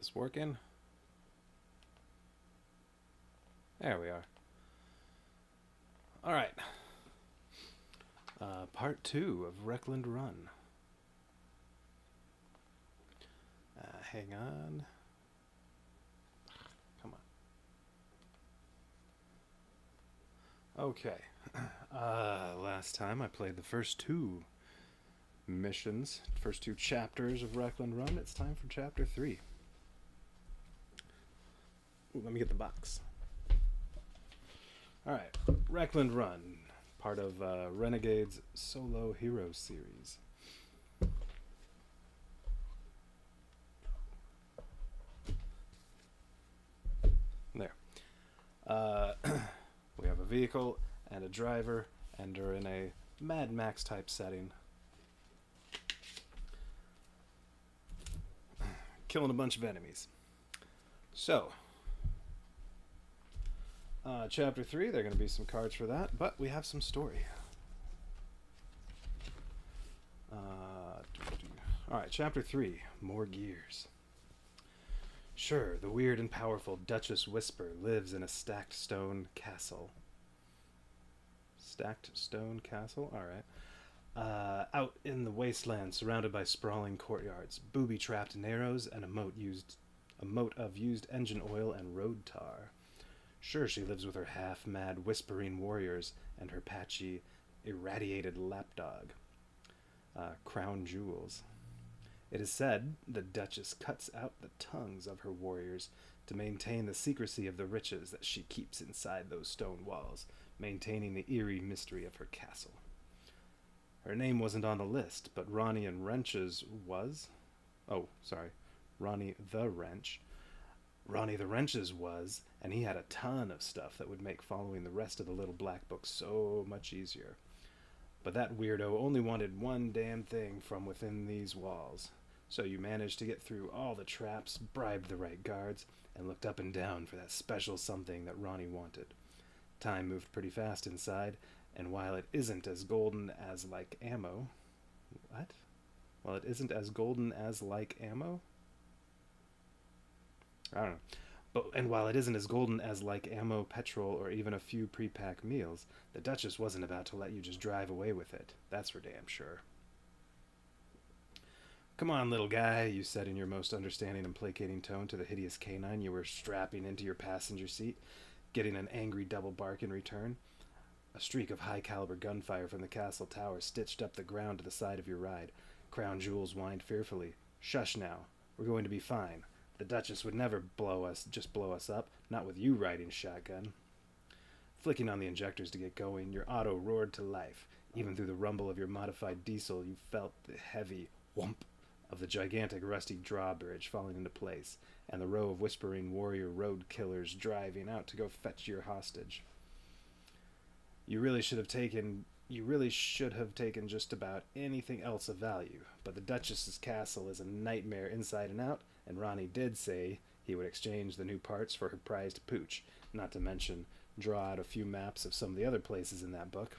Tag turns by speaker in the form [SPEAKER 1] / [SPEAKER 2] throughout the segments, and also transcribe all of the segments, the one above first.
[SPEAKER 1] this working? There we are. All right. Part 2 of Wreckland Run. Hang on. Come on. Okay. Last time I played the first two missions, first two chapters of Wreckland Run. It's time for chapter 3. Ooh, let me get the box. Alright, Wreckland Run, part of Renegade's Solo Heroes series. There. We have a vehicle and a driver, and are in a Mad Max type setting. Killing a bunch of enemies. So, chapter 3, there are going to be some cards for that, but we have some story. Alright, chapter 3, More Gears. Sure, the weird and powerful Duchess Whisper lives in a stacked stone castle. Stacked stone castle? Alright. Out in the wasteland, surrounded by sprawling courtyards, booby-trapped narrows, and a moat of used engine oil and road tar. Sure, she lives with her half-mad whispering warriors and her patchy, irradiated lapdog, Crown Jewels. It is said the Duchess cuts out the tongues of her warriors to maintain the secrecy of the riches that she keeps inside those stone walls, maintaining the eerie mystery of her castle. Her name wasn't on the list, but Ronnie and Wrench's was. Oh, sorry. Ronnie the Wrench. Ronnie the Wrench's was, and he had a ton of stuff that would make following the rest of the little black book so much easier. But that weirdo only wanted one damn thing from within these walls. So you managed to get through all the traps, bribed the right guards, and looked up and down for that special something that Ronnie wanted. Time moved pretty fast inside, and while it isn't as golden as like ammo... What? While it isn't as golden as like ammo? I don't know. And while it isn't as golden as like ammo, petrol, or even a few pre-packed meals, the Duchess wasn't about to let you just drive away with it. That's for damn sure. Come on, little guy, you said in your most understanding and placating tone to the hideous canine you were strapping into your passenger seat, getting an angry double bark in return. A streak of high-caliber gunfire from the castle tower stitched up the ground to the side of your ride. Crown Jewels whined fearfully. Shush now. We're going to be fine. The Duchess would never blow us up, not with you riding shotgun. Flicking on the injectors to get going, your auto roared to life. Even through the rumble of your modified diesel, you felt the heavy whomp of the gigantic rusty drawbridge falling into place, and the row of whispering warrior road killers driving out to go fetch your hostage. You really should have taken just about anything else of value, but the Duchess's castle is a nightmare inside and out, and Ronnie did say he would exchange the new parts for her prized pooch, not to mention draw out a few maps of some of the other places in that book.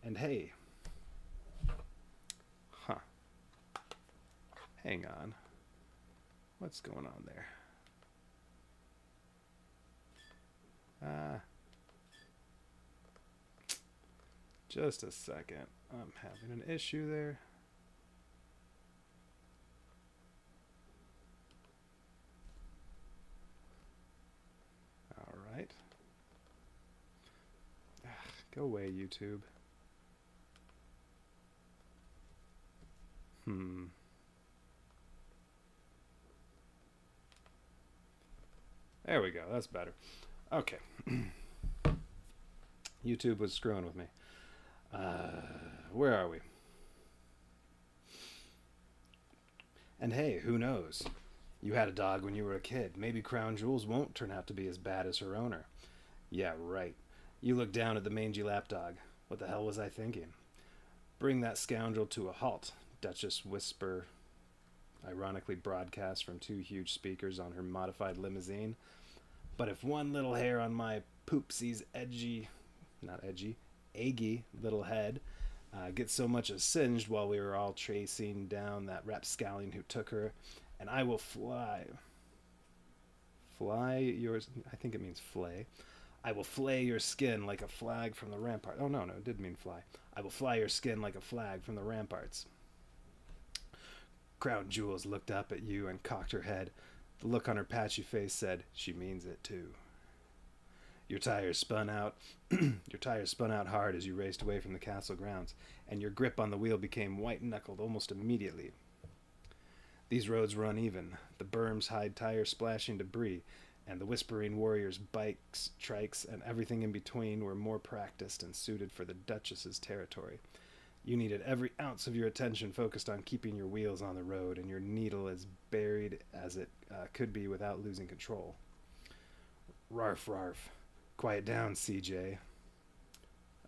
[SPEAKER 1] And hey... Hang on. What's going on there? Just a second. I'm having an issue there. Alright. Go away, YouTube. There we go. That's better. Okay. YouTube was screwing with me. Where are we? And hey, who knows? You had a dog when you were a kid. Maybe Crown Jewels won't turn out to be as bad as her owner. Yeah, right. You looked down at the mangy lapdog. What the hell was I thinking? Bring that scoundrel to a halt, Duchess Whisper ironically broadcast from two huge speakers on her modified limousine. But if one little hair on my poopsie's eggy little head gets so much as singed while we were all chasing down that rapscallion who took her, and I will fly. fly yours. I think it means flay. I will flay your skin like a flag from the rampart. Oh, no, it did mean fly. I will fly your skin like a flag from the ramparts. Crown Jewels looked up at you and cocked her head. The look on her patchy face said, she means it too. Your tires spun out. Your tires spun out hard as you raced away from the castle grounds, and your grip on the wheel became white-knuckled almost immediately. These roads were uneven, the berms hide tire splashing debris, and the whispering warriors' bikes, trikes, and everything in between were more practiced and suited for the Duchess's territory. You needed every ounce of your attention focused on keeping your wheels on the road, and your needle as buried as it could be without losing control. Rarf, rarf. Quiet down, CJ.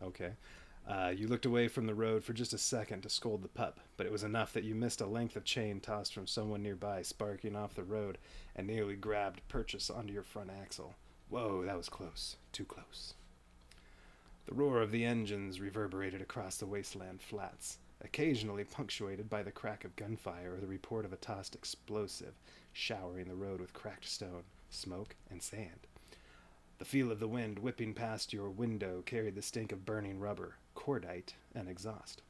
[SPEAKER 1] Okay. You looked away from the road for just a second to scold the pup, but it was enough that you missed a length of chain tossed from someone nearby, sparking off the road, and nearly grabbed purchase onto your front axle. Whoa, that was close. Too close. The roar of the engines reverberated across the wasteland flats, occasionally punctuated by the crack of gunfire or the report of a tossed explosive, showering the road with cracked stone, smoke, and sand. The feel of the wind whipping past your window carried the stink of burning rubber, cordite, and exhaust.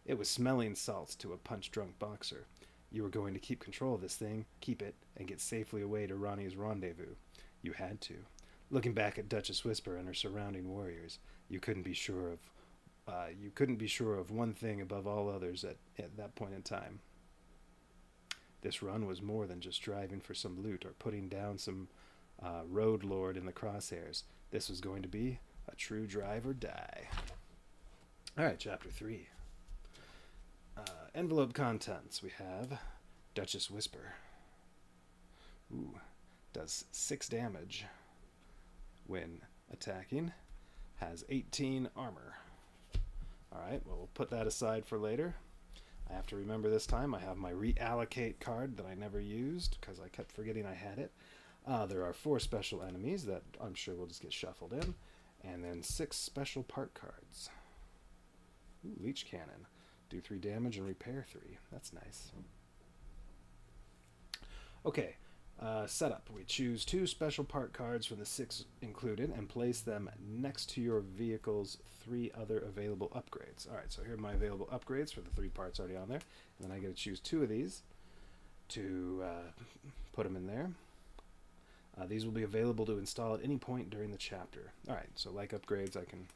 [SPEAKER 1] It was smelling salts to a punch-drunk boxer. You were going to keep control of this thing, keep it, and get safely away to Ronnie's rendezvous. You had to. Looking back at Duchess Whisper and her surrounding warriors, you couldn't be sure of one thing above all others at that point in time. This run was more than just driving for some loot or putting down some road lord in the crosshairs. This was going to be a true drive or die. All right, chapter 3. Envelope contents. We have Duchess Whisper. Ooh, does 6 damage when attacking. Has 18 armor. All right, well, we'll put that aside for later. I have to remember this time I have my reallocate card that I never used because I kept forgetting I had it. There are 4 special enemies that I'm sure will just get shuffled in, and then 6 special part cards. Ooh, Leech Cannon. Do 3 damage and repair 3. That's nice. Okay, setup. We choose 2 special part cards from the 6 included and place them next to your vehicle's 3 other available upgrades. Alright, so here are my available upgrades for the 3 parts already on there. And then I get to choose 2 of these to put them in there. These will be available to install at any point during the chapter. Alright, so like upgrades, I can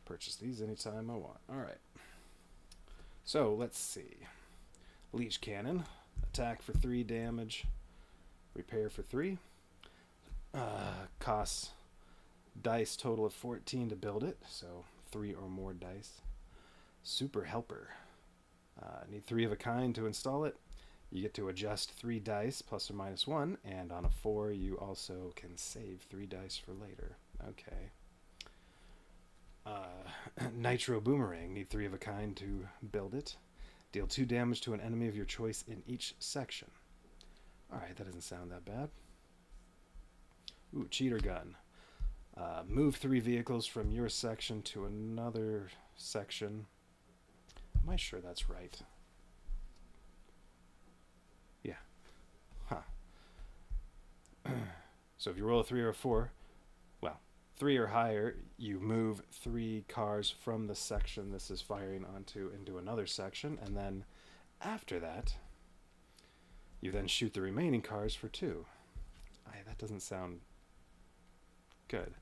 [SPEAKER 1] purchase these anytime I want. Alright. So, let's see. Leech Cannon. Attack for 3 damage. Repair for 3. Costs dice total of 14 to build it, so 3 or more dice. Super Helper. Need 3 of a kind to install it. You get to adjust 3 dice, plus or minus 1, and on a 4 you also can save 3 dice for later. Okay. Nitro Boomerang. Need 3 of a kind to build it. Deal 2 damage to an enemy of your choice in each section. Alright, that doesn't sound that bad. Ooh, Cheater Gun. Move 3 vehicles from your section to another section. Am I sure that's right? Yeah. Huh. So if you roll a 3 or a 4, well, 3 or higher, you move 3 cars from the section this is firing onto into another section, and then after that, you then shoot the remaining cars for 2. That doesn't sound good.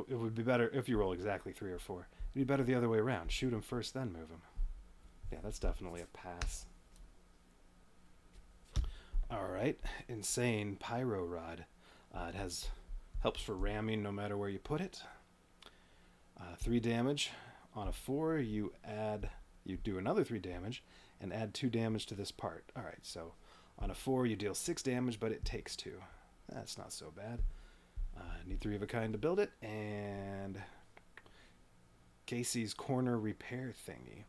[SPEAKER 1] It would be better if you roll exactly 3 or 4. It'd be better the other way around. Shoot them first, then move them. Yeah, that's definitely a pass. Alright, Insane Pyro Rod. It helps for ramming no matter where you put it. 3 damage. On a 4, you do another 3 damage and add 2 damage to this part. Alright, so on a 4 you deal 6 damage, but it takes 2. That's not so bad. Need 3 of a kind to build it, and Casey's Corner Repair Thingy.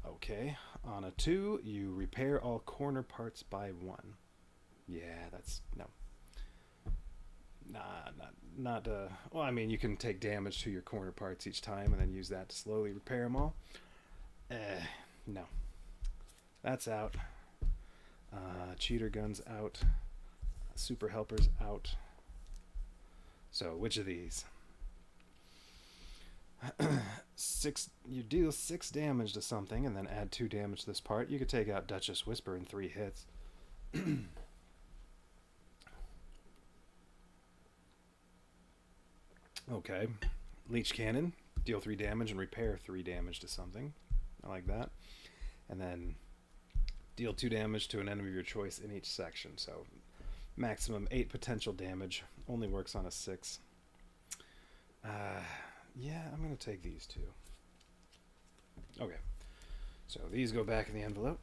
[SPEAKER 1] Okay, on a 2, you repair all corner parts by 1. Yeah, that's, no. Well, I mean, you can take damage to your corner parts each time and then use that to slowly repair them all. No. That's out. Cheater guns out. Super helpers out. So, which of these? You deal 6 damage to something and then add 2 damage to this part. You could take out Duchess Whisper in 3 hits. Okay. Leech Cannon. Deal 3 damage and repair 3 damage to something. I like that. And then deal 2 damage to an enemy of your choice in each section. So maximum 8 potential damage. Only works on a 6. Yeah, I'm going to take these 2. Okay. So these go back in the envelope.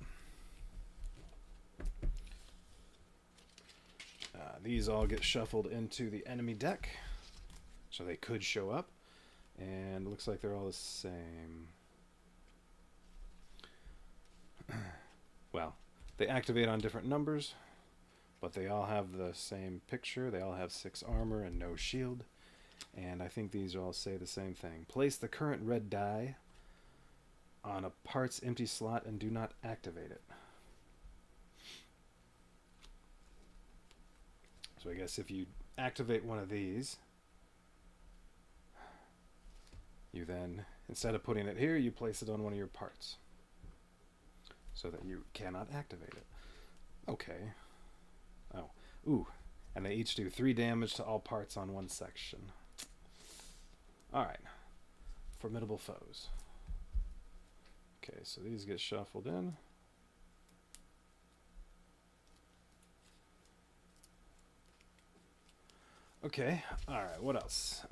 [SPEAKER 1] These all get shuffled into the enemy deck. So they could show up. And it looks like they're all the same. Well, they activate on different numbers, but they all have the same picture. They all have 6 armor and no shield. And I think these all say the same thing. Place the current red die on a part's empty slot and do not activate it. So I guess if you activate one of these, you then, instead of putting it here, you place it on one of your parts so that you cannot activate it. Okay. Oh. Ooh. And they each do 3 damage to all parts on one section. Alright. Formidable foes. Okay, so these get shuffled in. Okay, alright, what else?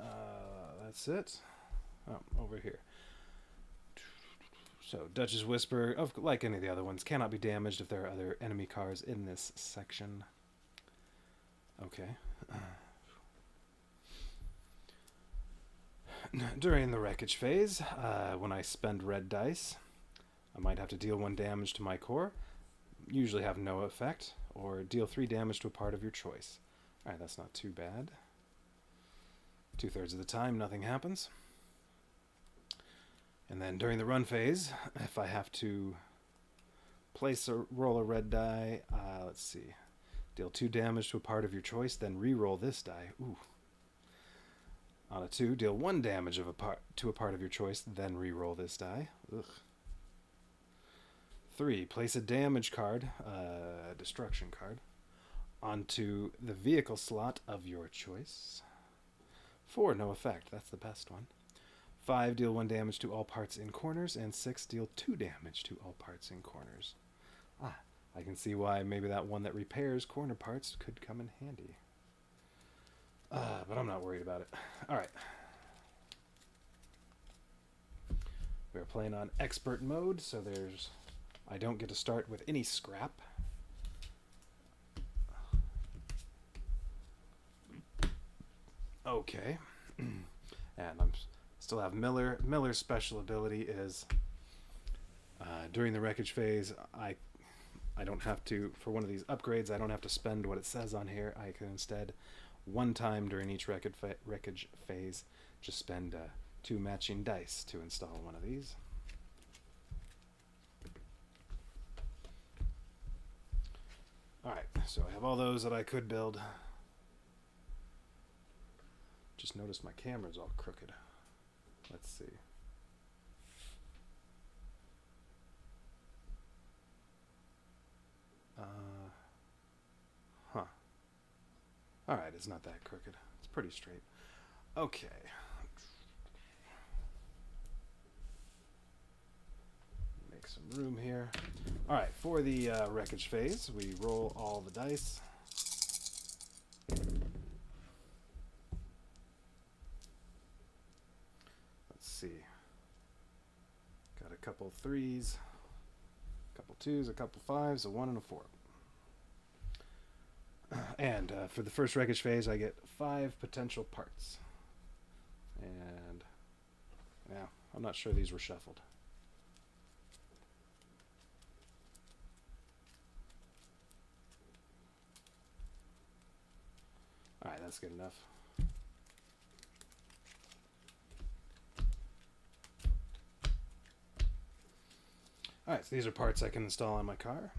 [SPEAKER 1] That's it. Oh, over here. So, Duchess Whisper, like any of the other ones, cannot be damaged if there are other enemy cards in this section. Okay. During the wreckage phase, when I spend red dice, I might have to deal 1 damage to my core, usually have no effect, or deal 3 damage to a part of your choice. Alright, that's not too bad. 2/3 of the time, nothing happens. And then during the run phase, if I have to roll a red die, let's see, deal 2 damage to a part of your choice, then re-roll this die. Ooh. On a 2, deal 1 damage to a part of your choice, then re-roll this die. Ugh. 3, place a damage card, destruction card, onto the vehicle slot of your choice. 4, no effect. That's the best one. 5, deal 1 damage to all parts in corners, and 6, deal 2 damage to all parts in corners. I can see why maybe that one that repairs corner parts could come in handy. But I'm not worried about it. Alright. We're playing on expert mode, so I don't get to start with any scrap. Okay. And I'm still have Miller. Miller's special ability is during the wreckage phase, I don't have to, for one of these upgrades, I don't have to spend what it says on here. I can instead, 1 time during each wreckage phase, just spend 2 matching dice to install one of these. Alright, so I have all those that I could build. Just noticed my camera's all crooked. Let's see. Huh. Alright, it's not that crooked. It's pretty straight. Okay. Make some room here. Alright, for the wreckage phase, we roll all the dice. Let's see. Got a couple 3s, a couple 2s, a couple 5s, a 1 and a 4. And for the first wreckage phase, I get 5 potential parts. And yeah, I'm not sure these were shuffled. Alright, that's good enough. Alright, so these are parts I can install on my car.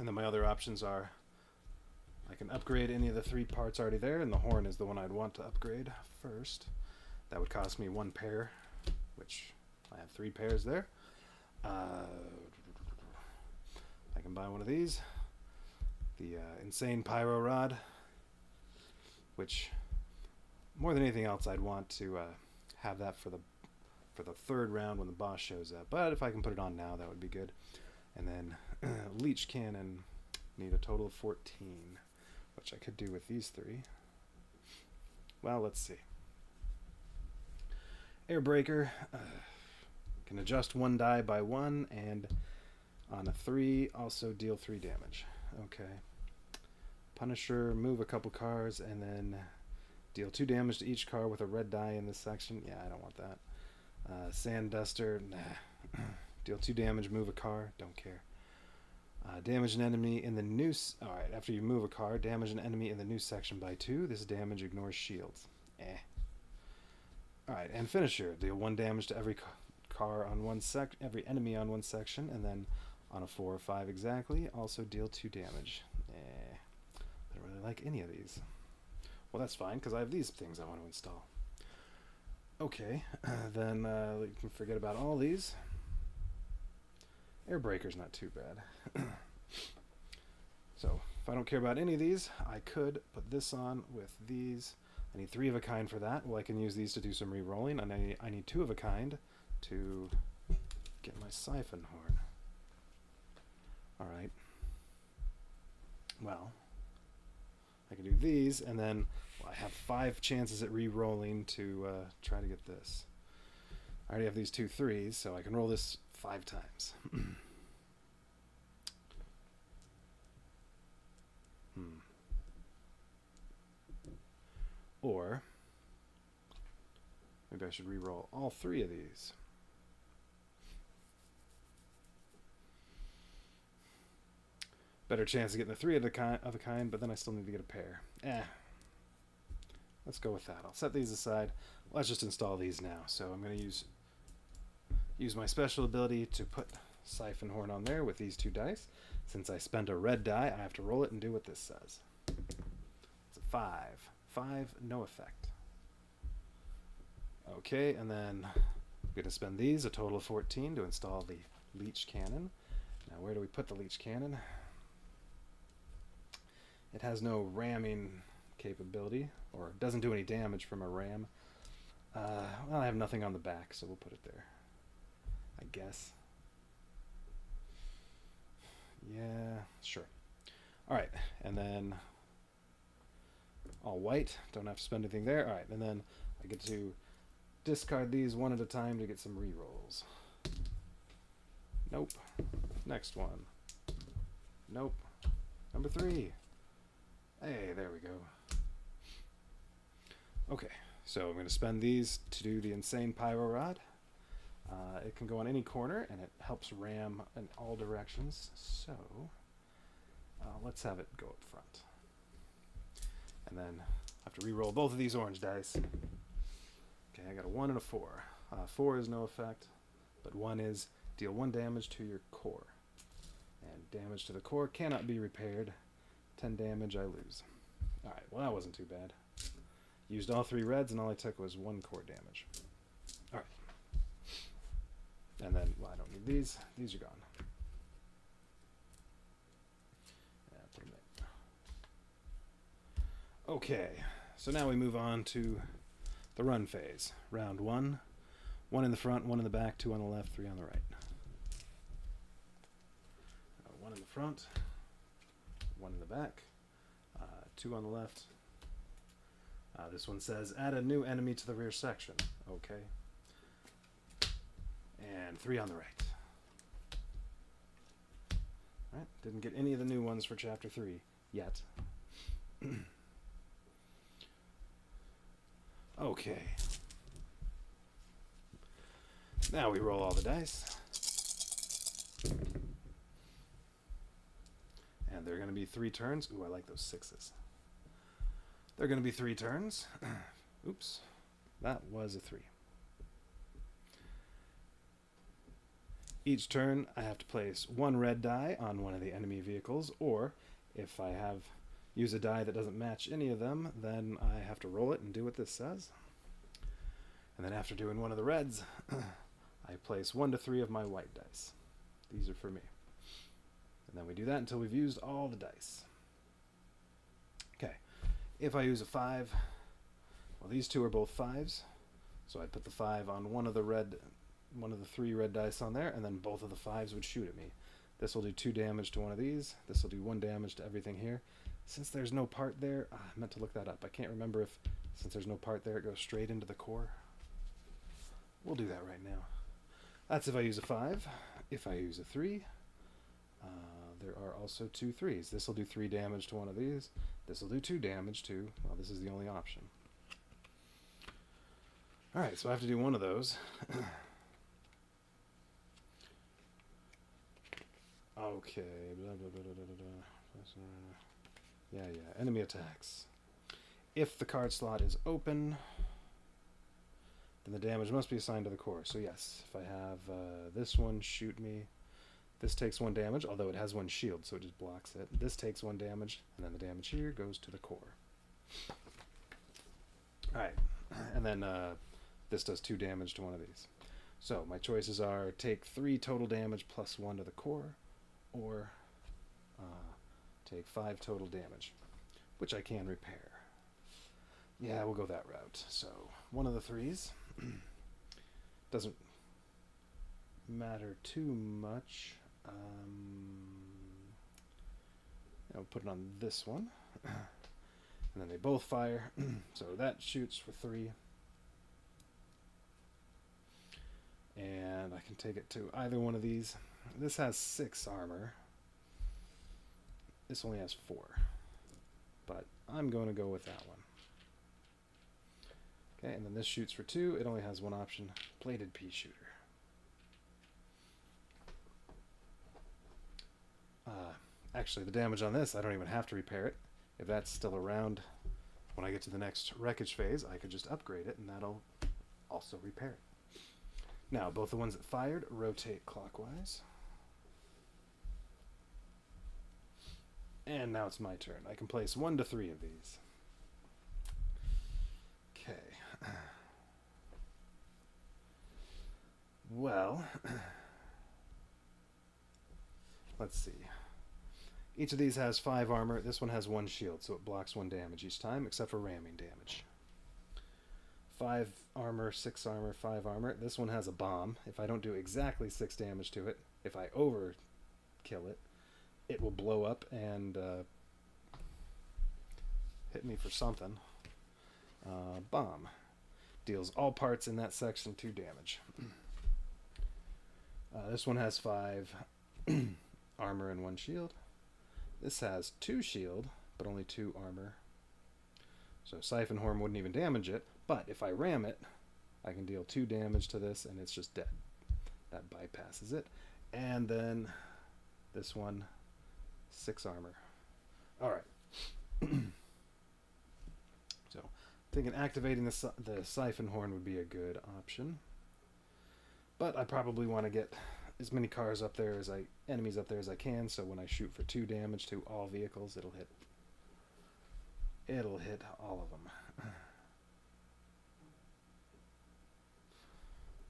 [SPEAKER 1] And then my other options are I can upgrade any of the 3 parts already there, and the horn is the one I'd want to upgrade first. That would cost me 1 pair, which I have 3 pairs there. I can buy one of these. The insane pyro rod, which more than anything else I'd want to have that for the 3rd round when the boss shows up. But if I can put it on now, that would be good. And then leech cannon, need a total of 14, which I could do with these 3. Well, let's see. Air breaker, can adjust 1 die by 1, and on a 3 also deal 3 damage. Okay. Punisher, move a couple cars and then deal 2 damage to each car with a red die in this section. Yeah, I don't want that. Sand duster, nah. Deal 2 damage, move a car, don't care. Damage an enemy in the new... Alright, after you move a car, damage an enemy in the new section by 2. This damage ignores shields. Alright, and finisher. Deal 1 damage to every car on every enemy on 1 section, and then on a 4 or 5 exactly, also deal 2 damage. I don't really like any of these. Well, that's fine, because I have these things I want to install. Okay, then you can forget about all these. Air breaker's not too bad. So, if I don't care about any of these, I could put this on with these. I need 3 of a kind for that. Well, I can use these to do some re-rolling, and I need 2 of a kind to get my siphon horn. Alright. Well, I can do these, and then I have 5 chances at re-rolling to try to get this. I already have these 2 3s, so I can roll this 5 times. Or maybe I should re-roll all 3 of these. Better chance of getting the 3 of a kind, but then I still need to get a pair. Let's go with that. I'll set these aside. Let's just install these now. So I'm going to use my special ability to put siphon horn on there with these 2 dice. Since I spent a red die, I have to roll it and do what this says. It's a 5. 5, no effect. Okay, and then I'm going to spend these, a total of 14, to install the leech cannon. Now, where do we put the leech cannon? It has no ramming capability, or doesn't do any damage from a ram. Well, I have nothing on the back, so we'll put it there, I guess. Yeah, sure. Alright, and then all white, don't have to spend anything there. Alright, and then I get to discard these one at a time to get some re-rolls. Nope. Next one. Nope. Number 3. Hey, there we go. Okay, so I'm going to spend these to do the insane pyro rod. It can go on any corner, and it helps ram in all directions. So let's have it go up front. And then I have to re-roll both of these orange dice. Okay, I got a 1 and a 4. 4 is no effect, but 1 is deal 1 damage to your core. And damage to the core cannot be repaired. 10 damage, I lose. Alright, well that wasn't too bad. Used all 3 reds, and all I took was 1 core damage. Alright. And then, well, I don't need these. These are gone. Yeah, put them there. Okay, so now we move on to the run phase. Round 1. 1 in the front, 1 in the back, 2 on the left, 3 on the right. 1 in the front, 1 in the back, 2 on the left. This one says, add a new enemy to the rear section. Okay. And 3 on the right. Alright, didn't get any of the new ones for Chapter 3 yet. Okay. Now we roll all the dice. And they're going to be 3 turns. Ooh, I like those 6s. They're going to be 3 turns. Oops. That was a 3. Each turn, I have to place one red die on one of the enemy vehicles, or if I use a die that doesn't match any of them, then I have to roll it and do what this says. And then after doing one of the reds, I place 1 to 3 of my white dice. These are for me. And then we do that until we've used all the dice. Okay, if I use a 5, well, these two are both 5s, so I'd put the 5 on one of the 3 red dice on there, and then both of the 5s would shoot at me. This will do 2 damage to one of these. This will do 1 damage to everything here. Since there's no part there, I meant to look that up. I can't remember if, since there's no part there, it goes straight into the core. We'll do that right now. That's if I use a 5. If I use a 3, there are also 2 3s. This will do 3 damage to one of these. This will do 2 damage to, well, this is the only option. Alright, so I have to do one of those. Okay, blah, blah, blah, blah, blah, blah. Yeah, enemy attacks. If the card slot is open, then the damage must be assigned to the core. So yes, if I have this one shoot me, this takes 1 damage, although it has 1 shield, so it just blocks it. This takes 1 damage, and then the damage here goes to the core. Alright, and then this does 2 damage to one of these. So my choices are take 3 total damage plus 1 to the core, or take 5 total damage, which I can repair. Yeah, we'll go that route. So one of the 3s doesn't matter too much. I'll put it on this one, and then they both fire. So that shoots for 3, and I can take it to either one of these. This has 6 armor. This only has 4, but I'm going to go with that one. Okay, and then this shoots for 2. It only has 1 option, plated pea shooter. Actually, the damage on this, I don't even have to repair it. If that's still around when I get to the next wreckage phase, I could just upgrade it, and that'll also repair it. Now, both the ones that fired rotate clockwise. And now it's my turn. I can place 1 to 3 of these. Okay. Well, let's see. Each of these has 5 armor. This one has 1 shield, so it blocks 1 damage each time, except for ramming damage. 5 armor, 6 armor, 5 armor. This one has a bomb. If I don't do exactly 6 damage to it, if I overkill it, it will blow up and hit me for something. Bomb. Deals all parts in that section 2 damage. This one has 5 armor and 1 shield. This has 2 shield, but only 2 armor. So Siphon Horn wouldn't even damage it, but if I ram it, I can deal 2 damage to this, and it's just dead. That bypasses it. And then this one, 6 armor. Alright. So, thinking activating the Siphon Horn would be a good option. But I probably want to get as many cars up there enemies up there as I can, so when I shoot for 2 damage to all vehicles, it'll hit all of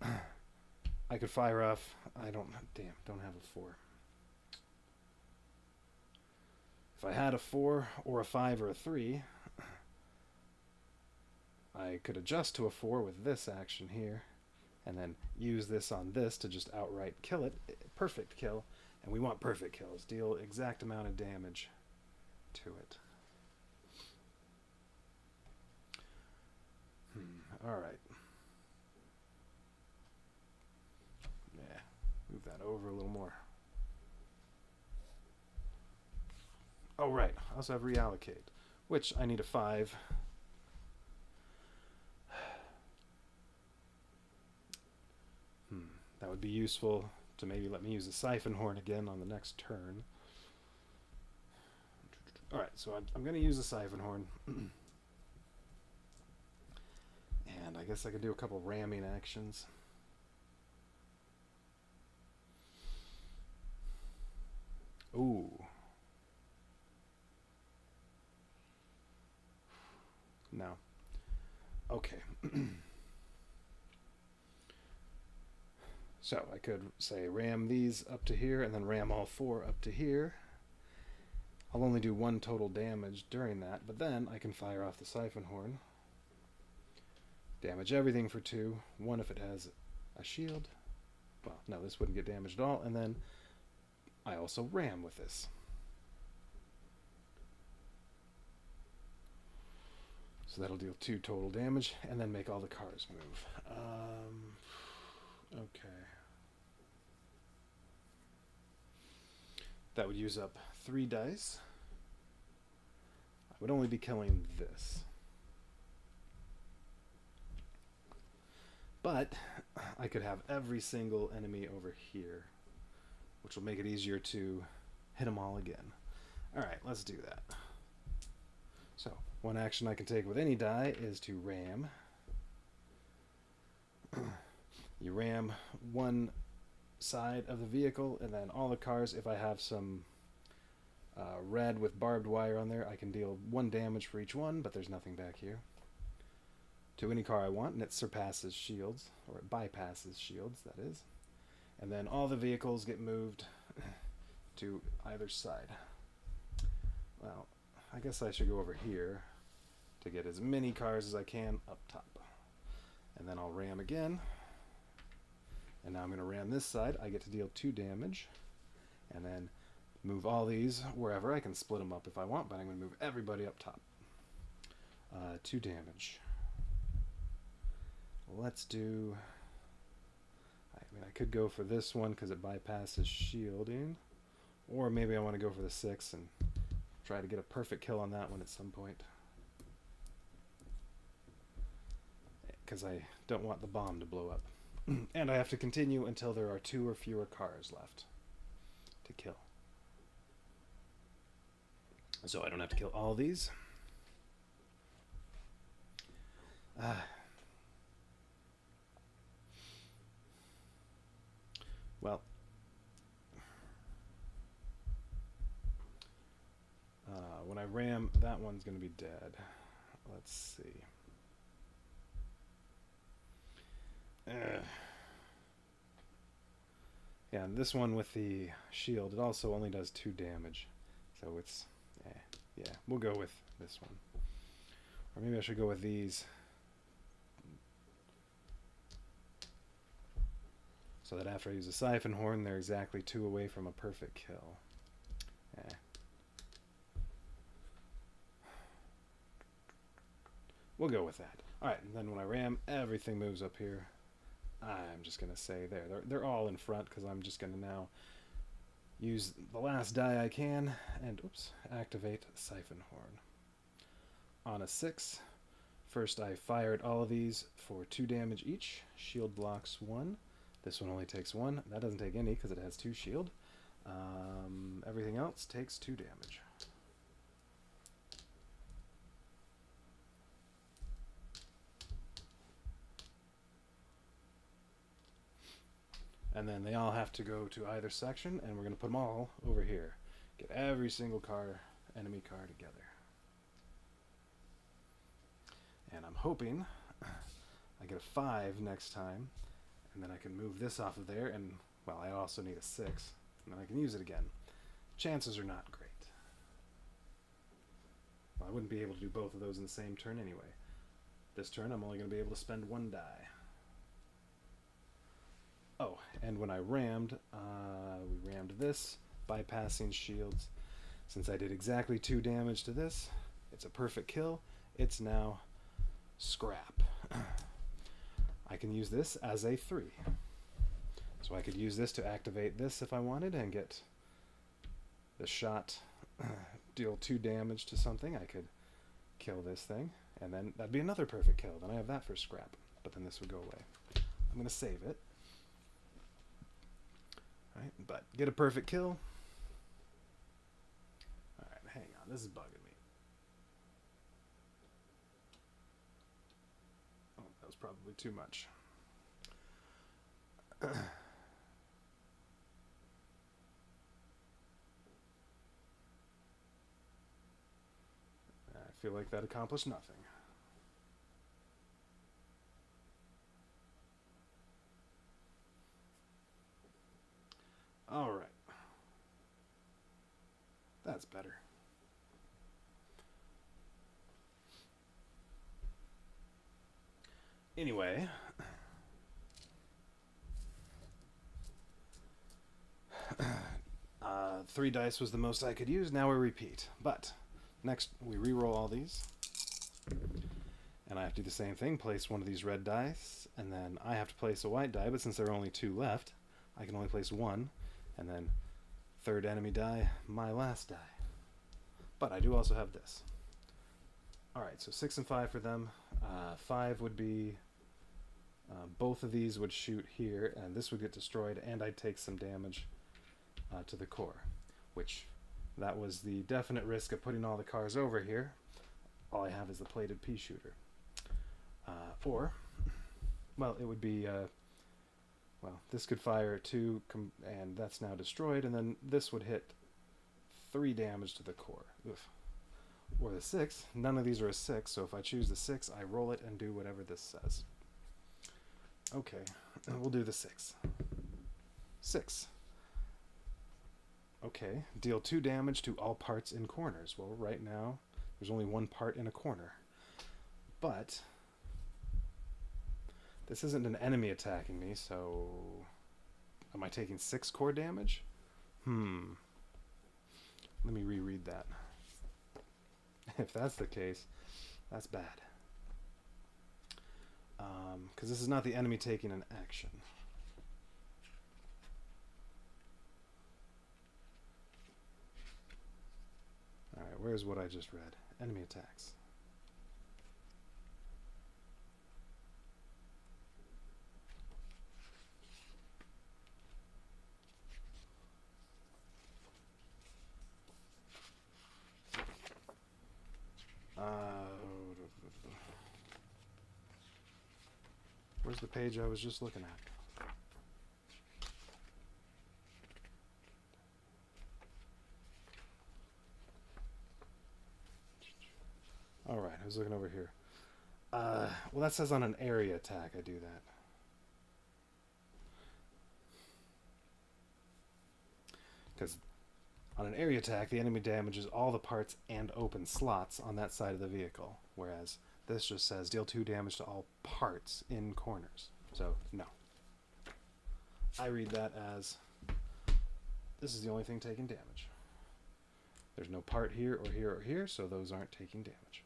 [SPEAKER 1] them. I could fire off, don't have a 4. If I had a 4 or a 5 or a 3, I could adjust to a 4 with this action here, and then use this on this to just outright kill it. Perfect kill. And we want perfect kills. Deal exact amount of damage to it. Alright. Yeah. Move that over a little more. Oh, right. I also have reallocate, which I need a 5. That would be useful to maybe let me use the Siphon Horn again on the next turn. Alright, so I'm going to use the Siphon Horn. And I guess I could do a couple ramming actions. Okay. So I could say ram these up to here and then ram all 4 up to here. I'll only do 1 total damage during that, but then I can fire off the siphon horn. Damage everything for 2. 1 if it has a shield. Well, no, this wouldn't get damaged at all. And then I also ram with this. So that'll deal 2 total damage, and then make all the cars move. Okay. That would use up 3 dice. I would only be killing this. But I could have every single enemy over here, which will make it easier to hit them all again. Alright, let's do that. So, one action I can take with any die is to ram. You ram one side of the vehicle, and then all the cars, if I have some red with barbed wire on there, I can deal 1 damage for each one, but there's nothing back here. To any car I want, and it surpasses shields, or it bypasses shields, that is. And then all the vehicles get moved to either side. Well, I guess I should go over here to get as many cars as I can up top. And then I'll ram again. And now I'm going to ram this side. I get to deal 2 damage. And then move all these wherever. I can split them up if I want, but I'm going to move everybody up top. 2 damage. Let's do... I mean, I could go for this one because it bypasses shielding. Or maybe I want to go for the 6 and try to get a perfect kill on that one at some point. Because I don't want the bomb to blow up. And I have to continue until there are 2 or fewer cars left to kill. So I don't have to kill all these. Well, when I ram, that one's going to be dead. Let's see. Yeah, and this one with the shield, it also only does 2 damage. So it's, yeah, we'll go with this one. Or maybe I should go with these. So that after I use a siphon horn, they're exactly 2 away from a perfect kill. We'll go with that. Alright, and then when I ram, everything moves up here. I'm just going to say they're all in front because I'm just going to now use the last die I can and, oops, activate siphon horn. On a 6, first I fired all of these for 2 damage each. Shield blocks 1. This one only takes 1. That doesn't take any because it has 2 shield. Everything else takes 2 damage. And then they all have to go to either section, and we're going to put them all over here. Get every single enemy car together. And I'm hoping I get a 5 next time, and then I can move this off of there, and, well, I also need a 6, and then I can use it again. Chances are not great. Well, I wouldn't be able to do both of those in the same turn anyway. This turn, I'm only going to be able to spend 1 die. Oh, and when I rammed, we rammed this, bypassing shields. Since I did exactly 2 damage to this, it's a perfect kill. It's now scrap. I can use this as a 3. So I could use this to activate this if I wanted and get the shot, deal 2 damage to something. I could kill this thing, and then that'd be another perfect kill. Then I have that for scrap, but then this would go away. I'm going to save it. Right, but get a perfect kill. Alright, hang on, this is bugging me. Oh, that was probably too much. I feel like that accomplished nothing. that's better. Anyway, 3 dice was the most I could use. Now we repeat. But next we re-roll all these. And I have to do the same thing. Place one of these red dice. And then I have to place a white die. But since there are only 2 left, I can only place 1. And then third enemy die, my last die. But I do also have this. Alright, so 6 and 5 for them. 5 would be... both of these would shoot here, and this would get destroyed, and I'd take some damage to the core. Which, that was the definite risk of putting all the cars over here. All I have is the plated pea shooter. Or, well, it would be... well, this could fire 2, and that's now destroyed, and then this would hit 3 damage to the core. Oof. Or the 6. None of these are a 6, so if I choose the 6, I roll it and do whatever this says. Okay, we'll do the 6. 6. Okay, deal 2 damage to all parts in corners. Well, right now, there's only 1 part in a corner. But this isn't an enemy attacking me, so... Am I taking 6 core damage? Let me reread that. If that's the case, that's bad. Because this is not the enemy taking an action. Alright, where's what I just read? Enemy attacks. Where's the page I was just looking at? Alright, I was looking over here. Well, that says on an area attack I do that. Because on an area attack, the enemy damages all the parts and open slots on that side of the vehicle. Whereas this just says deal 2 damage to all parts in corners. So, no. I read that as this is the only thing taking damage. There's no part here or here or here, so those aren't taking damage.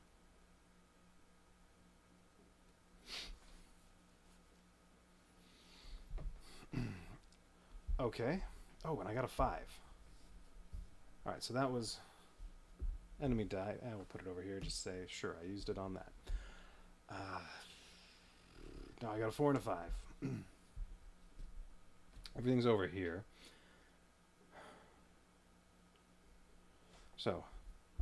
[SPEAKER 1] Okay. Oh, and I got a 5. Alright, so that was enemy die. We'll put it over here, just say, sure, I used it on that. Now I got a 4 and a 5. Everything's over here. So,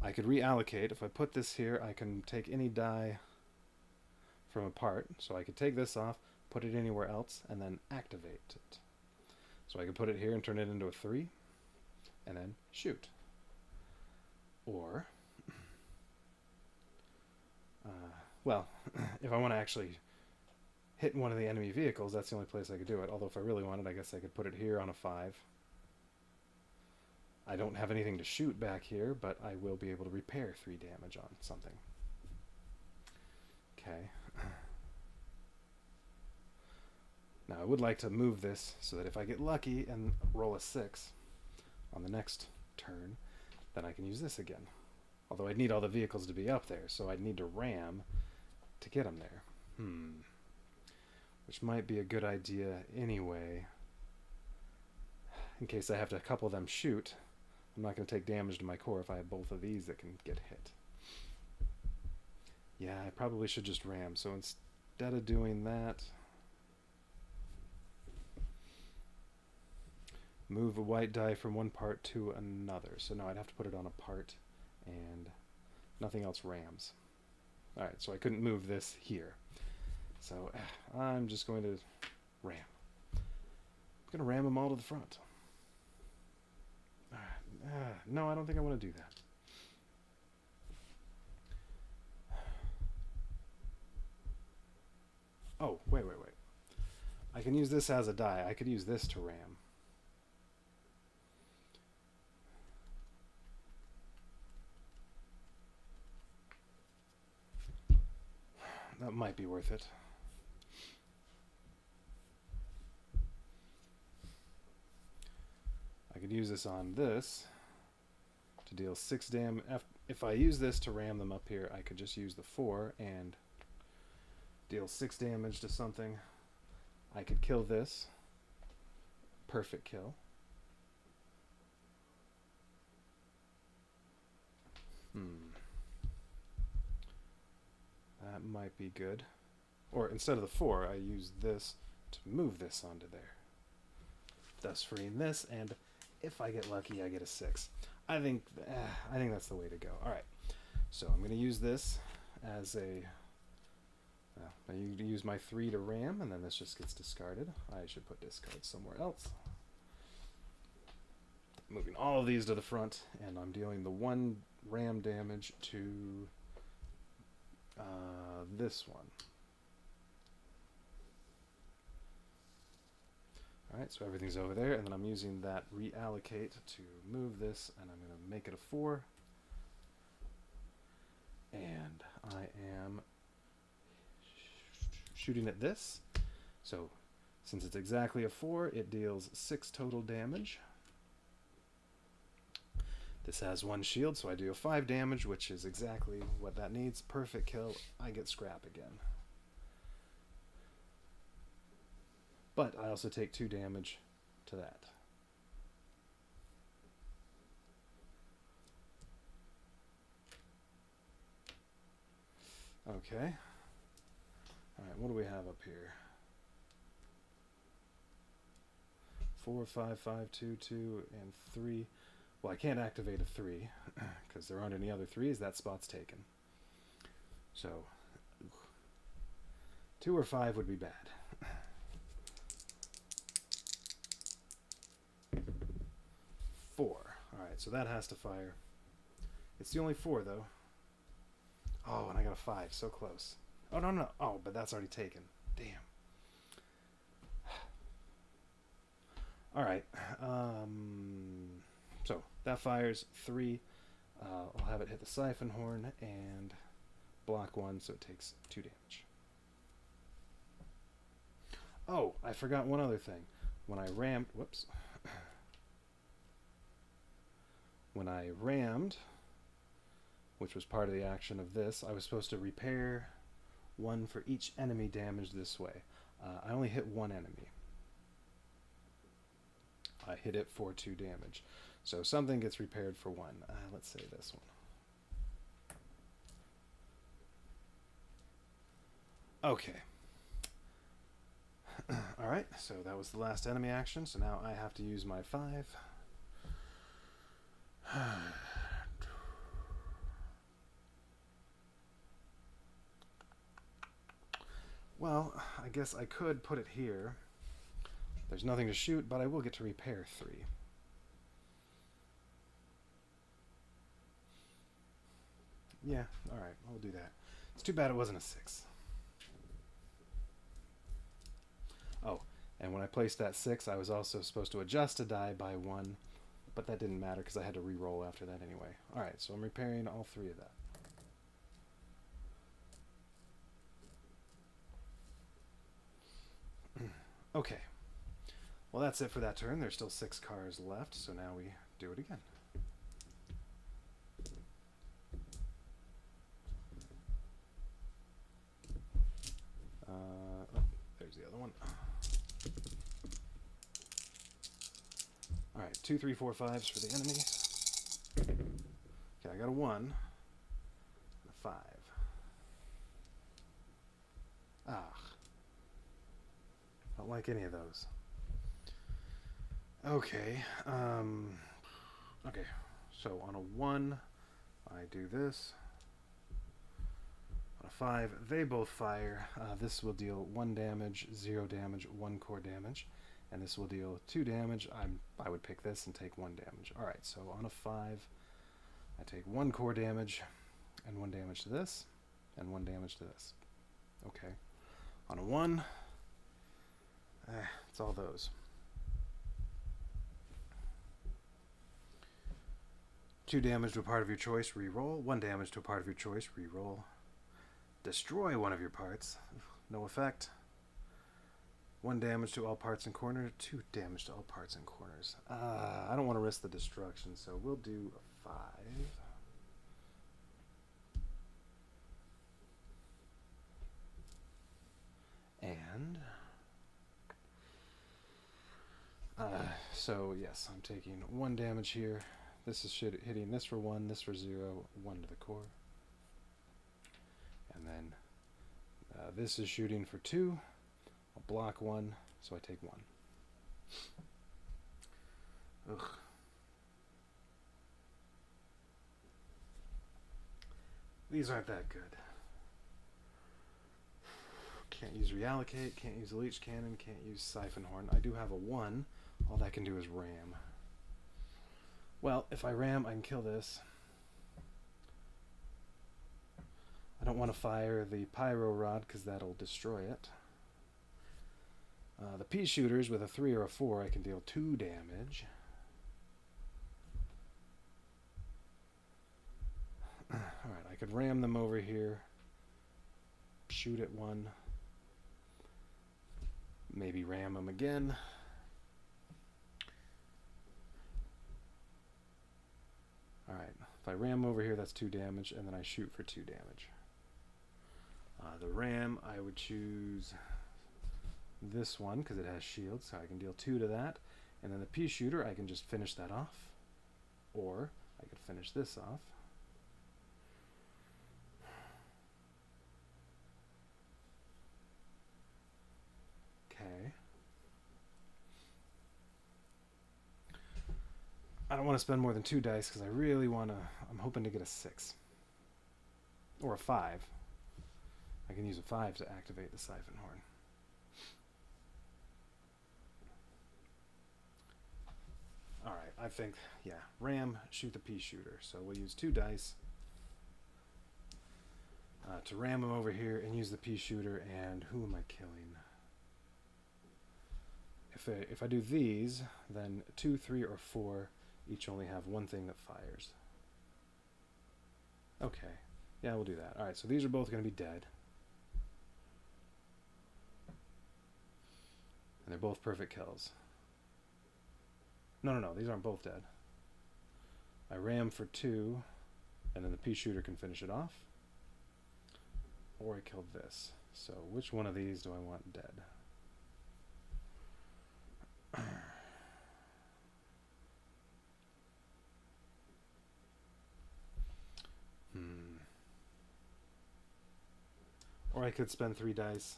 [SPEAKER 1] I could reallocate. If I put this here, I can take any die from a part. So I could take this off, put it anywhere else, and then activate it. So I could put it here and turn it into a 3, and then shoot. Or, well, if I want to actually hit one of the enemy vehicles, that's the only place I could do it. Although if I really wanted, I guess I could put it here on a 5. I don't have anything to shoot back here, but I will be able to repair 3 damage on something. Okay. Now I would like to move this so that if I get lucky and roll a 6 on the next turn, then I can use this again. Although I'd need all the vehicles to be up there, so I'd need to ram to get them there. Which might be a good idea anyway. In case I have to couple them shoot, I'm not going to take damage to my core if I have both of these that can get hit. Yeah, I probably should just ram. So instead of doing that, move a white die from one part to another. So now I'd have to put it on a part, and nothing else rams. Alright, so I couldn't move this here. So I'm just going to ram. I'm going to ram them all to the front. No, I don't think I want to do that. Oh, wait. I can use this as a die. I could use this to ram. that might be worth it. I could use this on this to deal 6 damage. If I use this to ram them up here, I could just use the 4 and deal 6 damage to something. I could kill this. Perfect kill. That might be good. Or instead of the 4, I use this to move this onto there, thus freeing this, and if I get lucky, I get a 6. I think that's the way to go. All right, so I'm going to use this as a. I use my 3 to ram, and then this just gets discarded. I should put discard somewhere else. Moving all of these to the front, and I'm dealing the 1 ram damage to this one. Alright, so everything's over there, and then I'm using that reallocate to move this, and I'm going to make it a 4. And I am shooting at this. So, since it's exactly a 4, it deals 6 total damage. This has 1 shield, so I do 5 damage, which is exactly what that needs. Perfect kill. I get scrap again. But I also take 2 damage to that. Okay. Alright, what do we have up here? 4, 5, 5, 2, 2, and 3. Well, I can't activate a 3, because there aren't any other 3s. That spot's taken. So, 2 or 5 would be bad. 4. Alright, so that has to fire. It's the only 4, though. Oh, and I got a 5. So close. Oh, no, no. Oh, but that's already taken. Damn. Alright. So, that fires 3. I'll have it hit the siphon horn and block 1, so it takes 2 damage. Oh, I forgot one other thing. When I rammed... Whoops. When I rammed, which was part of the action of this, I was supposed to repair 1 for each enemy damaged this way. I only hit 1 enemy. I hit it for 2 damage. So something gets repaired for 1. Let's say this one. Okay. Alright, so that was the last enemy action, so now I have to use my 5. Well, I guess I could put it here. There's nothing to shoot, but I will get to repair 3. Yeah, alright, I'll do that. It's too bad it wasn't a 6. Oh, and when I placed that 6, I was also supposed to adjust a die by 1, but that didn't matter because I had to re-roll after that anyway. Alright, so I'm repairing all 3 of that. Okay. Well, that's it for that turn. There's still 6 cars left, so now we do it again. Oh, there's the other one. Alright, 2, 3, 4, 5s for the enemies. Okay, I got a 1. And a 5. Ah. Don't like any of those. Okay, okay, so on a 1, I do this. On a 5, they both fire. This will deal 1 damage, 0 damage, 1 core damage. And this will deal 2 damage. I would pick this and take 1 damage. Alright, so on a 5, I take 1 core damage, and 1 damage to this, and 1 damage to this. Okay. On a 1, it's all those. 2 damage to a part of your choice, re-roll. 1 damage to a part of your choice, re-roll. Destroy one of your parts. No effect. 1 damage to all parts and corners. 2 damage to all parts and corners. I don't want to risk the destruction, so we'll do a 5. And so yes, I'm taking 1 damage here. This is hitting this for 1, this for 0, 1 to the core. And then this is shooting for 2. I'll block 1, so I take 1. Ugh. These aren't that good. Can't use reallocate, can't use leech cannon, can't use siphon horn. I do have a 1. All that can do is ram. Well, if I ram, I can kill this. I don't want to fire the pyro rod because that'll destroy it. The pea shooters with a 3 or a 4, I can deal 2 damage. Alright, I could ram them over here. Shoot at 1. Maybe ram them again. Alright, if I ram over here, that's 2 damage, and then I shoot for 2 damage. The ram, I would choose this one because it has shield, so I can deal 2 to that. And then the pea shooter, I can just finish that off. Or I could finish this off. Okay. I don't want to spend more than 2 dice because I really want to... I'm hoping to get a 6. Or a 5. I can use a 5 to activate the siphon horn. Alright, I think, yeah, ram, shoot the pea shooter. So we'll use 2 dice to ram him over here and use the pea shooter. And who am I killing? If I do these, then 2, 3, or 4 each only have 1 thing that fires. Okay, yeah, we'll do that. Alright, so these are both going to be dead. And they're both perfect kills. No, these aren't both dead. I ram for 2, and then the pea shooter can finish it off. Or I killed this. So which one of these do I want dead? Or I could spend 3 dice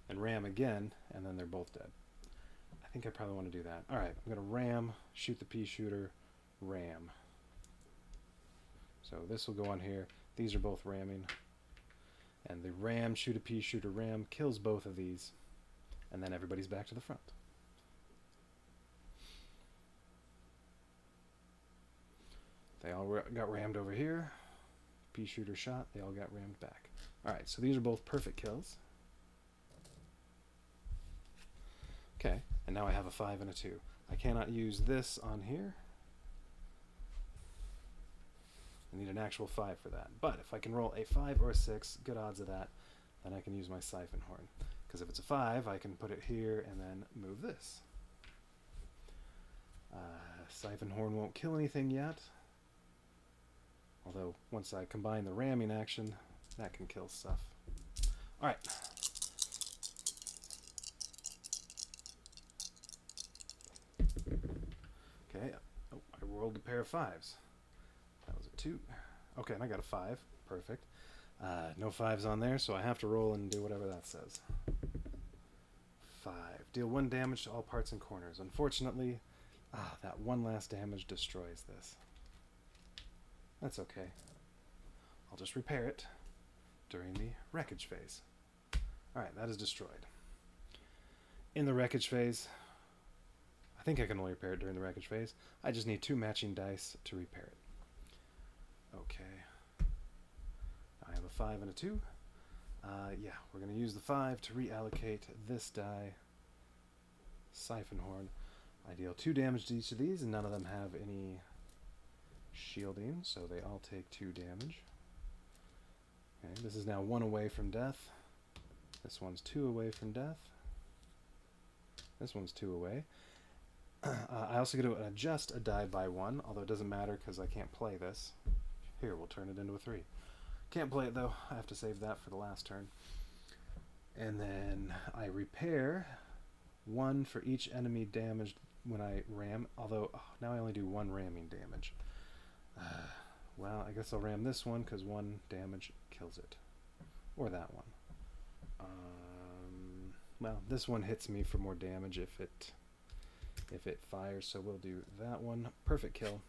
[SPEAKER 1] and ram again, and then they're both dead. I think I probably want to do that. Alright, I'm going to ram, shoot the pea shooter, ram. So this will go on here. These are both ramming. And the ram, shoot a pea shooter, ram kills both of these. And then everybody's back to the front. They all got rammed over here. Pea shooter shot, they all got rammed back. Alright, so these are both perfect kills. Okay, and now I have a 5 and a 2. I cannot use this on here. I need an actual 5 for that. But if I can roll a 5 or a 6, good odds of that, then I can use my siphon horn. Because if it's a 5, I can put it here and then move this. Siphon horn won't kill anything yet. Although, once I combine the ramming action, that can kill stuff. Alright. Okay, oh, I rolled a pair of 5s. That was a 2. Okay, and I got a 5. Perfect. No 5s on there, so I have to roll and do whatever that says. 5. Deal 1 damage to all parts and corners. Unfortunately, that 1 last damage destroys this. That's okay. I'll just repair it during the wreckage phase. Alright, that is destroyed. In the wreckage phase, I think I can only repair it during the wreckage phase. I just need 2 matching dice to repair it. Okay. I have a 5 and a 2. Yeah, we're going to use the 5 to reallocate this die. Siphon horn. I deal 2 damage to each of these, and none of them have any shielding, so they all take 2 damage. Okay, this is now 1 away from death. This one's 2 away from death. This one's 2 away. I also get to adjust a die by 1, although it doesn't matter because I can't play this. Here, we'll turn it into a 3. Can't play it though, I have to save that for the last turn. And then I repair 1 for each enemy damaged when I ram, although now I only do 1 ramming damage. Well, I guess I'll ram this one because 1 damage kills it. Or that one. Well, this one hits me for more damage if it fires, so we'll do that one. Perfect kill.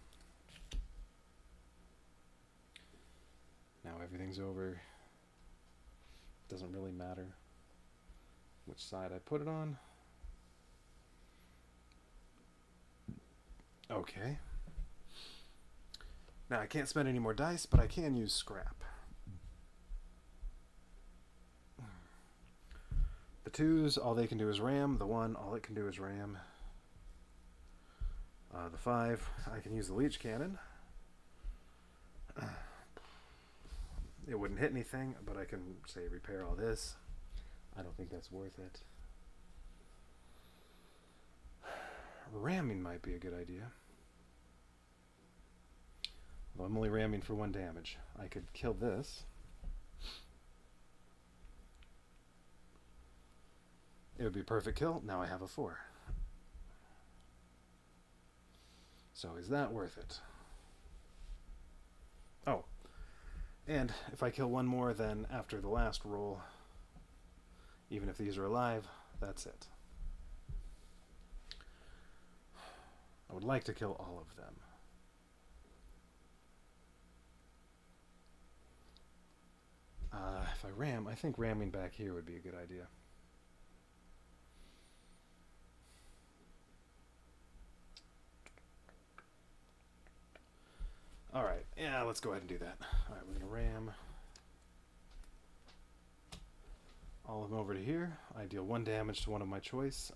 [SPEAKER 1] Now everything's over. Doesn't really matter which side I put it on. Okay. Now I can't spend any more dice, but I can use scrap. The 2s, all they can do is ram. The 1, all it can do is ram. The 5, I can use the leech cannon. It wouldn't hit anything, but I can, say, repair all this. I don't think that's worth it. Ramming might be a good idea. Although I'm only ramming for 1 damage. I could kill this. It would be a perfect kill. Now I have a 4. So is that worth it? Oh. And if I kill 1 more, then after the last roll, even if these are alive, that's it. I would like to kill all of them. If I ram, I think ramming back here would be a good idea. Alright, yeah, let's go ahead and do that. Alright, we're going to ram all of them over to here. I deal 1 damage to one of my choice.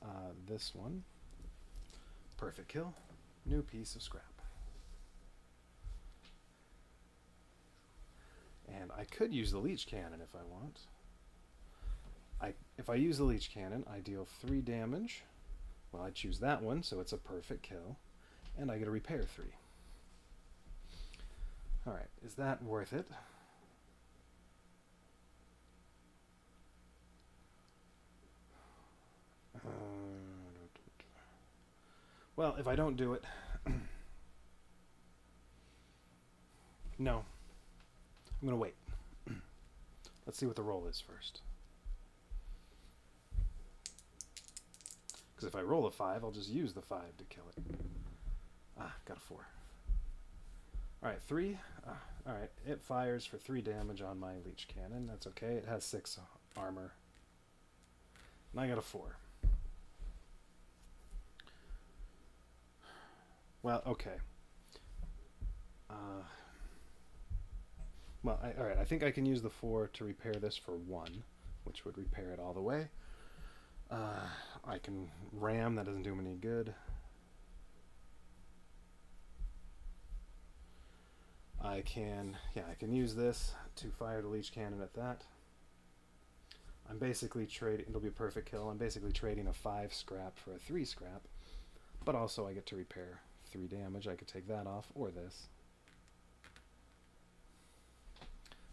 [SPEAKER 1] This one. Perfect kill. New piece of scrap. And I could use the leech cannon if I want. If I use the leech cannon, I deal 3 damage. Well, I choose that one, so it's a perfect kill. And I get a repair 3. Alright, is that worth it? Well, if I don't do it... No. I'm going to wait. Let's see what the roll is first. Because if I roll a 5, I'll just use the 5 to kill it. Got a 4. Alright, 3. Alright, it fires for 3 damage on my leech cannon. That's okay. It has 6 armor. And I got a 4. Well, okay. Alright, I think I can use the 4 to repair this for 1, which would repair it all the way. I can ram, that doesn't do him any good. I can use this to fire the leech cannon at that. I'm basically trading, it'll be a perfect kill, I'm basically trading a 5 scrap for a 3 scrap, but also I get to repair 3 damage. I could take that off, or this.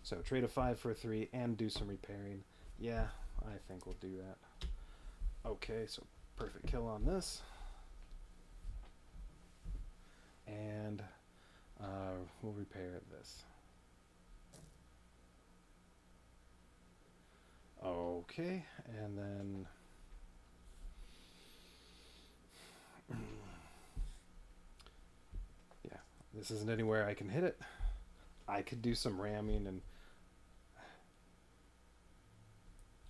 [SPEAKER 1] So trade a 5 for a 3 and do some repairing. Yeah, I think we'll do that. Okay, so perfect kill on this. And we'll repair this. Okay, and then yeah, this isn't anywhere I can hit it. I could do some ramming and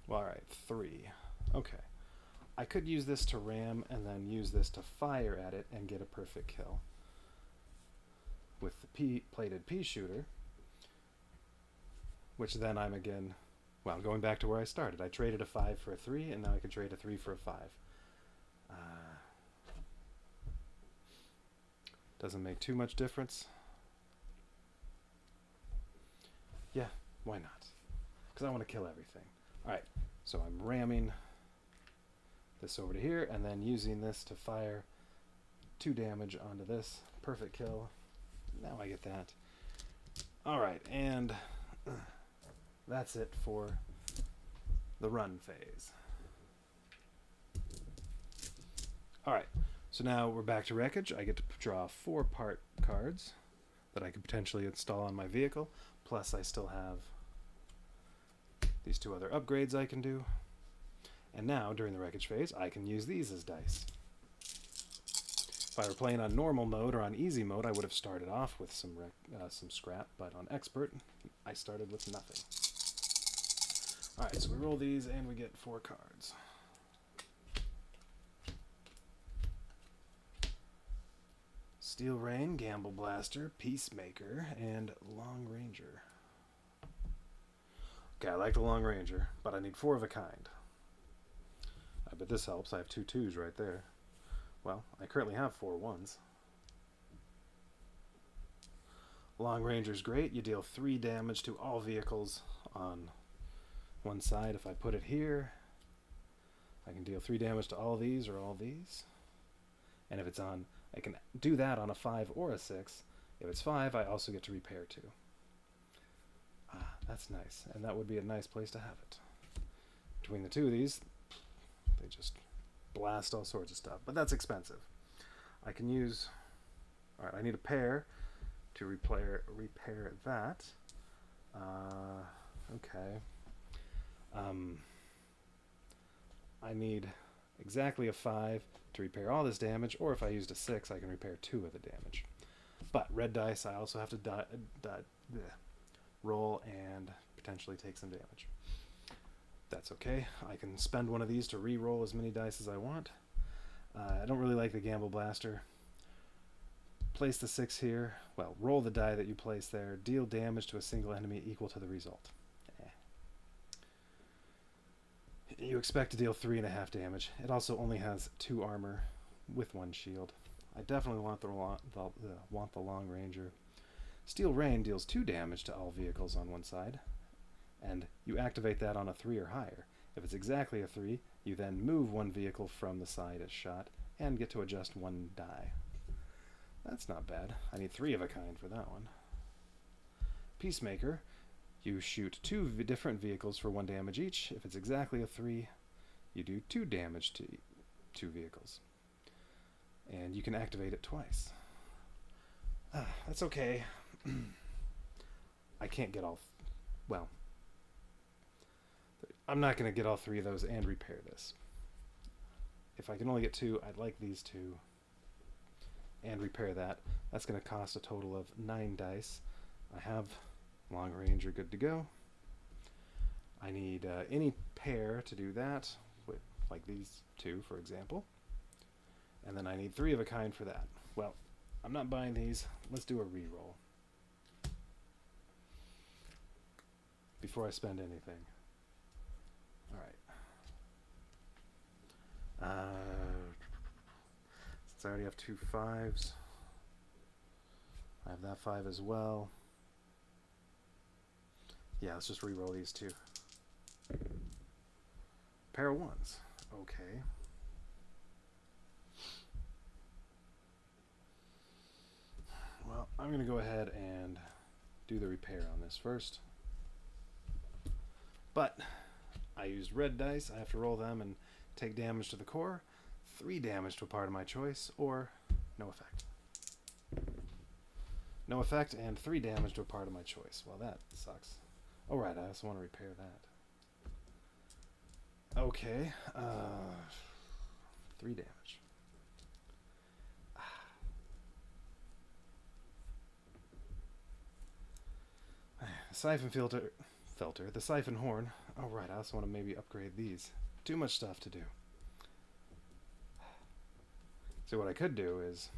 [SPEAKER 1] well, alright, 3. Okay. I could use this to ram and then use this to fire at it and get a perfect kill with the plated pea shooter, which then I'm again, well, going back to where I started. I traded a 5 for a 3, and now I can trade a 3 for a 5. Doesn't make too much difference. Yeah, why not? because I want to kill everything. Alright, so I'm ramming this over to here, and then using this to fire 2 damage onto this. Perfect kill. Now I get that. Alright, and that's it for the run phase. Alright, so now we're back to wreckage. I get to draw 4 part cards that I could potentially install on my vehicle, plus I still have these 2 other upgrades I can do. And now, during the wreckage phase, I can use these as dice. If I were playing on normal mode or on easy mode, I would have started off with some scrap, but on expert, I started with nothing. Alright, so we roll these and we get 4 cards. Steel Rain, Gamble Blaster, Peacemaker, and Long Ranger. Okay, I like the Long Ranger, but I need 4 of a kind. I bet this helps. I have 2 2s right there. Well, I currently have 4 1s. Long Ranger's great. You deal 3 damage to all vehicles on one side. If I put it here, I can deal 3 damage to all these or all these. And if it's on, I can do that on a 5 or a 6. If it's 5, I also get to repair 2. Ah, that's nice. And that would be a nice place to have it. Between the 2 of these, they just blast all sorts of stuff. But that's expensive. I can use... Alright, I need a pair to repair that. Okay. I need exactly a 5 to repair all this damage, or if I used a 6, I can repair 2 of the damage. But red dice, I also have to roll and potentially take some damage. That's okay. I can spend one of these to re-roll as many dice as I want. I don't really like the Gamble Blaster. Place the 6 here. Well, roll the die that you place there. Deal damage to a single enemy equal to the result. You expect to deal 3.5 damage. It also only has 2 armor with 1 shield. I definitely want the Long Ranger. Steel Rain deals 2 damage to all vehicles on one side, and you activate that on a 3 or higher. If it's exactly a 3, you then move 1 vehicle from the side as shot and get to adjust 1 die. That's not bad. I need 3 of a kind for that one. Peacemaker. You shoot 2 different vehicles for 1 damage each. If it's exactly a 3, you do 2 damage to 2 vehicles. And you can activate it twice. That's okay. I can't get all... well, I'm not going to get all 3 of those and repair this. If I can only get 2, I'd like these 2 and repair that. That's going to cost a total of 9 dice. I have Long Ranger good to go. I need any pair to do that, with, like these 2, for example. And then I need 3 of a kind for that. Well, I'm not buying these. Let's do a re-roll before I spend anything. Alright. Since I already have 2 5s, I have that 5 as well. Yeah, let's just re-roll these 2. Pair of 1s. Okay. Well, I'm going to go ahead and do the repair on this first. But I used red dice. I have to roll them and take damage to the core. 3 damage to a part of my choice, or no effect. No effect and 3 damage to a part of my choice. Well, that sucks. Oh, right, I also want to repair that. Okay. 3 damage. Siphon filter. The siphon horn. Oh, right, I also want to maybe upgrade these. Too much stuff to do. So what I could do is,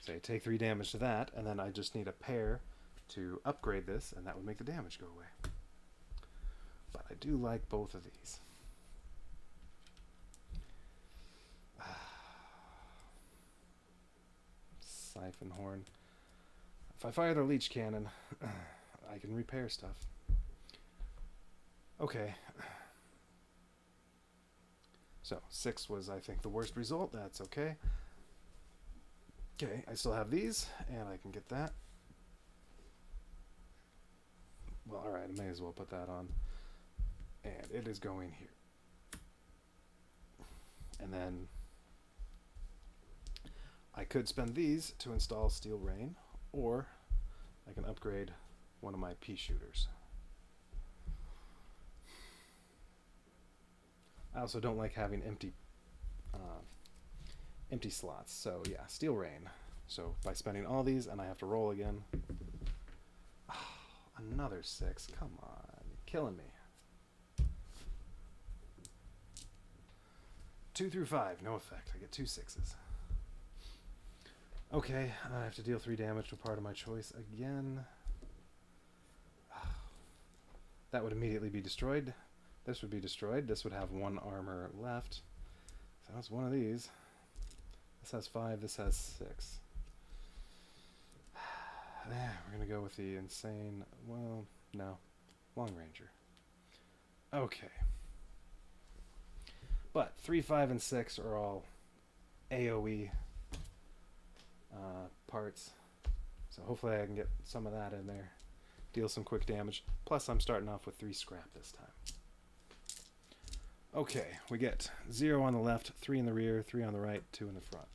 [SPEAKER 1] say, take 3 damage to that, and then I just need a pair to upgrade this, and that would make the damage go away. But I do like both of these. Siphon horn. If I fire the leech cannon, I can repair stuff. Okay. So 6 was, I think, the worst result. That's okay. Okay, I still have these, and I can get that. Well, alright, I may as well put that on. And it is going here. And then I could spend these to install Steel Rain, or I can upgrade one of my pea shooters. I also don't like having empty slots, so yeah, Steel Rain. So by spending all these, and I have to roll again. Oh, another 6. Come on, you're killing me. 2 through 5, no effect. I get 2 6s. Okay, I have to deal 3 damage to a part of my choice again. That would immediately be destroyed. This would be destroyed. This would have 1 armor left. So that's one of these. This has 5, this has 6. We're going to go with the insane, well, no, Long Ranger. Okay. But 3, 5, and 6 are all AoE parts. So hopefully I can get some of that in there. Deal some quick damage. Plus I'm starting off with 3 scrap this time. Okay, we get 0 on the left, 3 in the rear, 3 on the right, 2 in the front.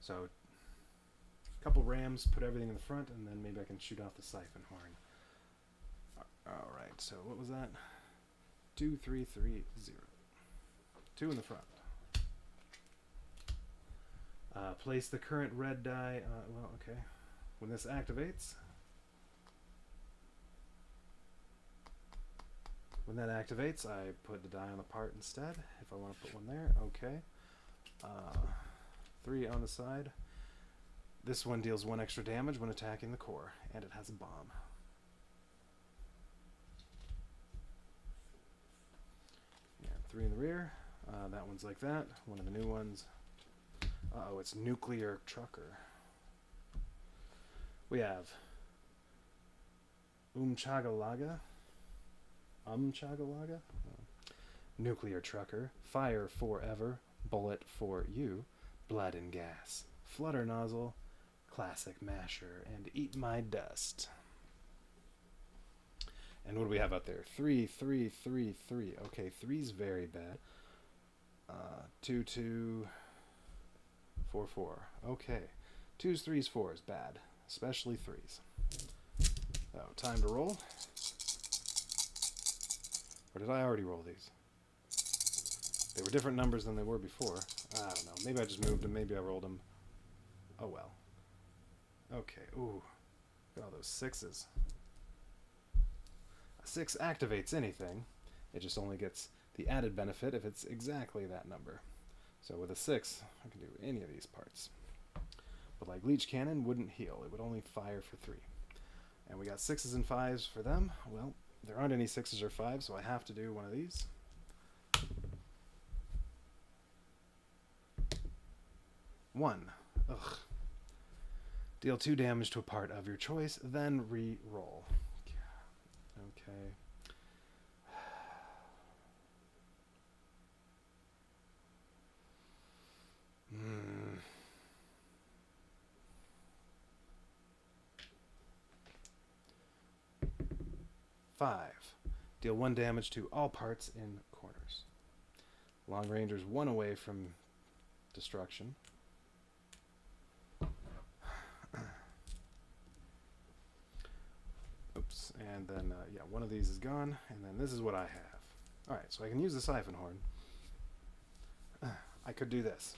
[SPEAKER 1] So a couple rams, put everything in the front, and then maybe I can shoot off the siphon horn. Alright, so what was that? 2, 3, 3, 0. 2 in the front. Place the current red die, well, okay. When this activates, I put the die on the part instead, if I want to put one there. Okay. 3 on the side. This one deals 1 extra damage when attacking the core, and it has a bomb. And 3 in the rear. That one's like that. One of the new ones. Uh-oh, it's Nuclear Trucker. We have Umchagalaga. Nuclear Trucker. Fire Forever. Bullet for You. Blood and Gas. Flutter Nozzle. Classic Masher. And Eat My Dust. And what do we have out there? 3, 3, 3, 3. Okay, 3's very bad. 2, 2, 4, 4. Okay. 2's, 3's, 4's bad. Especially 3's. So, time to roll. Or did I already roll these? They were different numbers than they were before. I don't know. Maybe I just moved them. Maybe I rolled them. Oh well. Okay. Ooh. Look at all those 6's. A 6 activates anything. It just only gets the added benefit if it's exactly that number. So with a 6, I can do any of these parts. But like Leech Cannon wouldn't heal. It would only fire for 3. And we got 6's and 5's for them. Well, there aren't any 6's or 5's, so I have to do one of these. One. Ugh. Deal 2 damage to a part of your choice, then re-roll. Okay. 5. Deal 1 damage to all parts in corners. Long Ranger's 1 away from destruction. Oops, and then, yeah, one of these is gone, and then this is what I have. Alright, so I can use the siphon horn. I could do this.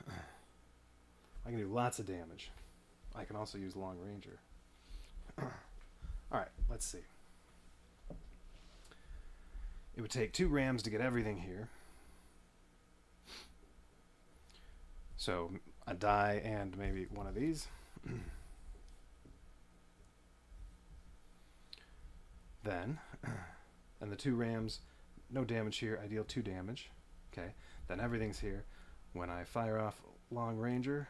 [SPEAKER 1] I can do lots of damage. I can also use Long Ranger. Alright, let's see. It would take 2 rams to get everything here. So, a die and maybe one of these. Then, and the 2 rams, no damage here, I deal 2 damage. Okay, then everything's here. When I fire off Long Ranger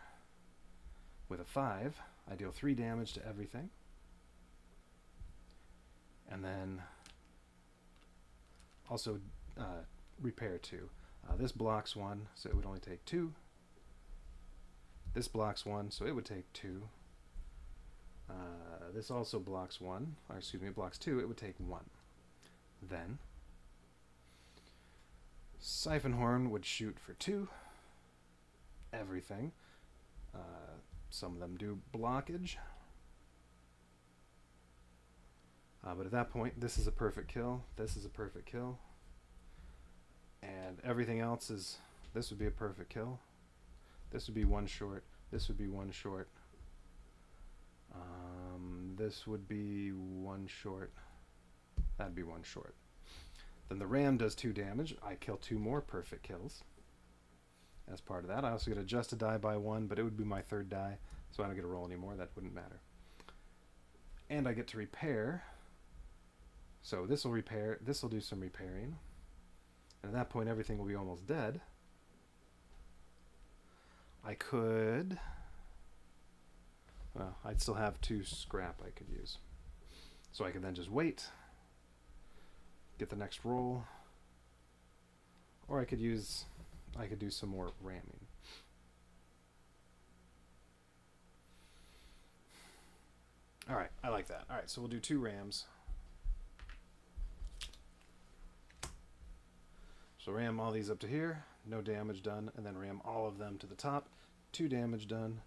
[SPEAKER 1] with a 5, I deal 3 damage to everything. And then also repair 2. This blocks 1, so it would only take 2. This blocks 1, so it would take 2. This also blocks 1, or excuse me, it blocks 2, it would take 1. Then Siphon Horn would shoot for 2. Everything. Some of them do blockage. But at that point, this is a perfect kill. This is a perfect kill. And everything else is... This would be a perfect kill. This would be 1 short. This would be 1 short. This would be 1 short. That'd be 1 short. Then the ram does 2 damage. I kill 2 more perfect kills. As part of that, I also get adjust a die by 1, but it would be my 3rd die, so I don't get to roll anymore. That wouldn't matter. And I get to repair. So this will repair. This will do some repairing. And at that point, everything will be almost dead. I could... Well, I'd still have 2 scrap I could use. So I could then just wait, get the next roll, or I could do some more ramming. Alright, I like that. Alright, so we'll do 2 rams. So ram all these up to here, no damage done, and then ram all of them to the top, 2 damage done.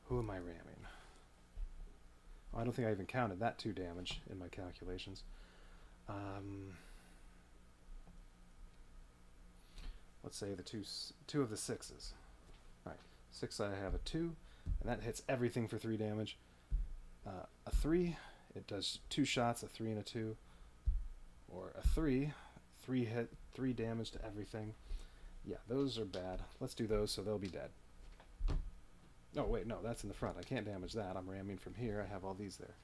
[SPEAKER 1] Who am I ramming? Oh, I don't think I even counted that 2 damage in my calculations. Let's say the two of the 6s. Alright, 6 I have a 2, and that hits everything for 3 damage. A 3, it does 2 shots, a 3 and a 2. Or a 3 hit, 3 damage to everything. Yeah, those are bad. Let's do those so they'll be dead. Oh, wait, no, that's in the front. I can't damage that. I'm ramming from here. I have all these there.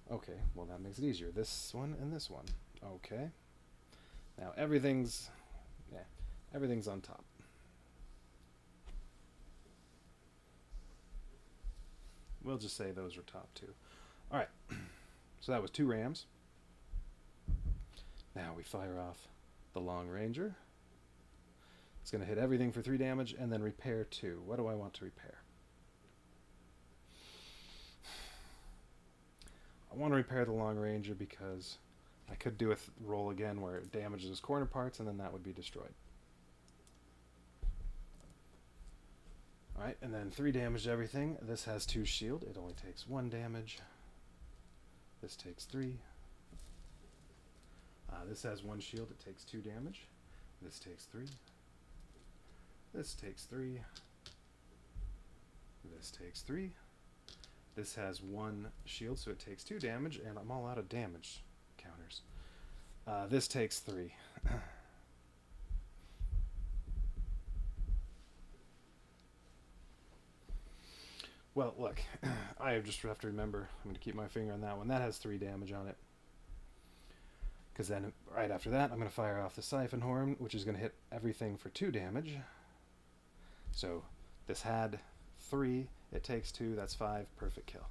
[SPEAKER 1] Okay, well, that makes it easier. This one and this one. Okay. Now, everything's on top. We'll just say those are top 2. All right. So that was 2 rams. Now we fire off the Long Ranger. It's going to hit everything for 3 damage and then repair 2. What do I want to repair? I want to repair the Long Ranger because I could do a roll again where it damages corner parts and then that would be destroyed. Alright, and then 3 damage to everything. This has 2 shield. It only takes 1 damage. This takes 3. This has 1 shield. It takes 2 damage. This takes 3. This takes 3. This takes 3. This has 1 shield, so it takes 2 damage, and I'm all out of damage counters. This takes 3. Well, look, I just have to remember, I'm going to keep my finger on that one. That has 3 damage on it. Because then, right after that, I'm going to fire off the Siphon Horn, which is going to hit everything for 2 damage. So, this had 3, it takes 2, that's 5, perfect kill.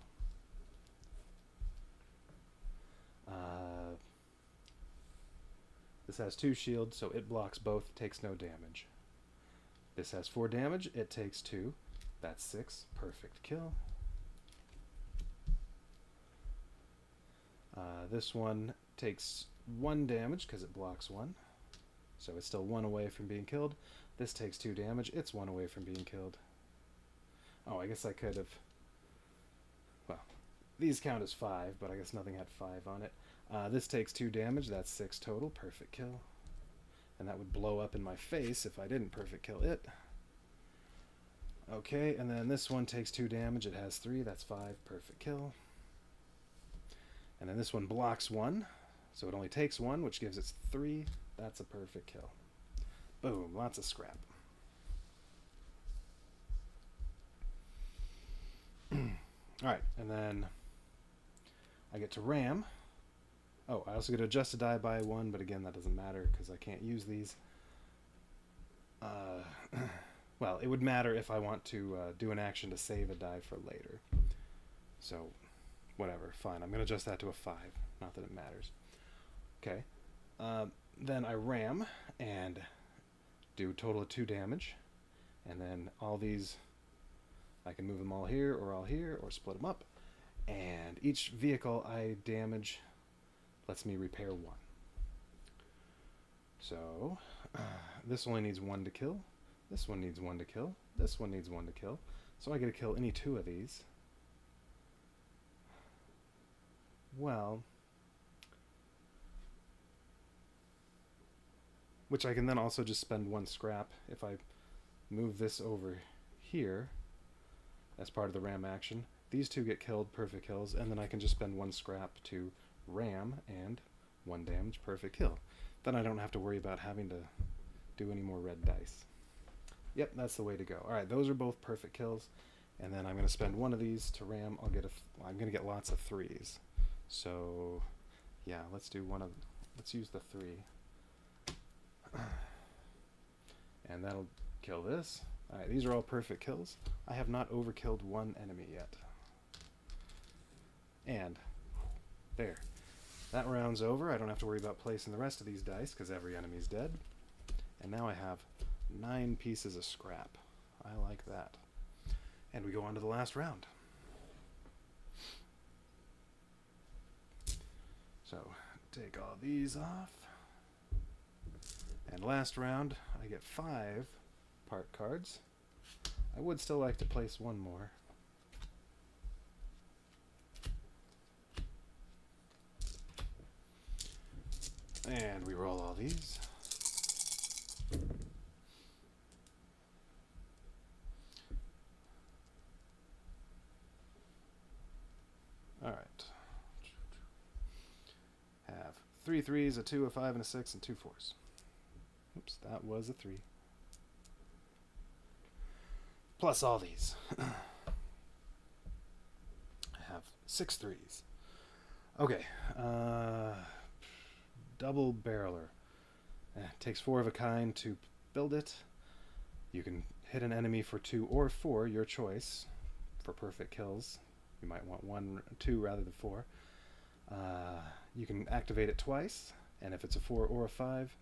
[SPEAKER 1] This has 2 shields, so it blocks both, takes no damage. This has 4 damage, it takes 2, that's 6, perfect kill. This one takes 1 damage because it blocks 1, so it's still 1 away from being killed. This takes 2 damage, it's 1 away from being killed. Oh, I guess I could have... Well, these count as 5, but I guess nothing had 5 on it. This takes 2 damage, that's 6 total, perfect kill. And that would blow up in my face if I didn't perfect kill it. Okay, and then this one takes 2 damage, it has 3, that's 5, perfect kill. And then this one blocks 1, so it only takes 1, which gives it 3, that's a perfect kill. Boom, lots of scrap. Alright, and then I get to ram. Oh, I also get to adjust a die by 1, but again, that doesn't matter because I can't use these. Well, it would matter if I want to do an action to save a die for later. So, whatever, fine. I'm going to adjust that to a 5. Not that it matters. Okay. Then I ram and do a total of 2 damage. And then all these, I can move them all here or split them up. And each vehicle I damage lets me repair 1. So, this only needs 1 to kill. This one needs 1 to kill. This one needs 1 to kill. So I get to kill any 2 of these. Well, which I can then also just spend 1 scrap if I move this over here as part of the ram action. These 2 get killed, perfect kills, and then I can just spend 1 scrap to ram and 1 damage, perfect kill. Then I don't have to worry about having to do any more red dice. Yep, that's the way to go. Alright, those are both perfect kills, and then I'm going to spend 1 of these to ram. I'm going to get lots of 3s. So, yeah, let's use the 3. And that'll kill this. Alright, these are all perfect kills. I have not overkilled 1 enemy yet. And there. That round's over. I don't have to worry about placing the rest of these dice because every enemy's dead. And now I have 9 pieces of scrap. I like that. And we go on to the last round. So, take all these off. And last round, I get 5 part cards. I would still like to place 1 more. And we roll all these. Alright. Have 3 3s, a 2, a 5, and a 6, and 2 4s. Oops, that was a 3. Plus all these. I have 6 3s. Okay. Double barreler. Takes 4 of a kind to build it. You can hit an enemy for 2 or 4, your choice, for perfect kills. You might want 1 or 2 rather than 4. You can activate it twice, and if it's a 4 or a 5,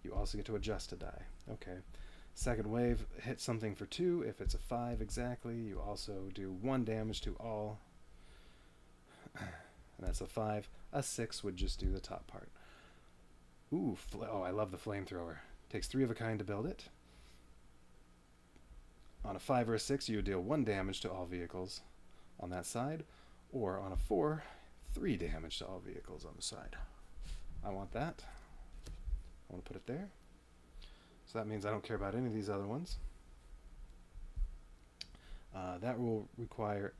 [SPEAKER 1] you also get to adjust a die. Okay. Second wave, hit something for 2. If it's a 5 exactly, you also do 1 damage to all. And that's a 5. A 6 would just do the top part. Ooh, oh, I love the flamethrower. Takes 3 of a kind to build it. On a 5 or a 6, you would deal 1 damage to all vehicles on that side. Or on a 4, 3 damage to all vehicles on the side. I want that. I want to put it there. So that means I don't care about any of these other ones. That will require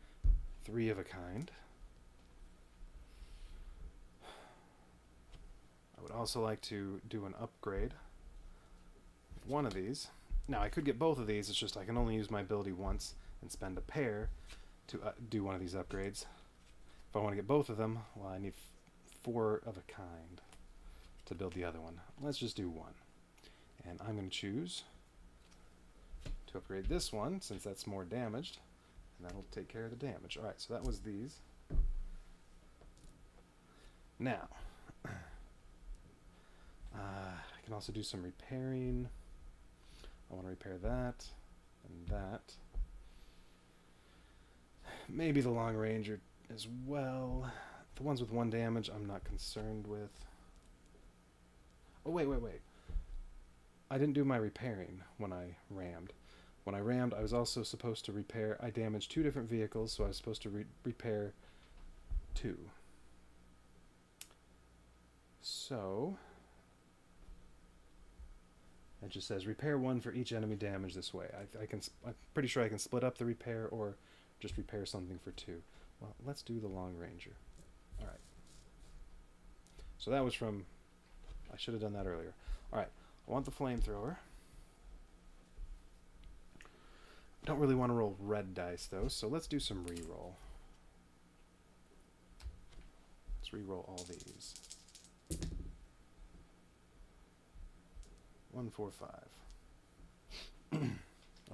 [SPEAKER 1] 3 of a kind. I would also like to do an upgrade. One of these. Now I could get both of these, it's just I can only use my ability once and spend a pair to do one of these upgrades. If I want to get both of them, well, I need 4 of a kind to build the other one. Let's just do 1. And I'm going to choose to upgrade this one, since that's more damaged, and that'll take care of the damage. Alright, so that was these. Now, I can also do some repairing. I want to repair that, and that. Maybe the long ranger as well. The ones with 1 damage I'm not concerned with. Oh, wait. I didn't do my repairing when I rammed. When I rammed, I was also supposed to repair. I damaged 2 different vehicles, so I was supposed to repair 2. So, it just says repair 1 for each enemy damage this way. I'm pretty sure I can split up the repair or just repair something for 2. Well, let's do the long ranger. Alright. So that was from... I should have done that earlier. Alright. I want the flamethrower. I don't really want to roll red dice, though, so let's do some re-roll. Let's re-roll all these. 1, 4, 5.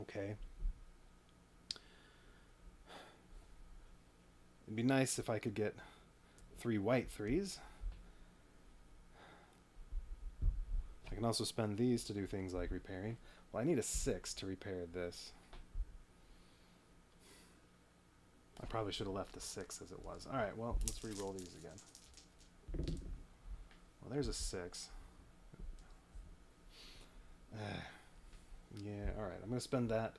[SPEAKER 1] Okay. It'd be nice if I could get 3 white 3s. I can also spend these to do things like repairing. Well, I need a 6 to repair this. I probably should have left the 6 as it was. Alright, well, let's re-roll these again. Well, there's a 6. Yeah, alright, I'm going to spend that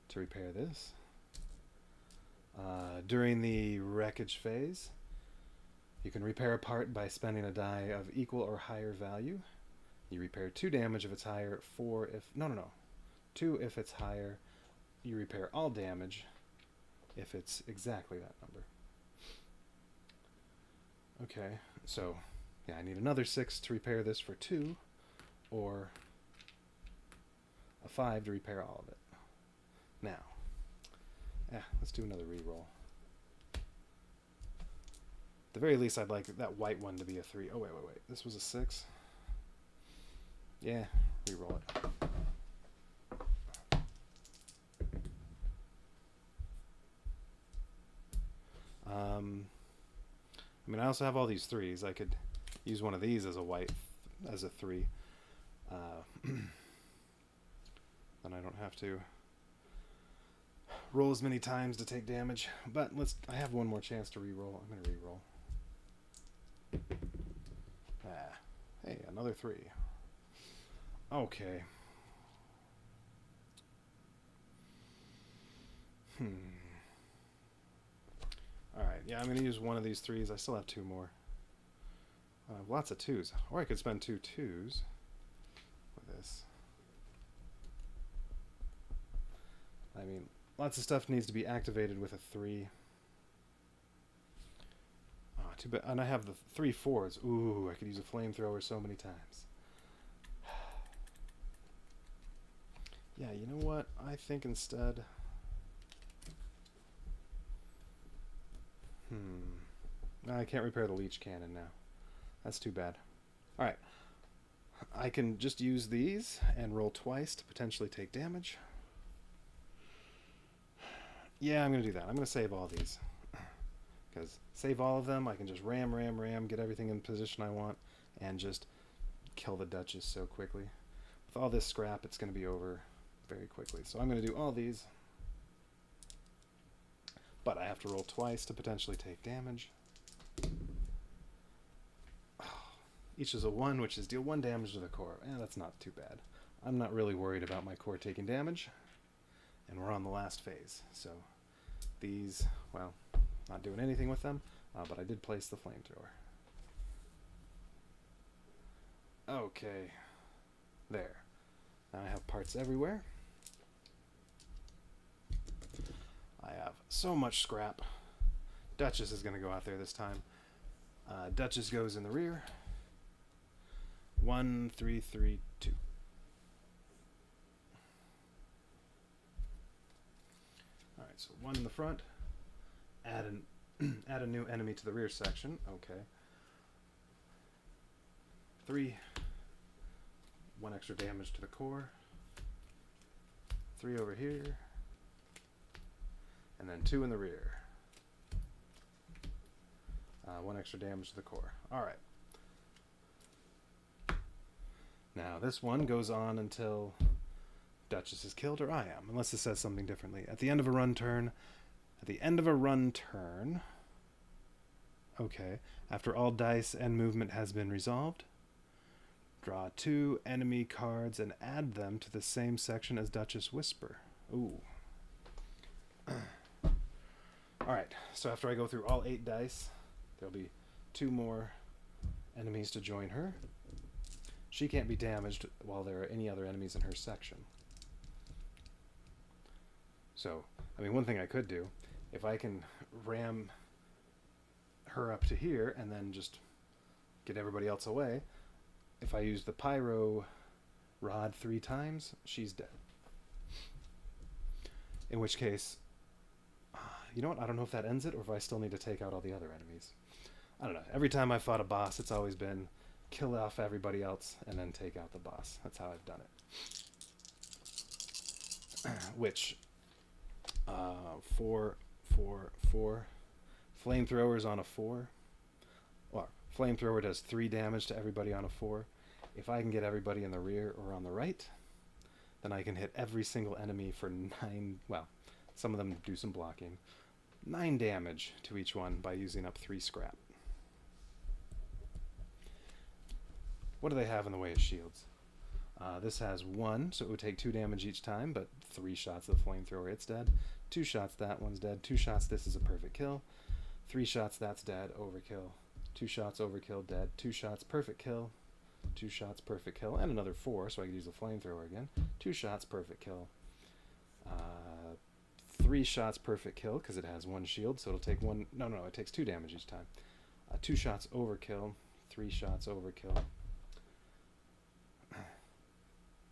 [SPEAKER 1] to repair this. During the wreckage phase, you can repair a part by spending a die of equal or higher value. You repair 2 damage if it's higher, 4 if... No. 2 if it's higher. You repair all damage if it's exactly that number. Okay, so, yeah, I need another 6 to repair this for 2, or a 5 to repair all of it. Now, let's do another reroll. At the very least, I'd like that white one to be a 3. Oh, wait. This was a 6? Yeah, reroll it. I mean, I also have all these 3s. I could use one of these as a white, as a 3. Then I don't have to roll as many times to take damage. But I have one more chance to reroll. I'm going to reroll. Hey, another 3. Okay. Alright, yeah, I'm going to use one of these 3s. I still have 2 more. I have lots of 2s. Or I could spend 2 2s with this. I mean, lots of stuff needs to be activated with a 3. Oh, too bad. And I have the 3 4s. Ooh, I could use a flamethrower so many times. Yeah, you know what? I think instead... I can't repair the leech cannon now. That's too bad. Alright. I can just use these and roll twice to potentially take damage. Yeah, I'm going to do that. I'm going to save all these. Because save all of them, I can just ram, get everything in position I want, and just kill the Duchess so quickly. With all this scrap, it's going to be over very quickly. So I'm going to do all these. But I have to roll twice to potentially take damage. Each is a 1, which is deal 1 damage to the core. That's not too bad. I'm not really worried about my core taking damage. And we're on the last phase. So these, well, not doing anything with them. But I did place the flamethrower. Okay. There. Now I have parts everywhere. I have so much scrap. Duchess is going to go out there this time. Duchess goes in the rear. 1, 3, 3, 2. Alright, so 1 in the front. Add a new enemy to the rear section. Okay. 3. 1 extra damage to the core. 3 over here. And then 2 in the rear. 1 extra damage to the core. Alright. Now this one goes on until Duchess is killed, or I am, unless it says something differently. At the end of a run turn. Okay. After all dice and movement has been resolved, draw 2 enemy cards and add them to the same section as Duchess Whisper. Ooh. Alright, so after I go through all 8 dice, there'll be 2 more enemies to join her. She can't be damaged while there are any other enemies in her section. So, I mean, one thing I could do, if I can ram her up to here and then just get everybody else away, if I use the pyro rod 3 times, she's dead. In which case, you know what? I don't know if that ends it or if I still need to take out all the other enemies. I don't know. Every time I fought a boss, it's always been kill off everybody else and then take out the boss. That's how I've done it. Which, 4, 4, 4. Flamethrower's on a 4. Well, flamethrower does 3 damage to everybody on a 4. If I can get everybody in the rear or on the right, then I can hit every single enemy for 9, well, some of them do some blocking, 9 damage to each one by using up 3 scrap. What do they have in the way of shields? This has 1, so it would take 2 damage each time, but 3 shots of the flamethrower, it's dead. 2 shots, that one's dead. 2 shots, this is a perfect kill. 3 shots, that's dead, overkill. 2 shots, overkill, dead. 2 shots, perfect kill. 2 shots, perfect kill. And another 4, so I could use the flamethrower again. 2 shots, perfect kill. 3 shots, perfect kill, because it has 1 shield, so it'll take 1... No, it takes 2 damage each time. 2 shots, overkill. 3 shots, overkill.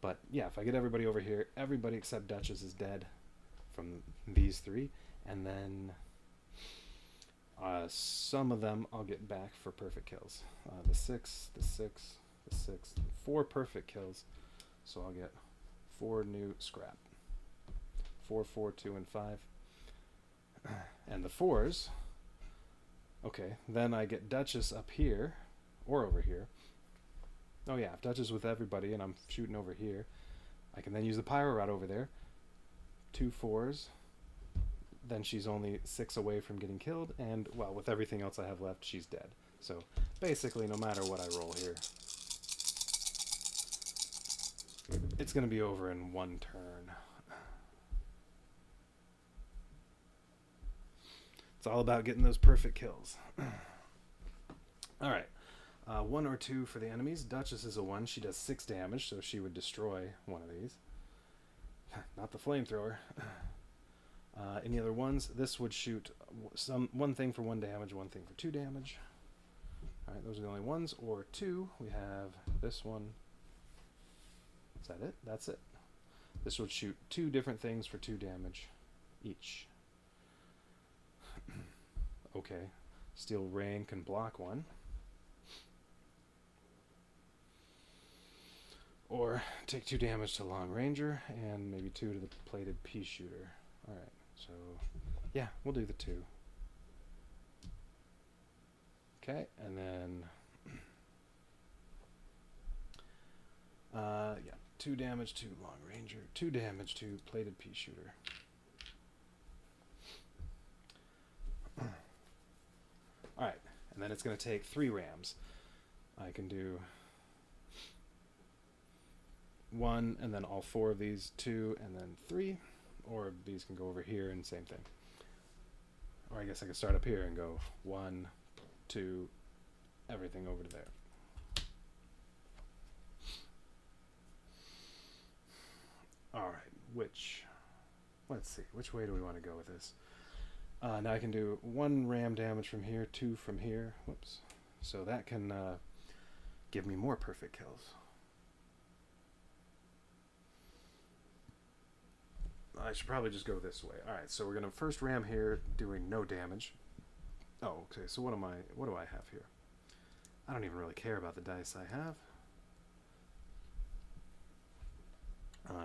[SPEAKER 1] But yeah, if I get everybody over here, everybody except Duchess is dead from these 3. And then some of them I'll get back for perfect kills. The 6, the 6, the 6, 4 perfect kills. So I'll get 4 new scrap. 4, 4, 2, and 5. And the 4s, okay, then I get Duchess up here, or over here. Oh yeah, if Duchess with everybody and I'm shooting over here, I can then use the Pyro Rod over there. 2 4s. Then she's only 6 away from getting killed, and, well, with everything else I have left, she's dead. So, basically, no matter what I roll here, it's going to be over in 1 turn. It's all about getting those perfect kills. Alright. 1 or 2 for the enemies. Duchess is a 1. She does 6 damage, so she would destroy one of these. Not the flamethrower. Any other ones? This would shoot one thing for 1 damage, 1 thing for 2 damage. Alright, those are the only ones. Or 2, we have this one. Is that it? That's it. This would shoot 2 different things for 2 damage each. Okay. Steel Rain can block 1. Or take 2 damage to Long Ranger, and maybe 2 to the Plated Pea Shooter. Alright, so yeah, we'll do the 2. Okay, and then yeah, 2 damage to Long Ranger, 2 damage to Plated Pea Shooter. Alright, and then it's going to take 3 rams. I can do 1, and then all 4 of these, 2, and then 3. Or these can go over here and same thing. Or I guess I could start up here and go 1, 2, everything over to there. Alright, let's see, which way do we want to go with this? Now I can do 1 ram damage from here, 2 from here. Whoops. So that can give me more perfect kills. I should probably just go this way. Alright, so we're going to first ram here, doing no damage. Oh, okay, so what do I have here? I don't even really care about the dice I have.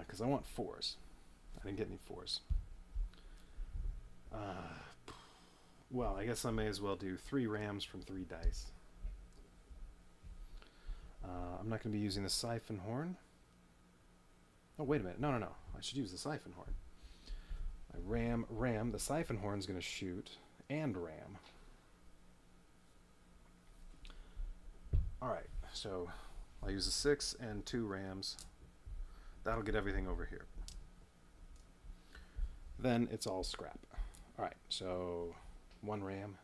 [SPEAKER 1] Because I want 4s. I didn't get any 4s. Well, I guess I may as well do 3 rams from 3 dice. I'm not going to be using the Siphon Horn. Oh, wait a minute. No. I should use the Siphon Horn. I ram. The Siphon Horn's going to shoot and ram. Alright, so I'll use a 6 and 2 rams. That'll get everything over here. Then it's all scrap. Alright, so 1 ram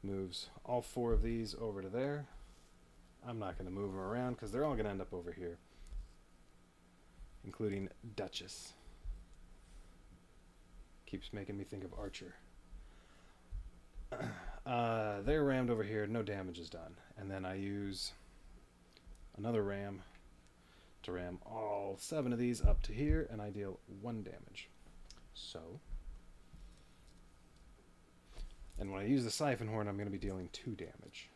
[SPEAKER 1] moves all 4 of these over to there. I'm not going to move them around because they're all going to end up over here, including Duchess. Keeps making me think of Archer. They're rammed over here, no damage is done. And then I use another ram to ram all 7 of these up to here, and I deal 1 damage. So, and when I use the Siphon Horn, I'm going to be dealing 2 damage.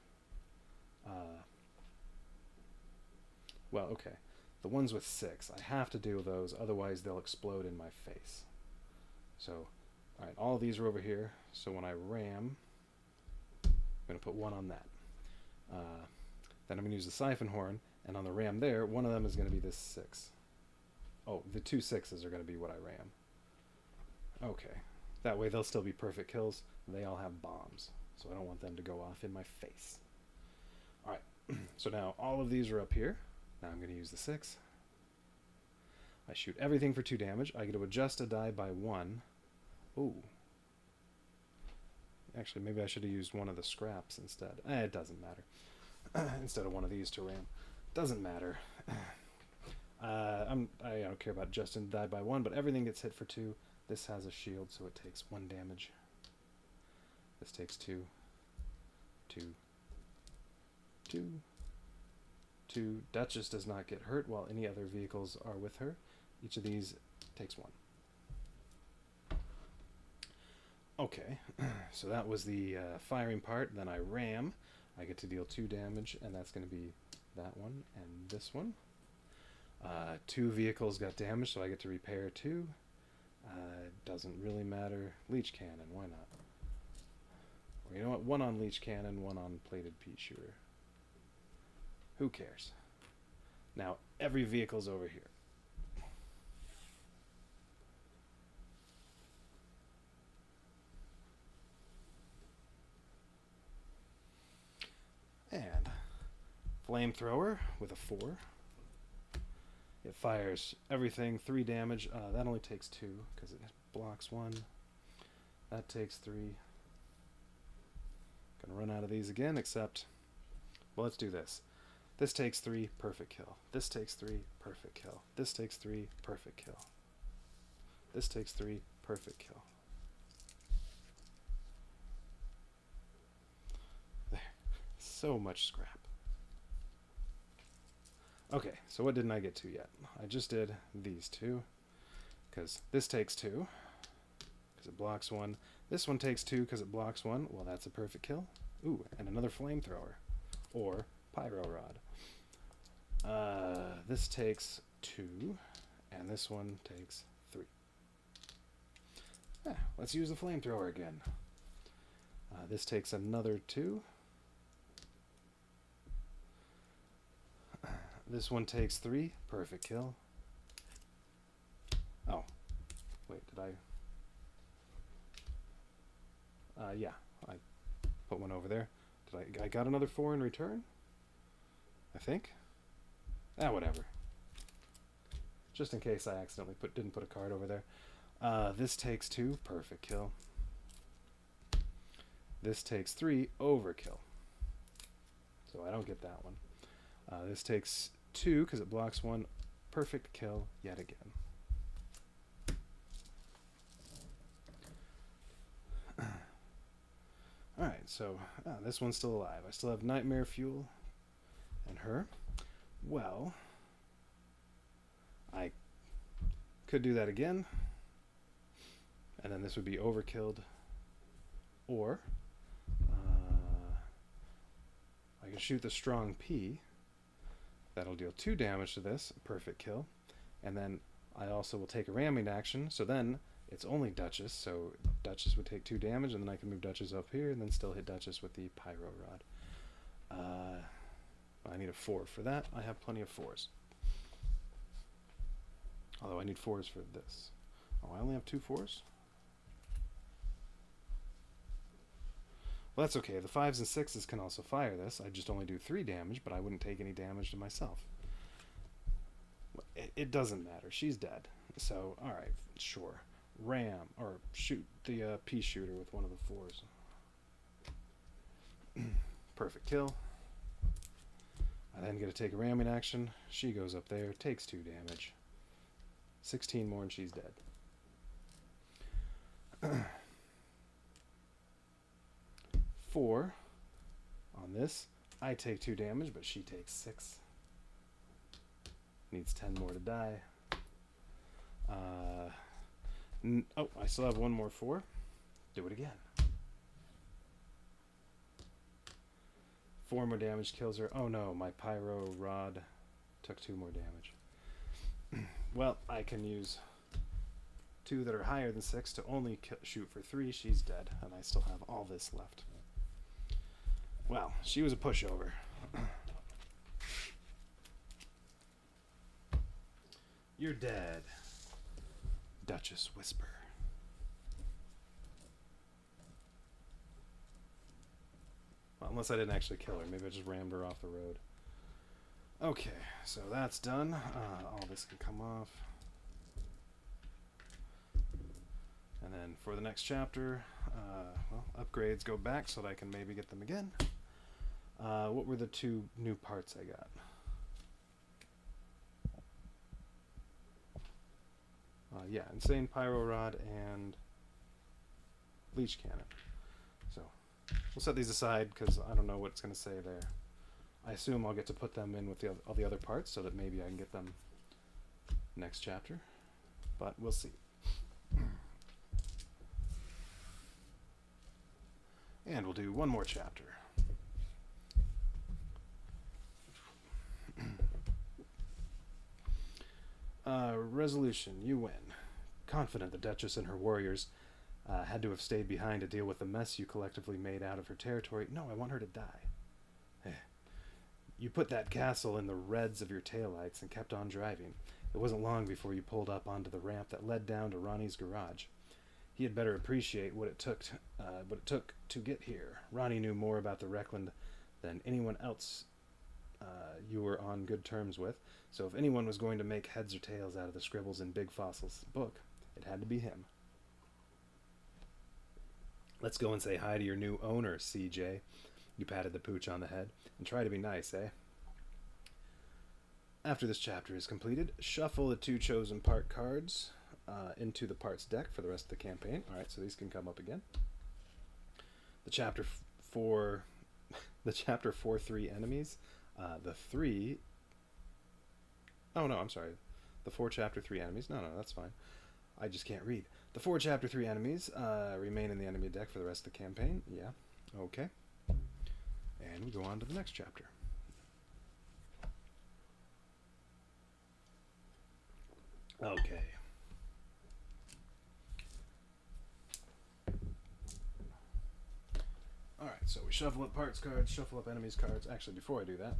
[SPEAKER 1] Well, okay. The ones with 6, I have to do those, otherwise they'll explode in my face. So, alright, all of these are over here, so when I ram, I'm going to put 1 on that. Then I'm going to use the siphon horn, and on the ram there, one of them is going to be this 6. Oh, the 2 6s are going to be what I ram. Okay. That way they'll still be perfect kills. They all have bombs, so I don't want them to go off in my face. Alright, so now all of these are up here. Now I'm going to use the 6. I shoot everything for 2 damage. I get to adjust a die by 1. Ooh. Actually, maybe I should have used one of the scraps instead. It doesn't matter. Instead of one of these to ram. Doesn't matter. I don't care about adjusting the die by 1, but everything gets hit for 2. This has a shield, so it takes 1 damage. This takes 2. 2. 2. 2. Duchess does not get hurt while any other vehicles are with her. Each of these takes 1. Okay, so that was the firing part. Then I ram. I get to deal 2 damage, and that's going to be that one and this one. 2 vehicles got damaged, so I get to repair 2. Doesn't really matter. Leech cannon, why not? Or you know what? 1 on leech cannon, 1 on plated pea shooter. Who cares? Now, every vehicle's over here. And flamethrower with a 4. It fires everything, 3 damage. That only takes 2 because it blocks 1. That takes 3. Gonna run out of these again, except, well, let's do this. This takes 3, perfect kill. This takes 3, perfect kill. This takes 3, perfect kill. This takes 3, perfect kill. There. So much scrap. Okay, so what didn't I get to yet? I just did these 2, because this takes 2, because it blocks 1. This one takes 2 because it blocks 1. Well, that's a perfect kill. Ooh, and another flamethrower, or pyro rod. This takes 2, and this one takes 3. Let's use the flamethrower again. This takes another 2. This one takes 3, perfect kill. Oh, wait, did I? Yeah, I put one over there. I got another 4 in return? I think. Whatever. Just in case I accidentally didn't put a card over there. This takes 2, perfect kill. This takes 3, overkill. So I don't get that one. This takes 2 because it blocks 1, perfect kill yet again. Alright, so this one's still alive. I still have Nightmare Fuel and her. Well, I could do that again, and then this would be overkilled, or I can shoot the Strong P. That'll deal 2 damage to this, perfect kill, and then I also will take a ramming action, so then it's only Duchess, so Duchess would take 2 damage, and then I can move Duchess up here, and then still hit Duchess with the Pyro Rod. I need a 4 for that. I have plenty of 4s. Although I need 4s for this. Oh, I only have 2 4s? Well, that's okay. The 5s and 6s can also fire this. I just only do 3 damage, but I wouldn't take any damage to myself. It doesn't matter. She's dead. So, alright, sure. Ram, or shoot the pea shooter with one of the 4s. Perfect kill. I then get to take a ramming action. She goes up there, takes 2 damage. 16 more and she's dead. 4 on this. I take 2 damage, but she takes 6. Needs 10 more to die. Oh, I still have 1 more 4. Do it again. 4 more damage kills her. Oh no, my Pyro Rod took 2 more damage. Well, I can use 2 that are higher than 6 to only shoot for 3. She's dead, and I still have all this left. Well, she was a pushover. You're dead. Duchess whisper. Well, unless I didn't actually kill her. Maybe I just rammed her off the road. Okay, so that's done. All this can come off. And then for the next chapter, well, upgrades go back so that I can maybe get them again. What were the 2 new parts I got? Yeah, Insane Pyro Rod and Leech Cannon. So, we'll set these aside because I don't know what it's going to say there. I assume I'll get to put them in with all the other parts so that maybe I can get them next chapter. But we'll see. And we'll do one more chapter. Resolution, you win. Confident the Duchess and her warriors had to have stayed behind to deal with the mess you collectively made out of her territory. No, I want her to die. You put that castle in the reds of your taillights and kept on driving. It wasn't long before you pulled up onto the ramp that led down to Ronnie's garage. He had better appreciate what it took to get here. Ronnie knew more about the Wreckland than anyone else you were on good terms with, so if anyone was going to make heads or tails out of the scribbles in Big Fossil's book, it had to be him. Let's go and say hi to your new owner, CJ. You patted the pooch on the head. And try to be nice, eh? After this chapter is completed, shuffle the 2 chosen part cards into the parts deck for the rest of the campaign. Alright, so these can come up again. The chapter 4... the chapter 4-3 enemies. The 3... Oh, no, I'm sorry. The 4 chapter 3 enemies. No, that's fine. I just can't read. The 4 chapter 3 enemies remain in the enemy deck for the rest of the campaign. Yeah, okay. And we go on to the next chapter. Okay. Alright, so we shuffle up parts cards, shuffle up enemies cards. Actually, before I do that,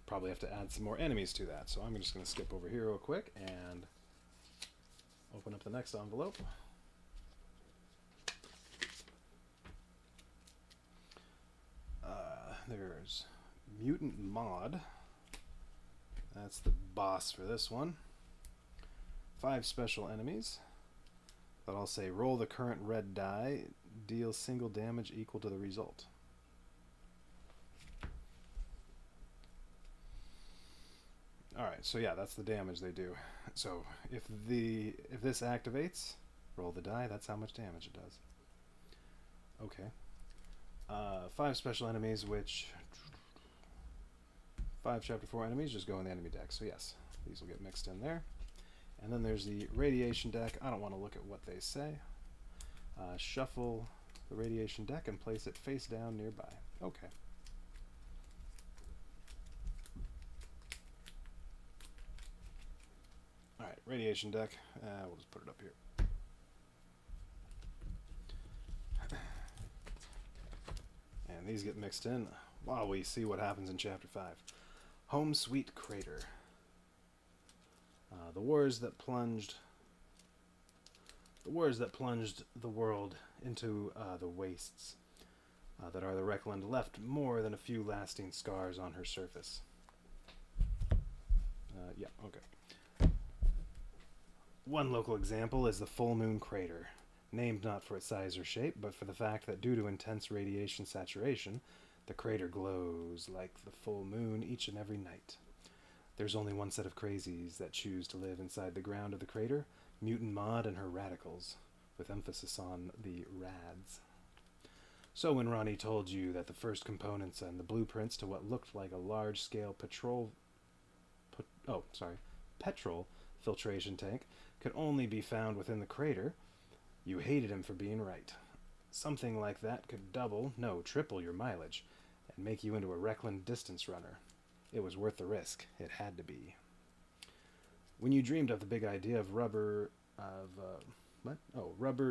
[SPEAKER 1] probably have to add some more enemies to that. So I'm just going to skip over here real quick and open up the next envelope. There's Mutant Mod. That's the boss for this one. 5 special enemies. But I'll say roll the current red die, deal single damage equal to the result. Alright, so yeah, that's the damage they do. So if this activates, roll the die, that's how much damage it does. Okay. 5 special enemies, which 5 chapter 4 enemies just go in the enemy deck. So yes, these will get mixed in there. And then there's the radiation deck. I don't want to look at what they say. Shuffle the radiation deck and place it face down nearby. Okay. Alright, radiation deck. We'll just put it up here. And these get mixed in while we see what happens in Chapter 5. Home Sweet Crater. The wars that plunged the world into the wastes that are the Wreckland left more than a few lasting scars on her surface. Yeah, okay. One local example is the Full Moon Crater, named not for its size or shape, but for the fact that due to intense radiation saturation, the crater glows like the full moon each and every night. There's only one set of crazies that choose to live inside the ground of the crater, Mutant Maud and her radicals, with emphasis on the rads. So when Ronnie told you that the first components and the blueprints to what looked like a large-scale petrol filtration tank could only be found within the crater, you hated him for being right. Something like that could double, no, triple your mileage, and make you into a Wreckland distance runner. It was worth the risk. It had to be. When you dreamed of the big idea of rubber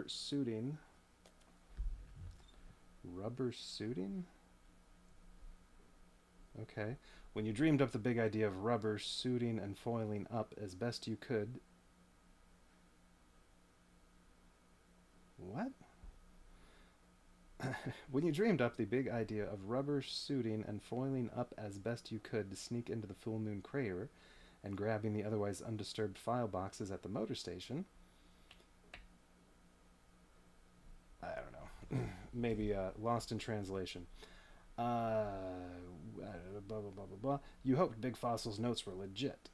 [SPEAKER 1] suiting. Rubber suiting? Okay. When you dreamed up the big idea of rubber suiting and foiling up as best you could. What? When you dreamed up the big idea of rubber suiting and foiling up as best you could to sneak into the full moon crater and grabbing the otherwise undisturbed file boxes at the motor station. I don't know. Maybe lost in translation. Blah, blah, blah, blah, blah. You hoped Big Fossil's notes were legit.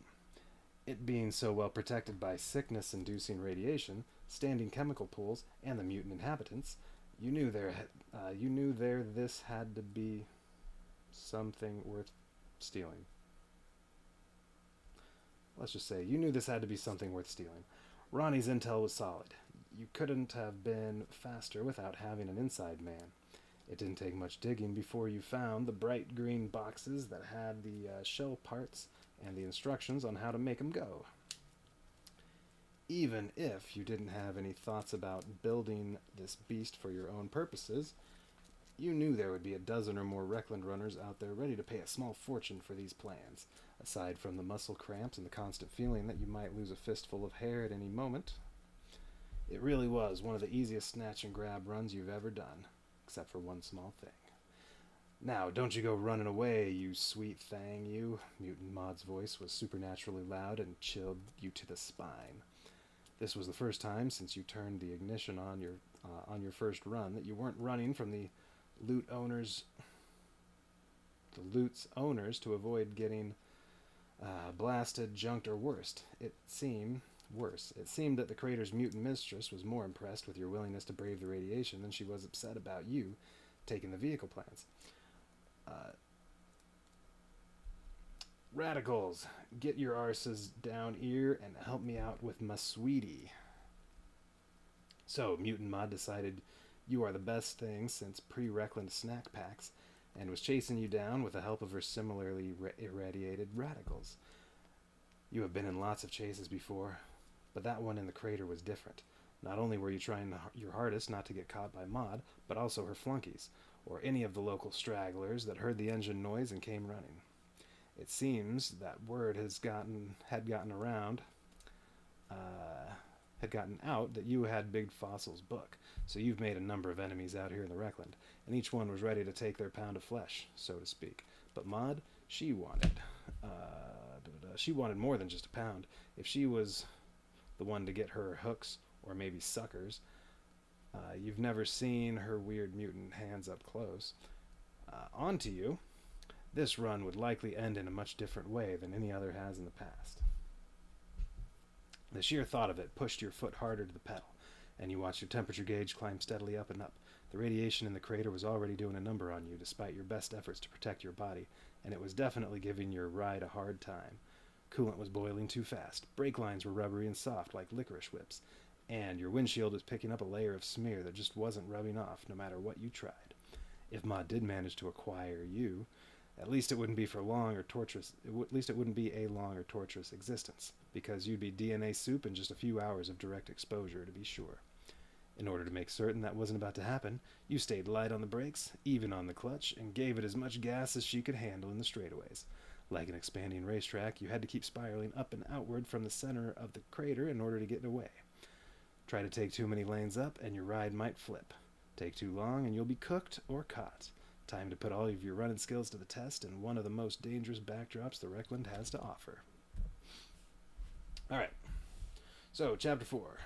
[SPEAKER 1] It being so well protected by sickness-inducing radiation, standing chemical pools, and the mutant inhabitants, you knew this had to be something worth stealing. Let's just say, you knew this had to be something worth stealing. Ronnie's intel was solid. You couldn't have been faster without having an inside man. It didn't take much digging before you found the bright green boxes that had the shell parts and the instructions on how to make them go. Even if you didn't have any thoughts about building this beast for your own purposes, you knew there would be a dozen or more Wreckland runners out there ready to pay a small fortune for these plans, aside from the muscle cramps and the constant feeling that you might lose a fistful of hair at any moment. It really was one of the easiest snatch and grab runs you've ever done, except for one small thing. Now, don't you go running away, you sweet thing, you. Mutant Maud's voice was supernaturally loud and chilled you to the spine. This was the first time since you turned the ignition on your first run that you weren't running from the loot's owners to avoid getting blasted, junked, or worse. It seemed that the crater's mutant mistress was more impressed with your willingness to brave the radiation than she was upset about you taking the vehicle plans. Radicals, get your arses down here and help me out with my sweetie. So, Mutant Maud decided you are the best thing since pre-Wreckland snack packs and was chasing you down with the help of her similarly irradiated radicals. You have been in lots of chases before, but that one in the crater was different. Not only were you trying your hardest not to get caught by Maud, but also her flunkies, or any of the local stragglers that heard the engine noise and came running. It seems that word had gotten out that you had Big Fossil's book, so you've made a number of enemies out here in the Wreckland, and each one was ready to take their pound of flesh, so to speak. But Maud, she wanted more than just a pound. If she was the one to get her hooks, or maybe suckers, you've never seen her weird mutant hands up close. On to you. This run would likely end in a much different way than any other has in the past. The sheer thought of it pushed your foot harder to the pedal, and you watched your temperature gauge climb steadily up and up. The radiation in the crater was already doing a number on you, despite your best efforts to protect your body, and it was definitely giving your ride a hard time. Coolant was boiling too fast, brake lines were rubbery and soft like licorice whips, and your windshield was picking up a layer of smear that just wasn't rubbing off no matter what you tried. If Maud did manage to acquire you, at least it wouldn't be a long or torturous existence, because you'd be DNA soup in just a few hours of direct exposure, to be sure. In order to make certain that wasn't about to happen, you stayed light on the brakes, even on the clutch, and gave it as much gas as she could handle in the straightaways. Like an expanding racetrack, you had to keep spiraling up and outward from the center of the crater in order to get away. Try to take too many lanes up, and your ride might flip. Take too long, and you'll be cooked or caught. Time to put all of your running skills to the test in one of the most dangerous backdrops the Wreckland has to offer. Alright, so Chapter 4.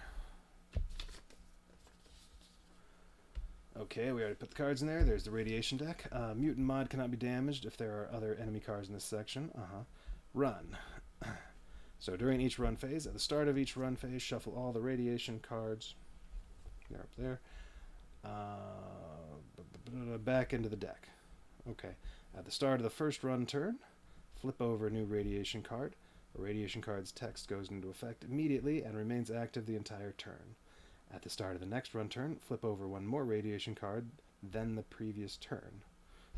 [SPEAKER 1] Okay, we already put the cards in there. There's the radiation deck. Mutant Maud cannot be damaged if there are other enemy cards in this section. Run. So during each run phase, at the start of each run phase, shuffle all the radiation cards. They're up there. Back into the deck. Okay. At the start of the first run turn, flip over a new radiation card. A radiation card's text goes into effect immediately and remains active the entire turn. At the start of the next run turn, flip over one more radiation card than the previous turn.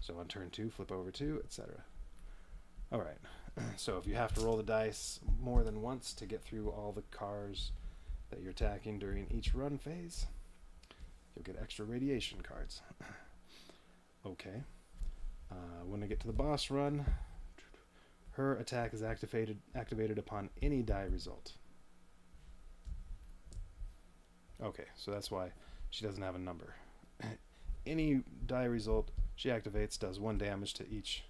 [SPEAKER 1] So on turn 2, flip over 2, etc. Alright, so if you have to roll the dice more than once to get through all the cars that you're attacking during each run phase, you'll get extra radiation cards. Okay. When I get to the boss run, her attack is activated upon any die result. Okay, so that's why she doesn't have a number. Any die result she activates does 1 damage to each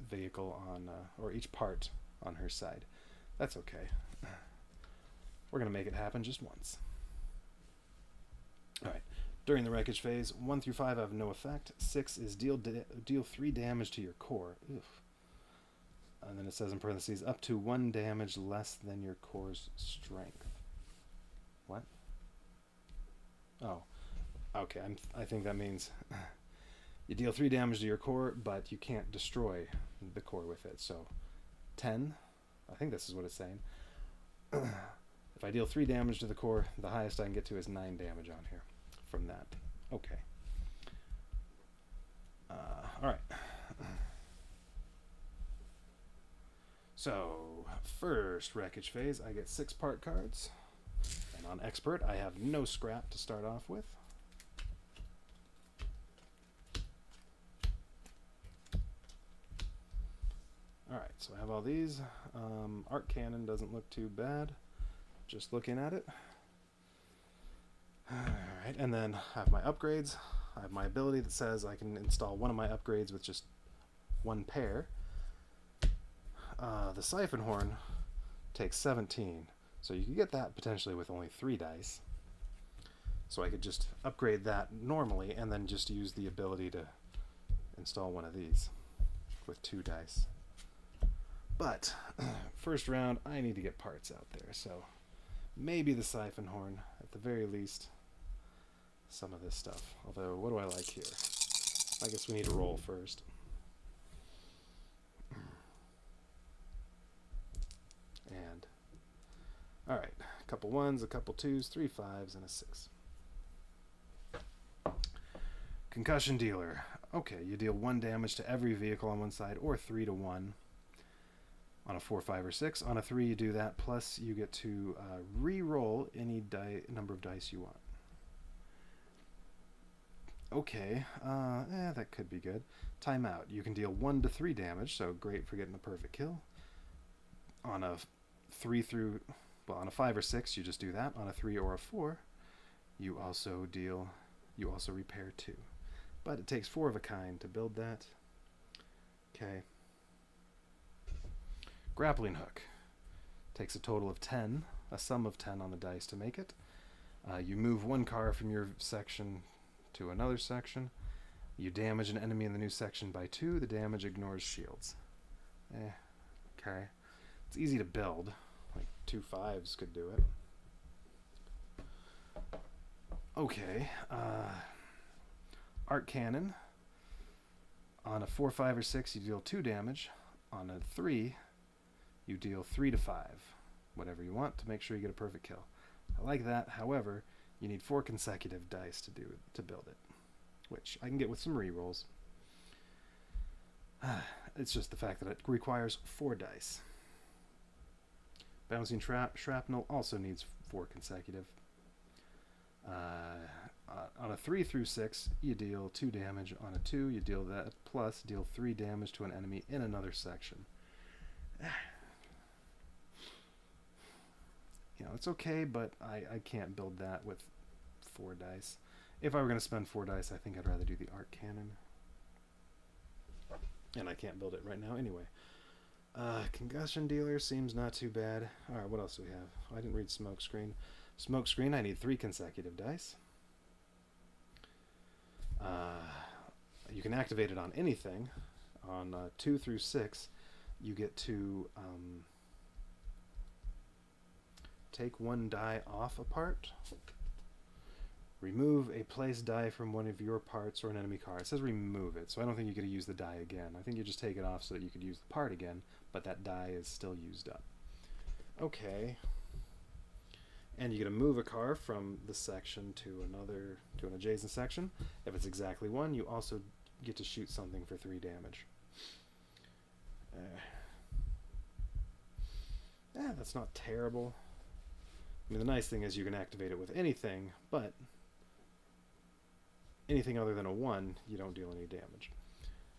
[SPEAKER 1] vehicle on, or each part on her side. That's okay. We're going to make it happen just once. Alright, during the wreckage phase, 1 through 5 have no effect. 6 is deal 3 damage to your core. Oof. And then it says in parentheses, up to 1 damage less than your core's strength. What? Oh, okay. I think that means you deal 3 damage to your core, but you can't destroy the core with it. So 10, I think this is what it's saying. If I deal 3 damage to the core, the highest I can get to is 9 damage on here from that. Okay. Alright. So, first wreckage phase, I get 6 part cards. And on expert, I have no scrap to start off with. Alright, so I have all these. Arc Cannon doesn't look too bad. Just looking at it. Alright, and then I have my upgrades. I have my ability that says I can install one of my upgrades with just 1 pair. The Siphon Horn takes 17, so you could get that potentially with only 3 dice. So I could just upgrade that normally and then just use the ability to install one of these with 2 dice. But first round, I need to get parts out there, so maybe the Siphon Horn, at the very least, some of this stuff. Although, what do I like here? I guess we need to roll first. And, alright, a couple 1s, a couple 2s, 3 5s, and a 6. Concussion Dealer. Okay, you deal 1 damage to every vehicle on one side, or 3 to 1. On a 4, 5, or 6. On a 3, you do that, plus you get to re-roll any number of dice you want. Okay, that could be good. Timeout. You can deal 1 to 3 damage, so great for getting the perfect kill. On a 5 or 6, you just do that. On a 3 or a 4, you also repair 2. But it takes 4 of a kind to build that. Okay. Grappling Hook. Takes a total of 10, a sum of 10 on the dice to make it. You move 1 car from your section to another section. You damage an enemy in the new section by 2. The damage ignores shields. Okay. It's easy to build. Like 2 5s could do it. Okay. Arc Cannon. On a 4, 5, or 6, you deal 2 damage. On a 3, you deal 3 to 5. Whatever you want to make sure you get a perfect kill. I like that. However, you need 4 consecutive dice to build it, which I can get with some rerolls. It's just the fact that it requires 4 dice. Bouncing Shrapnel also needs 4 consecutive. On a 3 through 6, you deal 2 damage. On a 2, you deal that, plus deal 3 damage to an enemy in another section. You know, it's okay, but I can't build that with 4 dice. If I were going to spend 4 dice, I think I'd rather do the Arc Cannon. And I can't build it right now anyway. Concussion Dealer seems not too bad. Alright, what else do we have? Oh, I didn't read Smokescreen. Smokescreen, I need 3 consecutive dice. You can activate it on anything. On 2 through 6, you get to take 1 die off a part. Remove a placed die from one of your parts or an enemy car. It says remove it, so I don't think you get to use the die again. I think you just take it off so that you could use the part again, but that die is still used up. Okay. And you get to move a car from this section to an adjacent section. If it's exactly 1, you also get to shoot something for 3 damage. That's not terrible. I mean, the nice thing is you can activate it with anything, but anything other than a 1, you don't deal any damage.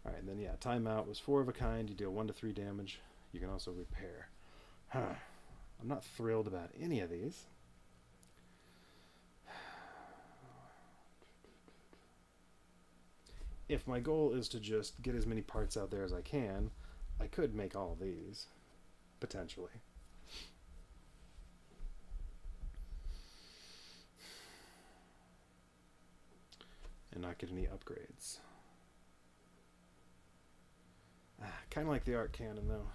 [SPEAKER 1] Alright, and then yeah, timeout was 4 of a kind. You deal 1 to 3 damage. You can also repair. Huh. I'm not thrilled about any of these. If my goal is to just get as many parts out there as I can, I could make all these, potentially. And not get any upgrades. Kind of like the arc cannon, though.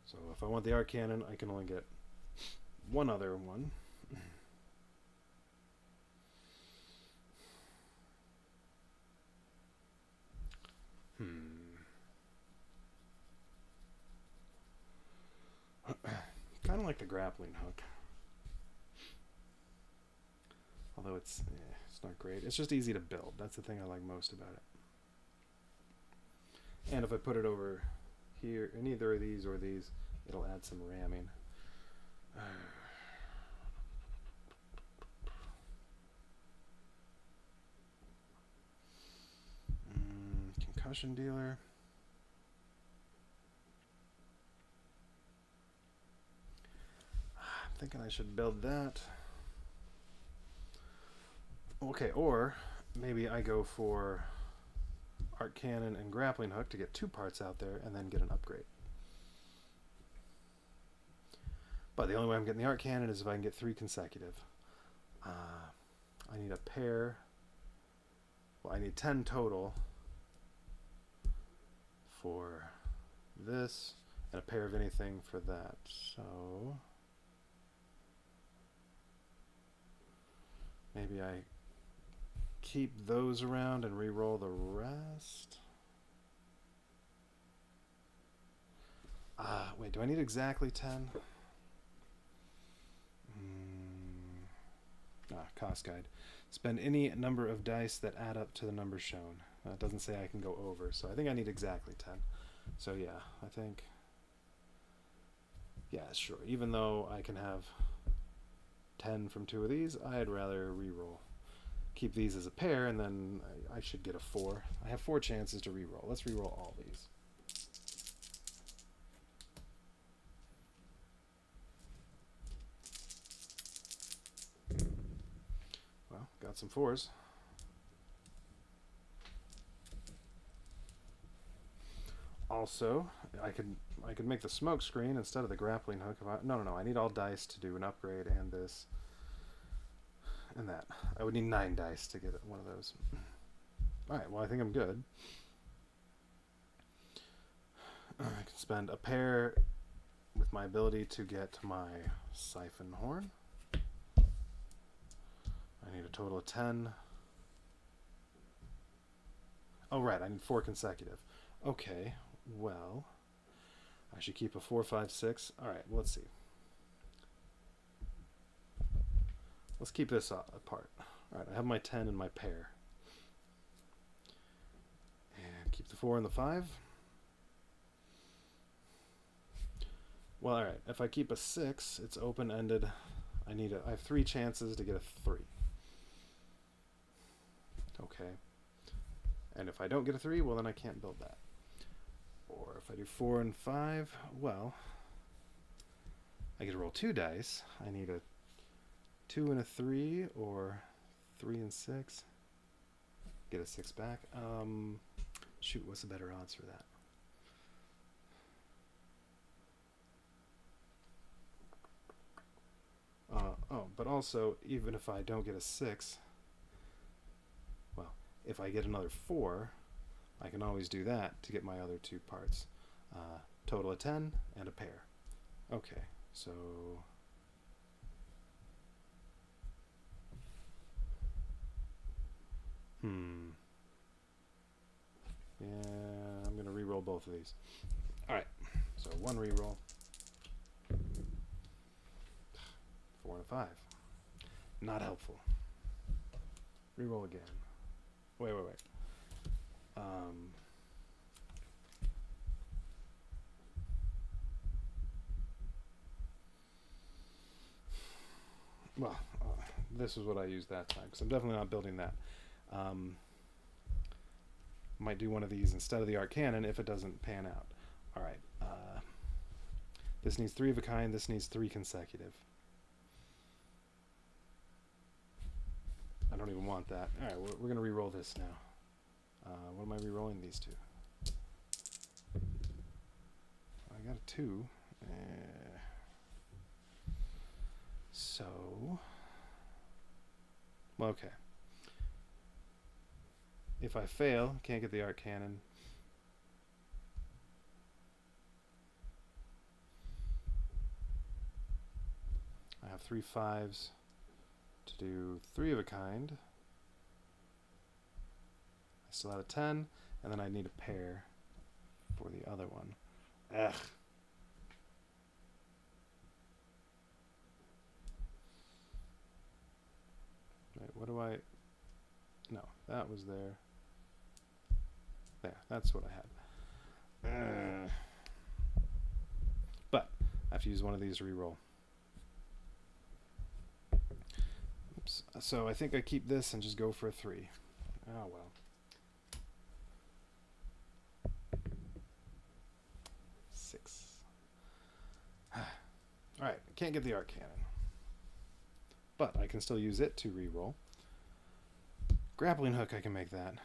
[SPEAKER 1] So if I want the arc cannon, I can only get one other one. Kind of like the grappling hook. Although it's not great. It's just easy to build. That's the thing I like most about it. And if I put it over here, in either of these or these, it'll add some ramming. Concussion dealer. I'm thinking I should build that. Okay, or maybe I go for arc cannon and grappling hook to get 2 parts out there and then get an upgrade. But the only way I'm getting the arc cannon is if I can get 3 consecutive. I need a pair. Well, I need 10 total for this and a pair of anything for that. So maybe I keep those around and re-roll the rest. Wait, do I need exactly 10? Cost guide. Spend any number of dice that add up to the number shown. It doesn't say I can go over, so I think I need exactly 10. So yeah, I think, yeah, sure. Even though I can have 10 from 2 of these, I'd rather re-roll. Keep these as a pair, and then I should get a 4. I have 4 chances to re-roll. Let's re-roll all these. Well, got some 4s. Also, I could make the smoke screen instead of the grappling hook. No, I need all dice to do an upgrade and this and that. I would need 9 dice to get one of those. Alright, well I think I'm good. I can spend a pair with my ability to get my siphon horn. I need a total of 10. Oh right, I need 4 consecutive. Okay, well, I should keep a 4, 5, 6. Alright, well, let's see. Let's keep this apart. Alright, I have my 10 and my pair. And keep the 4 and the 5. Well, alright, if I keep a 6, it's open-ended. I have 3 chances to get a 3. Okay. And if I don't get a 3, well then I can't build that. Or if I do 4 and 5, well, I get to roll 2 dice. I need a 2 and a 3, or 3 and 6. Get a 6 back. Shoot, what's the better odds for that? But also, even if I don't get a 6, well, if I get another 4, I can always do that to get my other 2 parts. Total of 10 and a pair. Okay, so yeah, I'm gonna re-roll both of these. Alright, so 1 re-roll. 4 and a 5. Not helpful. Re-roll again. Wait. Well, this is what I used that time, because I'm definitely not building that. Might do one of these instead of the arc cannon if it doesn't pan out. All right. This needs 3 of a kind. This needs 3 consecutive. I don't even want that. All right, we're going to re-roll this now. What am I re-rolling these two? I got a 2. So, well, okay. If I fail, can't get the arc cannon. I have 3 5s to do 3 of a kind. I still have a 10, and then I need a pair for the other one. Ugh. Wait, what do I... No, that was there. There, that's what I had. But I have to use one of these to re-roll. Oops. So I think I keep this and just go for a 3. Oh well. 6. Alright, can't get the arc cannon. But I can still use it to re-roll. Grappling hook, I can make that.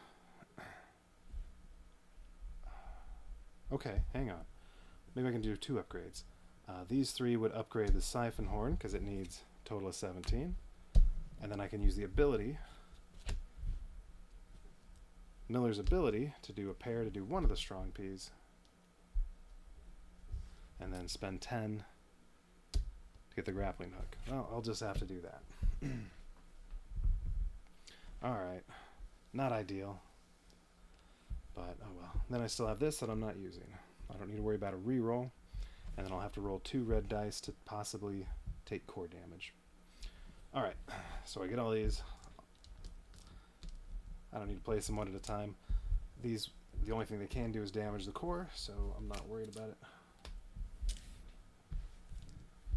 [SPEAKER 1] Okay, hang on. Maybe I can do 2 upgrades. These 3 would upgrade the siphon horn because it needs a total of 17. And then I can use the ability, Miller's ability, to do a pair to do one of the strong Ps. And then spend 10 to get the grappling hook. Well, I'll just have to do that. Alright. Not ideal. But, oh well. Then I still have this that I'm not using. I don't need to worry about a reroll. And then I'll have to roll 2 red dice to possibly take core damage. Alright. So I get all these. I don't need to place them one at a time. These, the only thing they can do is damage the core, so I'm not worried about it.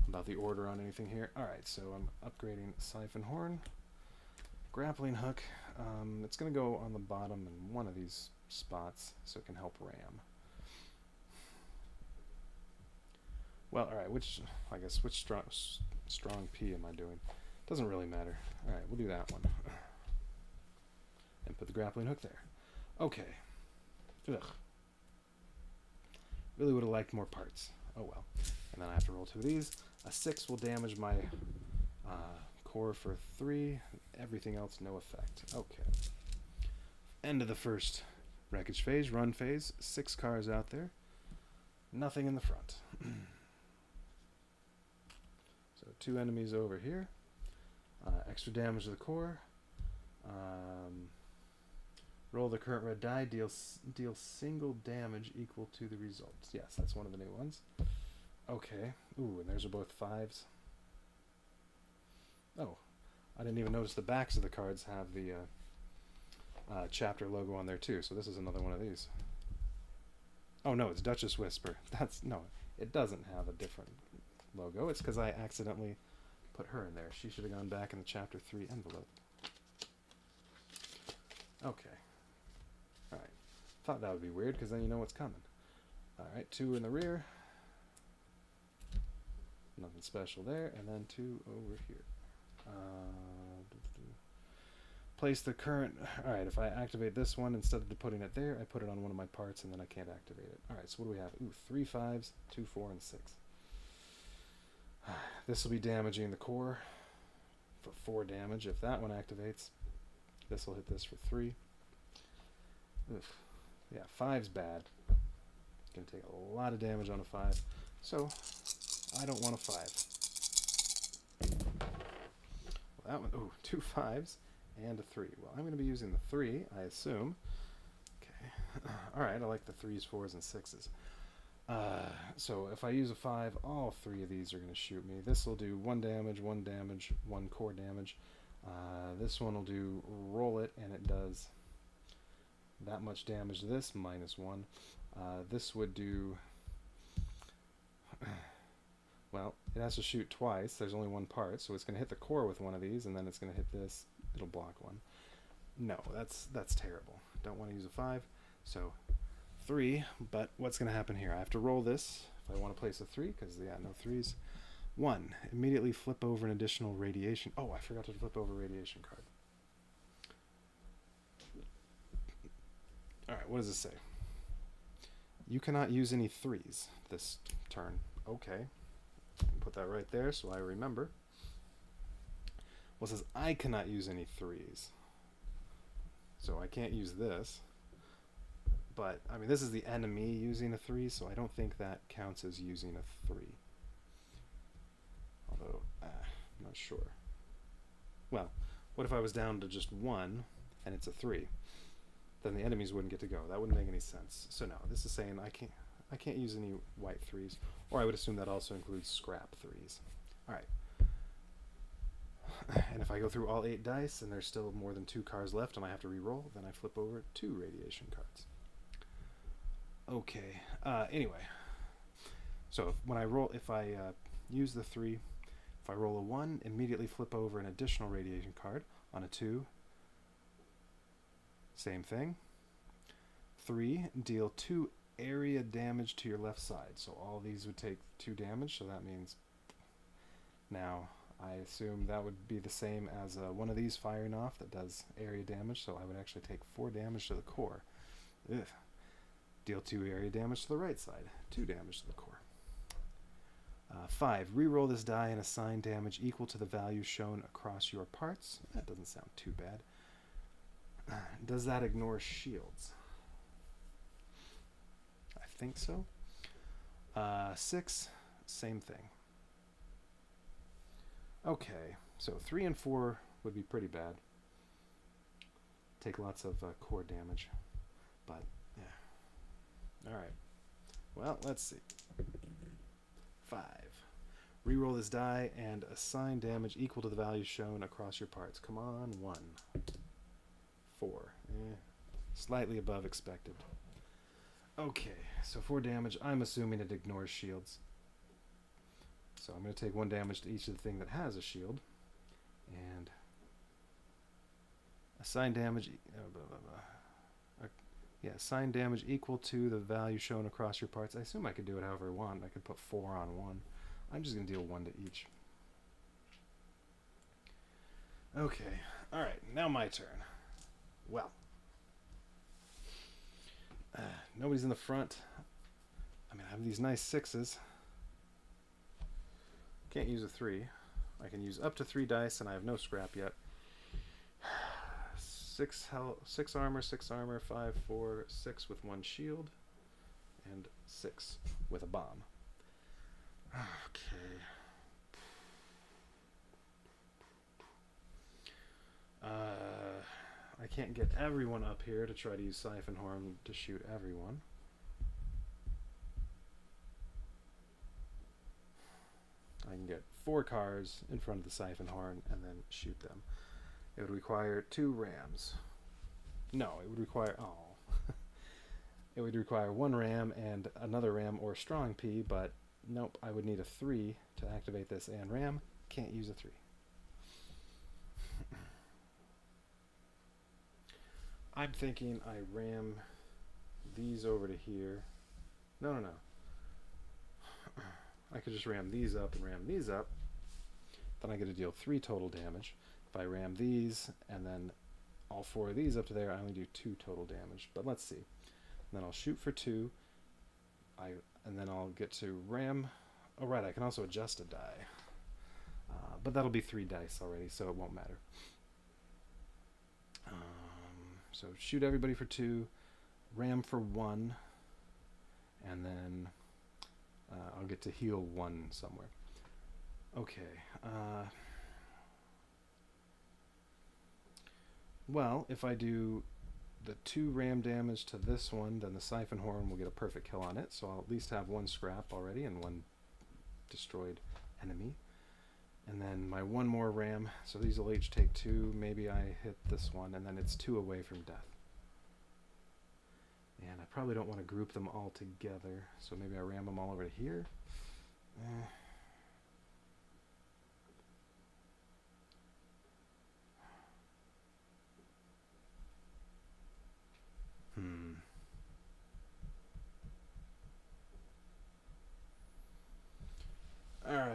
[SPEAKER 1] About the order on anything here. Alright, so I'm upgrading siphon horn. Grappling hook. It's going to go on the bottom in one of these spots so it can help ram. Well, alright, which strong P am I doing? Doesn't really matter. Alright, we'll do that one. And put the grappling hook there. Okay. Ugh. Really would have liked more parts. Oh well. And then I have to roll 2 of these. A 6 will damage my core for 3. Everything else, no effect. Okay. End of the first wreckage phase, run phase. 6 cars out there. Nothing in the front. So 2 enemies over here. Extra damage to the core. Roll the current red die. Deal single damage equal to the results. Yes, that's one of the new ones. Okay. Ooh, and those are both 5s. Oh, I didn't even notice the backs of the cards have the chapter logo on there too. So this is another one of these. Oh no, it's Duchess Whisper. No, it doesn't have a different logo. It's because I accidentally put her in there. She should have gone back in the chapter 3 envelope. Okay. Alright. Thought that would be weird because then you know what's coming. Alright, 2 in the rear. Nothing special there. And then 2 over here. Place the current... Alright, if I activate this one, instead of putting it there, I put it on one of my parts and then I can't activate it. Alright, so what do we have? Ooh, 3 5s, 2 4, and 6. This will be damaging the core for 4 damage. If that one activates, this will hit this for 3. Ugh. Yeah, 5's bad. Going to take a lot of damage on a 5. So, I don't want a 5. Well, that one, ooh, 2 5s and a 3. Well, I'm going to be using the 3, I assume. Okay. Alright, I like the 3s, 4s, and 6s. So if I use a 5, all 3 of these are going to shoot me. This will do 1 damage, 1 damage, 1 core damage. This one will do roll it, and it does that much damage to this, -1. This would do... Well, it has to shoot twice. There's only 1 part, so it's going to hit the core with one of these, and then it's going to hit this. It'll block 1. No, that's terrible. Don't want to use a 5. So 3, but what's going to happen here? I have to roll this if I want to place a 3, because, yeah, no 3s. 1, immediately flip over an additional radiation. Oh, I forgot to flip over a radiation card. Alright, what does it say? You cannot use any 3s this turn. Okay. Put that right there so I remember. Well, it says I cannot use any 3s. So I can't use this. But, I mean, this is the enemy using a 3, so I don't think that counts as using a 3. Although, I'm not sure. Well, what if I was down to just 1 and it's a 3? Then the enemies wouldn't get to go. That wouldn't make any sense. So no, this is saying I can't use any white 3s. Or I would assume that also includes scrap 3s. Alright. And if I go through all 8 dice and there's still more than 2 cards left and I have to re-roll, then I flip over 2 radiation cards. Okay. Anyway. So when I roll, if I use the 3, if I roll a 1, immediately flip over an additional radiation card. On a 2, same thing. 3, deal 2 area damage to your left side. So all these would take 2 damage, so that means... Now, I assume that would be the same as one of these firing off that does area damage, so I would actually take 4 damage to the core. Ugh. Deal 2 area damage to the right side. 2 damage to the core. 5. Reroll this die and assign damage equal to the value shown across your parts. That doesn't sound too bad. Does that ignore shields? I think so. 6. Same thing. Okay, so 3 and 4 would be pretty bad. Take lots of core damage. But, yeah. Alright. Well, let's see. 5. Reroll this die and assign damage equal to the value shown across your parts. Come on, 1. 4. Slightly above expected. Okay, so 4 damage. I'm assuming it ignores shields. So I'm going to take 1 damage to each of the thing that has a shield. And assign damage... yeah, assign damage equal to the value shown across your parts. I assume I could do it however I want. I could put 4 on 1. I'm just going to deal 1 to each. Okay, alright, now my turn. Well, nobody's in the front. I mean, I have these nice 6s. Can't use a 3. I can use up to 3 dice, and I have no scrap yet. 6 armor, 6 armor, 5, 4, 6 with 1 shield, and 6 with a bomb. Okay. I can't get everyone up here to try to use Siphon Horn to shoot everyone. I can get 4 cars in front of the Siphon Horn and then shoot them. It would require 2 rams. No, it would require... Oh. It would require 1 ram and another ram or strong P, but nope, I would need a 3 to activate this and ram. Can't use a 3. I'm thinking I ram these over to here. No. I could just ram these up and ram these up. Then I get to deal 3 total damage. If I ram these and then all 4 of these up to there, I only do 2 total damage. But let's see. And then I'll shoot for 2. And then I'll get to ram. Oh, right, I can also adjust a die. But that'll be 3 dice already, so it won't matter. So shoot everybody for 2, ram for 1, and then I'll get to heal 1 somewhere. Okay. Well, if I do the 2 ram damage to this one, then the Siphon Horn will get a perfect kill on it, so I'll at least have 1 scrap already and 1 destroyed enemy. And then my 1 more ram, so these will each take 2, maybe I hit this one, and then it's 2 away from death. And I probably don't want to group them all together, so maybe I ram them all over to here.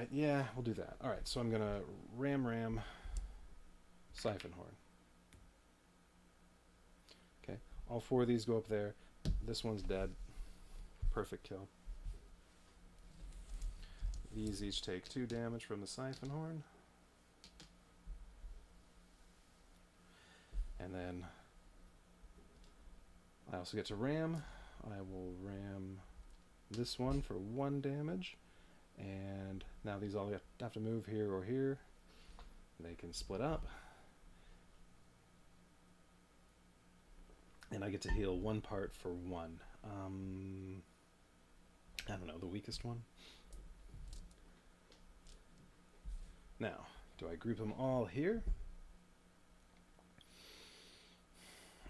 [SPEAKER 1] Alright, yeah, we'll do that. Alright, so I'm gonna ram Siphon Horn. Okay, all 4 of these go up there. This one's dead. Perfect kill. These each take 2 damage from the Siphon Horn. And then I also get to ram. I will ram this one for 1 damage. And now these all have to move here or here. They can split up. And I get to heal 1 part for 1. I don't know, the weakest one. Now, do I group them all here?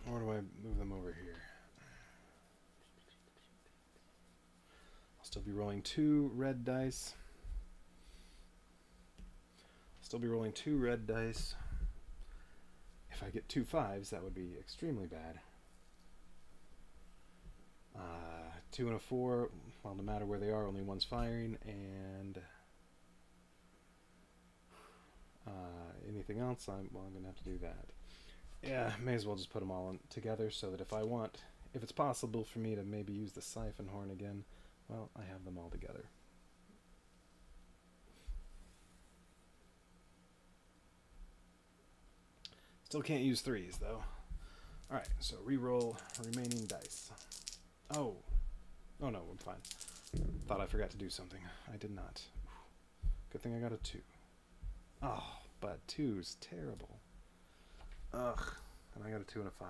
[SPEAKER 1] Or do I move them over here? I'll still be rolling 2 red dice. Still be rolling 2 red dice. If I get 2 5s, that would be extremely bad. 2 and a 4, well, no matter where they are, only one's firing, and anything else, I'm going to have to do that. Yeah, may as well just put them all together so that if it's possible for me to maybe use the Siphon Horn again, well, I have them all together. Still can't use 3s, though. Alright, so re-roll remaining dice. Oh no, I'm fine. Thought I forgot to do something. I did not. Good thing I got a 2. Oh, but 2's terrible. Ugh, and I got a 2 and a 5.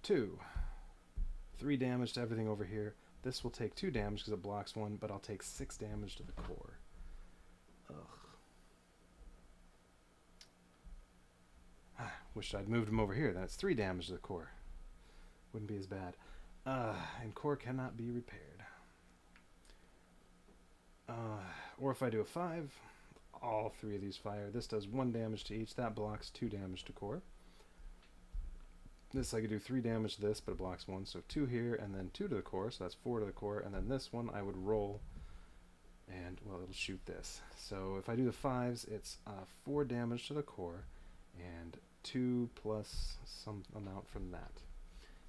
[SPEAKER 1] 2. 3 damage to everything over here. This will take 2 damage because it blocks 1, but I'll take 6 damage to the core. Ugh. Wish I'd moved him over here. Then it's 3 damage to the core. Wouldn't be as bad. And core cannot be repaired. Or if I do a 5, all 3 of these fire. This does 1 damage to each. That blocks 2 damage to core. This I could do 3 damage to this, but it blocks 1. So 2 here, and then 2 to the core. So that's 4 to the core. And then this one I would roll, and, well, it'll shoot this. So if I do the 5s, it's 4 damage to the core, and 2 plus some amount from that.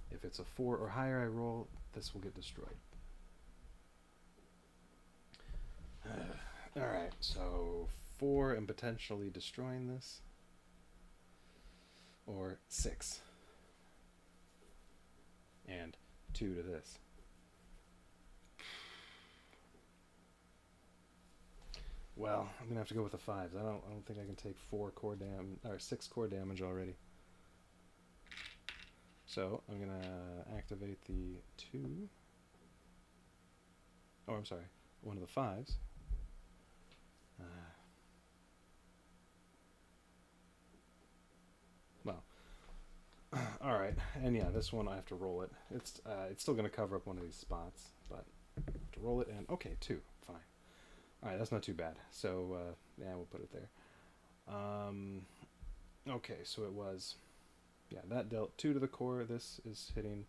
[SPEAKER 1] If it's a 4 or higher I roll, this will get destroyed. Alright, so 4 and potentially destroying this. Or 6. And 2 to this. Well, I'm gonna have to go with the 5s. I don't think I can take 4 core damage or 6 core damage already. So I'm gonna activate the 2. Oh, I'm sorry, one of the 5s. Well, all right, and yeah, this one I have to roll it. It's still gonna cover up one of these spots, but I have to roll it, and okay, 2, fine. All right, that's not too bad. So yeah, we'll put it there. Okay, so it was, yeah, that dealt 2 to the core. This is hitting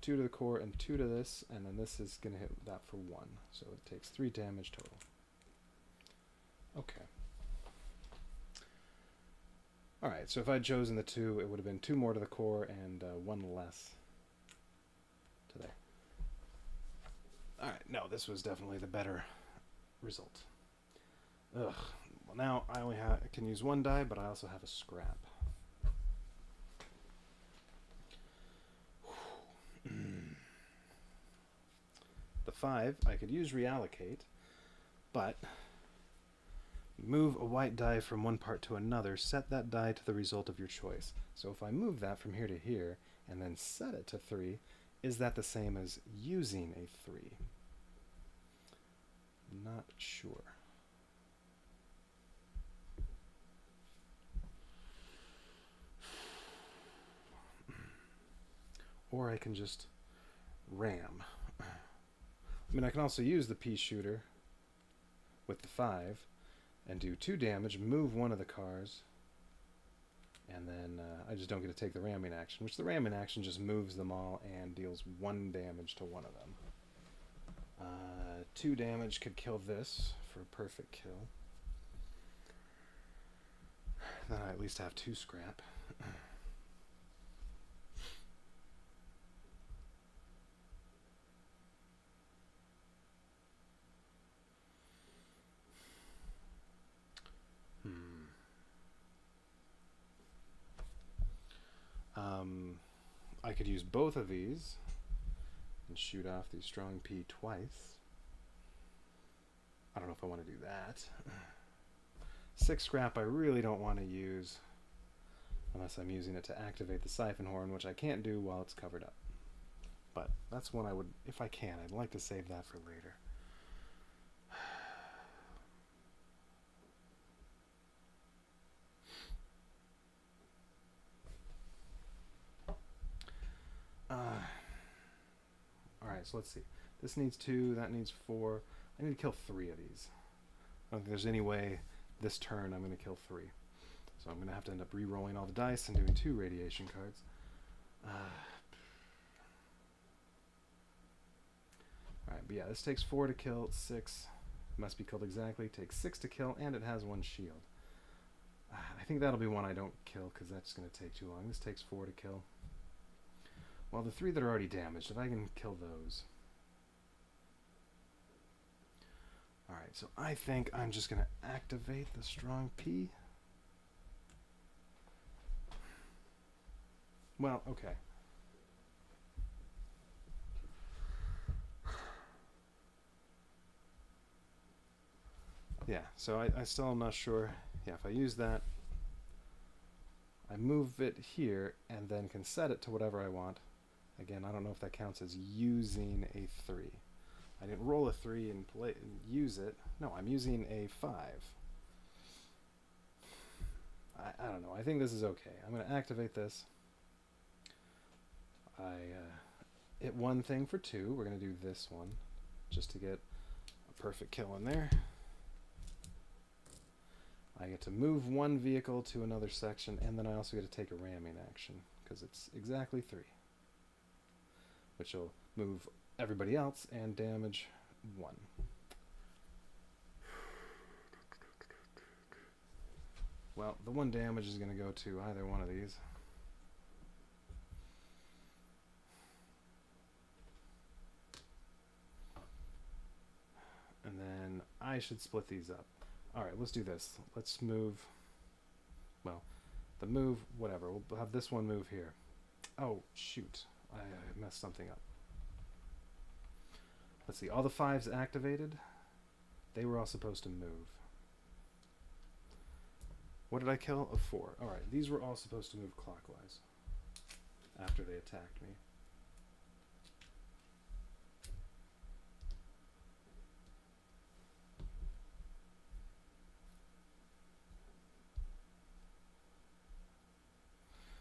[SPEAKER 1] 2 to the core and 2 to this, and then this is gonna hit that for 1. So it takes 3 damage total. Okay. All right, so if I'd chosen the 2, it would have been 2 more to the core and 1 less to there. All right, no, this was definitely the better result. Ugh. Well, now I only can use 1 die, but I also have a scrap. The 5 I could use reallocate, but move a white die from one part to another, set that die to the result of your choice. So if I move that from here to here and then set it to 3, is that the same as using a 3? Not sure. Or I can just ram. I mean, I can also use the pea shooter with the 5 and do 2 damage, move one of the cars, and then I just don't get to take the ramming action, which the ramming action just moves them all and deals 1 damage to one of them. 2 damage could kill this for a perfect kill. Then I at least have 2 scrap. I could use both of these and shoot off the strong P twice. I don't know if I want to do that. 6 scrap I really don't want to use unless I'm using it to activate the siphon horn, which I can't do while it's covered up. But that's one I would, if I can, I'd like to save that for later. Alright, so let's see. This needs 2, that needs 4. I need to kill 3 of these. I don't think there's any way this turn I'm going to kill 3. So I'm going to have to end up re-rolling all the dice and doing 2 radiation cards. Alright, but yeah, this takes 4 to kill, 6 must be killed exactly, takes 6 to kill, and it has 1 shield. I think that'll be one I don't kill because that's going to take too long. This takes 4 to kill. Well, the 3 that are already damaged, if I can kill those. Alright, so I think I'm just going to activate the strong P. Well, okay. Yeah, so I still am not sure. Yeah, if I use that, I move it here and then can set it to whatever I want. Again, I don't know if that counts as using a 3. I didn't roll a 3 and use it. No, I'm using a 5. I don't know. I think this is okay. I'm going to activate this. I hit one thing for 2. We're going to do this one just to get a perfect kill in there. I get to move 1 vehicle to another section, and then I also get to take a ramming action because it's exactly 3, which will move everybody else and damage 1. Well, the 1 damage is going to go to either one of these. And then I should split these up. Alright, let's do this. Let's move, well, the move, whatever. We'll have this one move here. Oh, shoot. I messed something up. Let's see, all the 5s activated. They were all supposed to move. What did I kill? A 4. Alright, these were all supposed to move clockwise after they attacked me.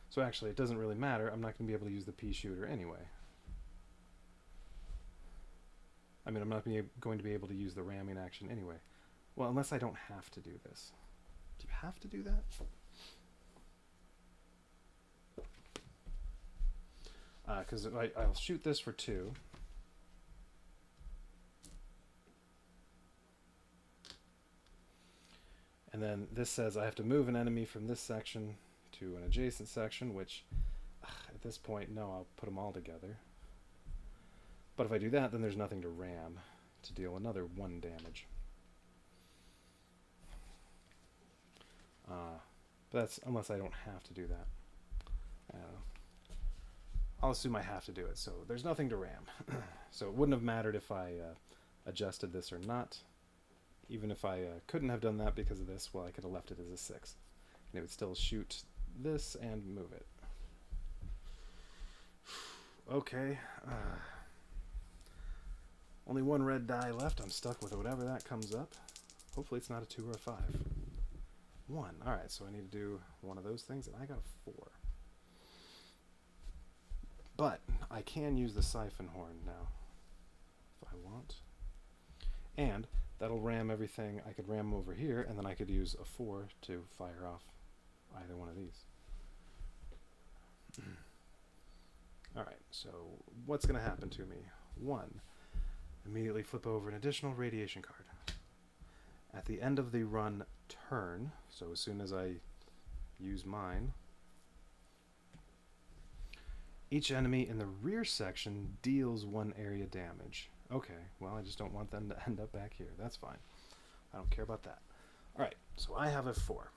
[SPEAKER 1] So actually, it doesn't really matter. I'm not going to be able to use the pea shooter anyway. I mean, I'm not going to be able to use the ramming action anyway. Well, unless I don't have to do this. Do you have to do that? Because I'll shoot this for 2. And then this says I have to move an enemy from this section to an adjacent section, which at this point, no, I'll put them all together. But if I do that, then there's nothing to ram to deal another 1 damage. But that's unless I don't have to do that. I don't know. I'll assume I have to do it, so there's nothing to ram. So it wouldn't have mattered if I adjusted this or not. Even if I couldn't have done that because of this, well, I could have left it as a 6. And it would still shoot this and move it. Okay. Only 1 red die left. I'm stuck with whatever that comes up. Hopefully it's not a 2 or a 5. 1. Alright, so I need to do one of those things, and I got a 4. But I can use the siphon horn now, if I want. And that'll ram everything. I could ram over here, and then I could use a 4 to fire off either one of these. Alright, so what's going to happen to me? 1. Immediately flip over an additional radiation card. At the end of the run turn, so as soon as I use mine, each enemy in the rear section deals 1 area damage. Okay, well, I just don't want them to end up back here. That's fine. I don't care about that. Alright, so I have a 4.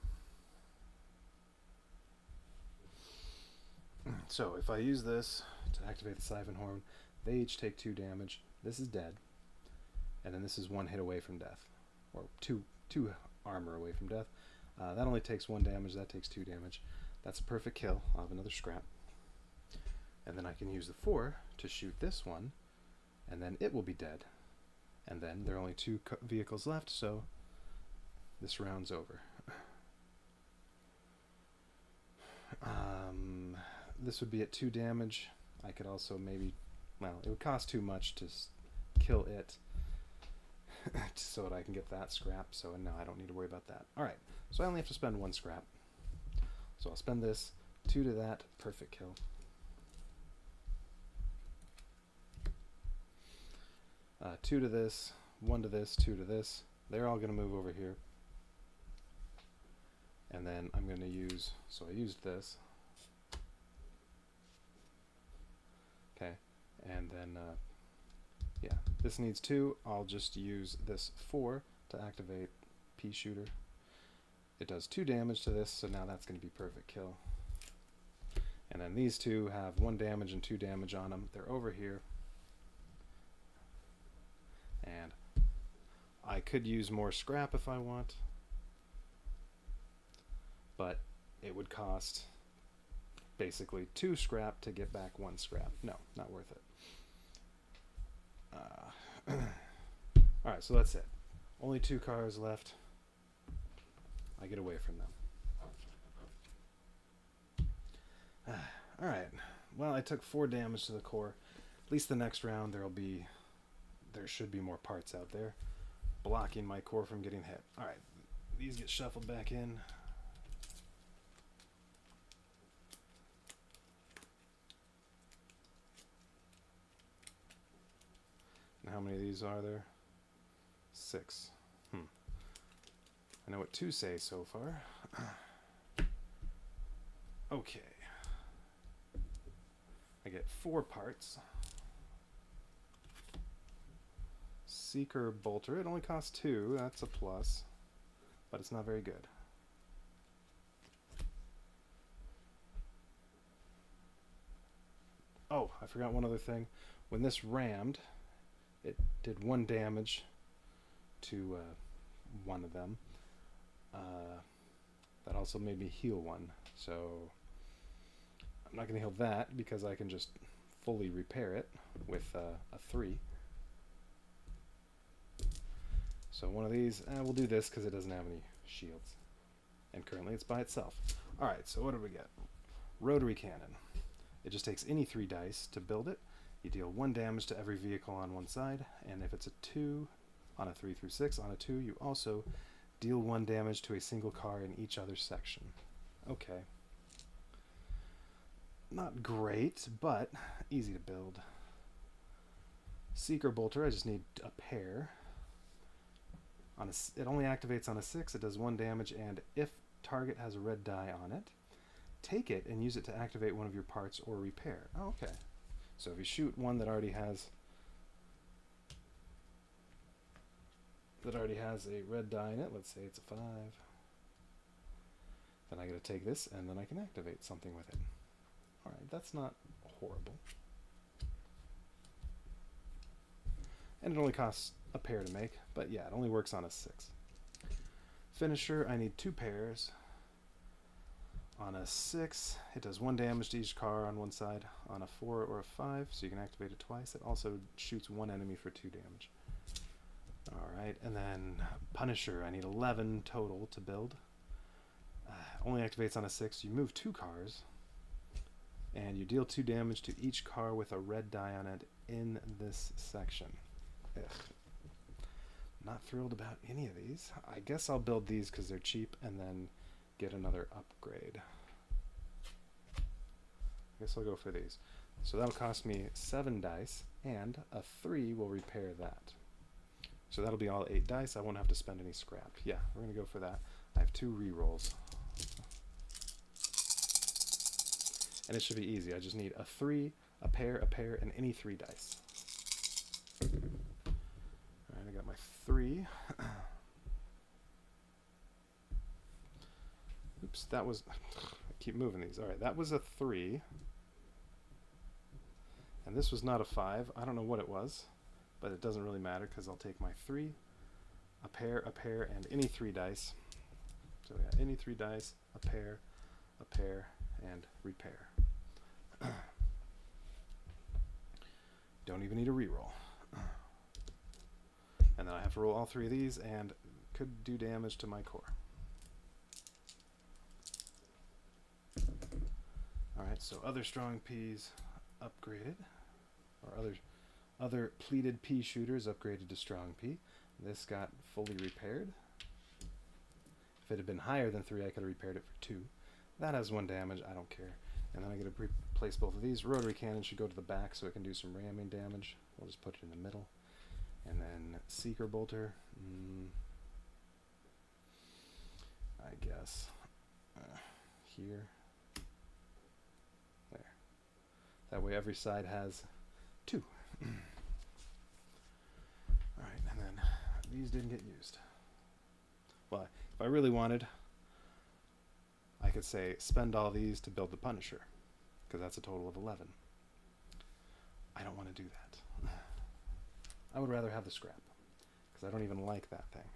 [SPEAKER 1] So if I use this to activate the Siphon Horn, they each take 2 damage. This is dead. And then this is 1 hit away from death. Or 2 armor away from death. That only takes 1 damage, that takes 2 damage. That's a perfect kill. I'll have another scrap. And then I can use the 4 to shoot this one, and then it will be dead. And then there are only 2 vehicles left, so this round's over. This would be at 2 damage. I could also maybe, well, it would cost too much to kill it so that I can get that scrap, so no, I don't need to worry about that. Alright, so I only have to spend 1 scrap. So I'll spend this, 2 to that, perfect kill. Two to this, 1 to this, 2 to this. They're all going to move over here. And then I'm going to use, so I used this. Okay, and then, yeah, this needs 2. I'll just use this 4 to activate Pea Shooter. It does 2 damage to this, so now that's going to be perfect kill. And then these 2 have 1 damage and 2 damage on them. They're over here. And I could use more scrap if I want, but it would cost basically 2 scrap to get back 1 scrap. No, not worth it. Alright, so that's it. Only 2 cars left. I get away from them. Alright, well, I took 4 damage to the core. At least the next round there should be more parts out there blocking my core from getting hit. Alright, these get shuffled back in. And how many of these are there? 6. I know what 2 say so far. Okay. I get 4 parts. Seeker Bolter. It only costs 2. That's a plus. But it's not very good. Oh, I forgot one other thing. When this rammed, it did 1 damage to one of them. That also made me heal 1. So I'm not going to heal that because I can just fully repair it with a 3. So one of these, we'll do this because it doesn't have any shields. And currently it's by itself. Alright, so what do we get? Rotary Cannon. It just takes any 3 dice to build it. You deal 1 damage to every vehicle on one side, and if it's a 2, on a 3 through 6, on a 2, you also deal 1 damage to a single car in each other section. Okay. Not great, but easy to build. Seeker Bolter, I just need a pair. It only activates on a 6, it does 1 damage, and if target has a red die on it, take it and use it to activate one of your parts or repair. Oh, okay. So if you shoot one that already has a red die in it, let's say it's a 5, then I gotta take this and then I can activate something with it. Alright, that's not horrible. And it only costs a pair to make, but yeah, it only works on a 6. Finisher, I need 2 pairs. On a 6, it does 1 damage to each car on one side. On a 4 or a 5, so you can activate it twice. It also shoots 1 enemy for 2 damage. Alright, and then Punisher, I need 11 total to build. Only activates on a 6. You move 2 cars, and you deal 2 damage to each car with a red die on it in this section. Ugh. Not thrilled about any of these. I guess I'll build these because they're cheap and then get another upgrade. I guess I'll go for these. So that'll cost me 7 dice, and a 3 will repair that. So that'll be all 8 dice. I won't have to spend any scrap. Yeah, we're going to go for that. I have 2 rerolls. And it should be easy. I just need a 3, a pair, and any 3 dice. Alright, I got my 3. Oops, that was... I keep moving these. Alright, that was a 3. And this was not a 5. I don't know what it was, but it doesn't really matter because I'll take my 3, a pair, and any 3 dice. So yeah, any 3 dice, a pair, and repair. Don't even need a reroll. And then I have to roll all 3 of these and could do damage to my core. Alright, so other strong P's upgraded. Or other pleated pea shooters upgraded to strong P. This got fully repaired. If it had been higher than 3, I could have repaired it for 2. That has 1 damage, I don't care. And then I get to replace both of these. Rotary cannon should go to the back so it can do some ramming damage. We'll just put it in the middle. And then Seeker Bolter. I guess. Here. There. That way every side has 2. Alright, and then these didn't get used. Well, if I really wanted, I could say spend all these to build the Punisher, because that's a total of 11. I don't want to do that. I would rather have the scrap, because I don't even like that thing.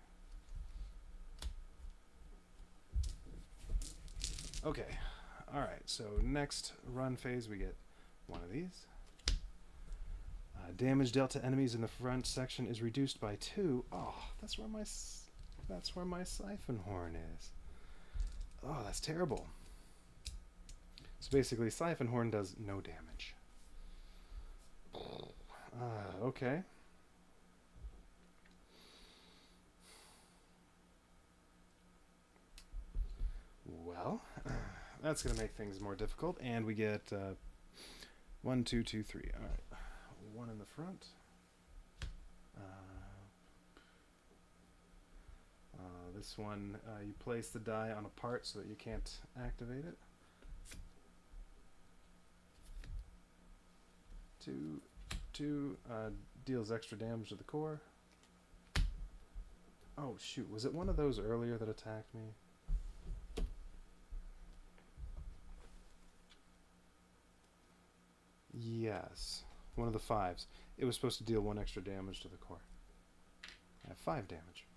[SPEAKER 1] Okay, alright, so next run phase we get one of these. Damage dealt to enemies in the front section is reduced by 2. Oh, that's where my siphon horn is. Oh, that's terrible. So basically, siphon horn does no damage. Okay. Well, that's going to make things more difficult, and we get 1, 2, 2, 3. All right. 1 in the front. This one, you place the die on a part so that you can't activate it. 2 deals extra damage to the core. Oh shoot, was it one of those earlier that attacked me? Yes, one of the 5s. It was supposed to deal 1 extra damage to the core. I have 5 damage.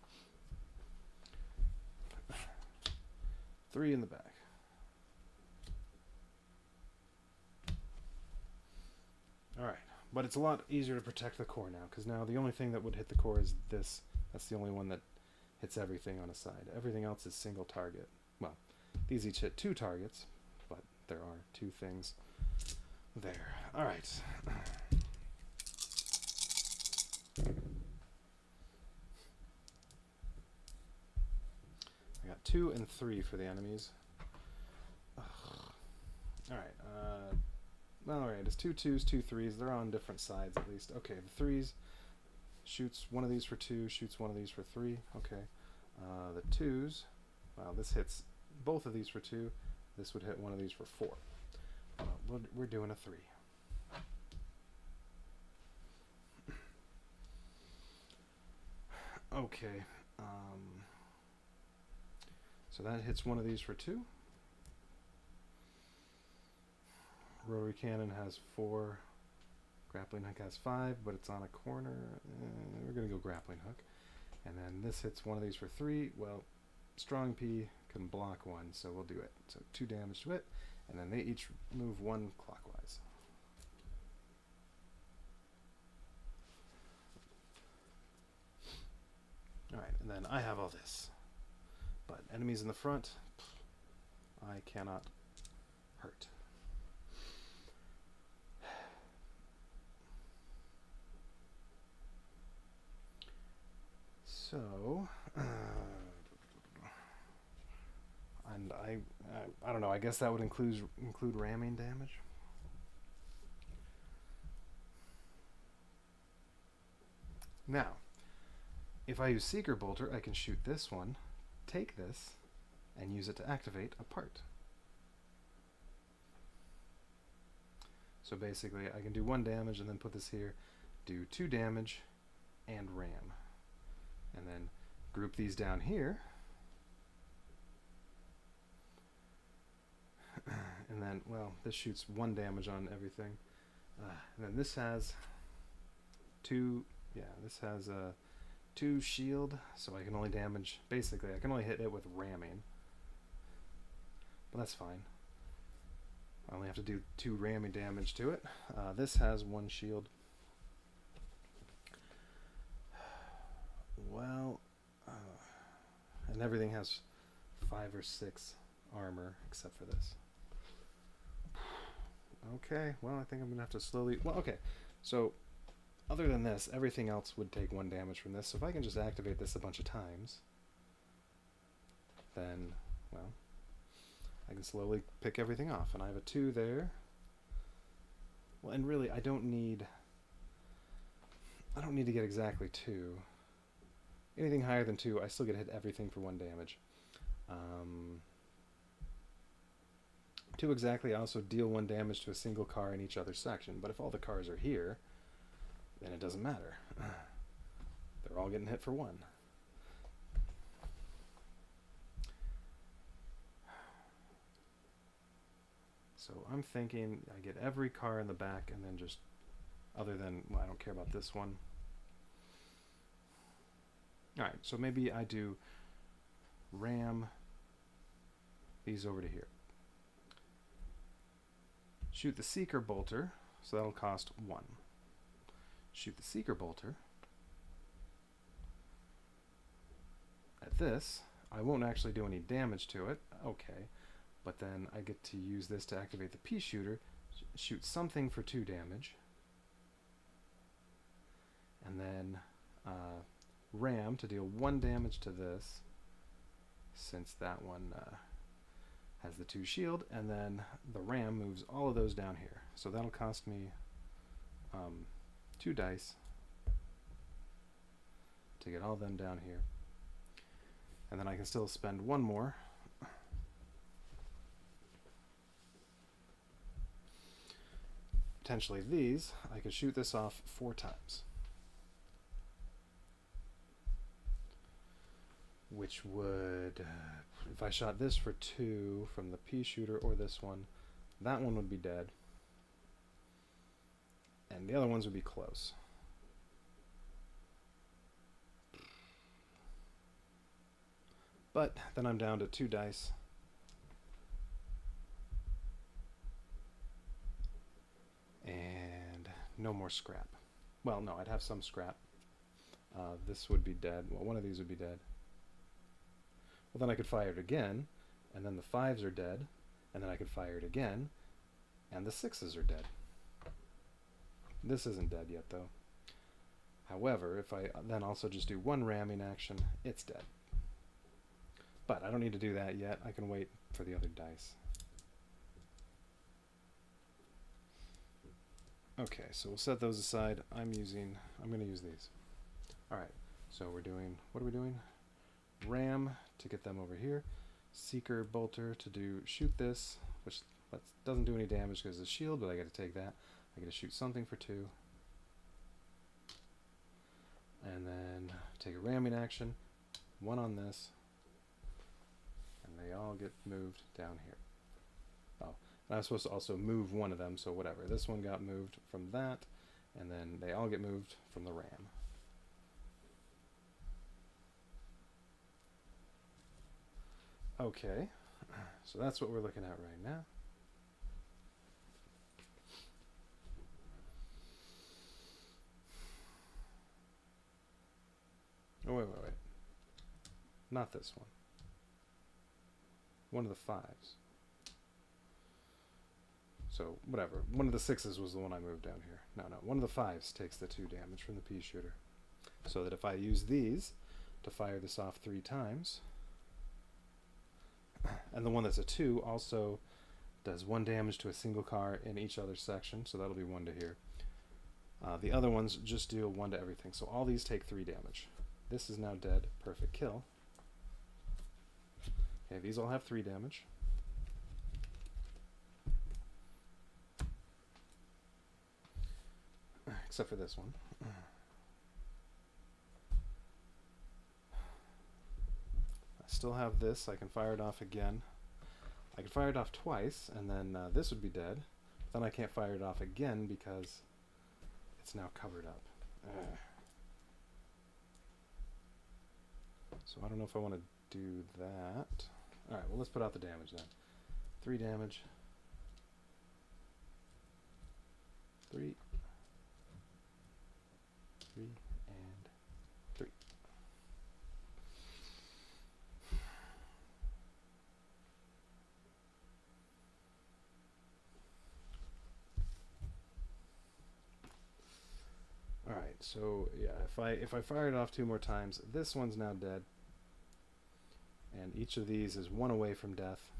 [SPEAKER 1] 3 in the back. Alright, but it's a lot easier to protect the core now, because now the only thing that would hit the core is this. That's the only one that hits everything on a side. Everything else is single target. Well, these each hit 2 targets, but there are 2 things there. Alright. I got 2 and 3 for the enemies. Alright, alright, it's 2 2s, 2 3s. They're on different sides at least. Okay, the 3s shoots one of these for 2, shoots one of these for 3. Okay. The 2s, well, this hits both of these for 2. This would hit one of these for 4. We're doing a 3. Okay. So that hits one of these for 2. Rotary cannon has 4. Grappling hook has 5, but it's on a corner. We're going to go grappling hook. And then this hits one of these for 3. Well, strong P can block 1, so we'll do it. So 2 damage to it, and then they each move 1 clockwise. Alright, and then I have all this. But enemies in the front, I cannot hurt. So, and I don't know. I guess that would include ramming damage. Now, if I use Seeker Bolter, I can shoot this one, take this, and use it to activate a part. So basically, I can do 1 damage and then put this here, do 2 damage, and ram. And then group these down here. And then, well, this shoots 1 damage on everything. And then this has 2, yeah, this has 2 shield, so I can only damage, basically, I can only hit it with ramming. But that's fine. I only have to do 2 ramming damage to it. This has 1 shield. Well, and everything has 5 or 6 armor except for this. Okay, well, I think I'm gonna have to slowly, well, okay, so other than this, everything else would take 1 damage from this, so if I can just activate this a bunch of times, then, well, I can slowly pick everything off, and I have a 2 there. Well, and really, I don't need to get exactly 2. Anything higher than 2, I still get to hit everything for 1 damage. 2 exactly, I also deal 1 damage to a single car in each other section, but if all the cars are here, then it doesn't matter. They're all getting hit for 1. So I'm thinking I get every car in the back and then just, other than, well, I don't care about this one. Alright, so maybe I do ram these over to here. Shoot the Seeker Bolter, so that'll cost 1. Shoot the Seeker Bolter. At this, I won't actually do any damage to it, okay, but then I get to use this to activate the pea shooter, shoot something for 2 damage, and then ram to deal 1 damage to this, since that one has the 2 shield, and then the ram moves all of those down here. So that'll cost me 2 dice to get all of them down here. And then I can still spend 1 more. Potentially these, I could shoot this off 4 times. Which would, if I shot this for 2 from the pea shooter or this one, that one would be dead. And the other ones would be close. But then I'm down to 2 dice. And no more scrap. Well, no, I'd have some scrap. This would be dead. Well, one of these would be dead. Well, then I could fire it again, and then the 5s are dead, and then I could fire it again, and the 6s are dead. This isn't dead yet, though. However, if I then also just do 1 ramming action, it's dead. But I don't need to do that yet. I can wait for the other dice. Okay, so we'll set those aside. I'm going to use these. Alright, so we're doing, what are we doing? Ram to get them over here. Seeker Bolter to shoot this, which doesn't do any damage because it's a shield, but I get to take that. I get to shoot something for 2. And then take a ramming action, 1 on this, and they all get moved down here. Oh, and I was supposed to also move 1 of them, so whatever. This one got moved from that, and then they all get moved from the ram. Okay, so that's what we're looking at right now. Oh, wait. Not this one. One of the 5s. So, whatever. One of the 6s was the one I moved down here. No, one of the 5s takes the 2 damage from the pea shooter. So that if I use these to fire this off 3 times, and the one that's a 2 also does 1 damage to a single car in each other section, so that'll be 1 to here. The other ones just deal 1 to everything. So all these take 3 damage. This is now dead. Perfect kill. Okay, these all have 3 damage. Except for this one. I still have this. I can fire it off again. I can fire it off twice, and then this would be dead. But then I can't fire it off again because it's now covered up. So I don't know if I want to do that. Alright, well let's put out the damage then. 3 damage. 3. 3 and 3. Alright, so yeah, if I fire it off 2 more times, this one's now dead. And each of these is 1 away from death.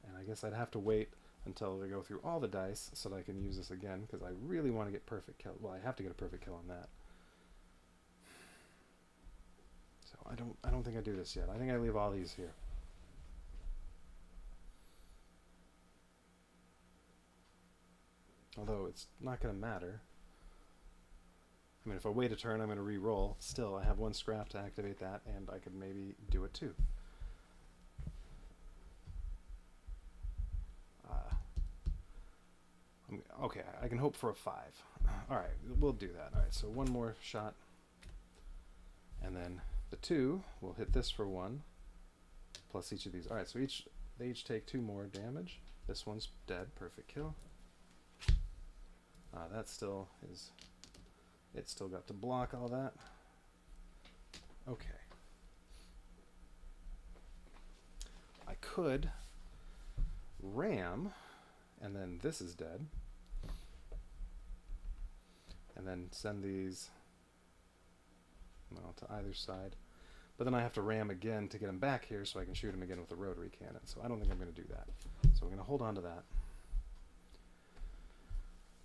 [SPEAKER 1] And I guess I'd have to wait until they go through all the dice so that I can use this again, because I really want to get perfect kill. Well, I have to get a perfect kill on that. So I don't think I do this yet. I think I leave all these here. Although it's not going to matter. I mean, if I wait a turn, I'm going to re-roll. Still, I have 1 scrap to activate that, and I could maybe do it too. Okay, I can hope for a 5. Alright, we'll do that. Alright, so 1 more shot. And then the 2 will hit this for 1, plus each of these. Alright, so they each take 2 more damage. This one's dead. Perfect kill. That still is... It's still got to block all that. Okay. I could ram, and then this is dead. And then send these, well, to either side. But then I have to ram again to get him back here so I can shoot him again with the rotary cannon. So I don't think I'm going to do that. So we're going to hold on to that.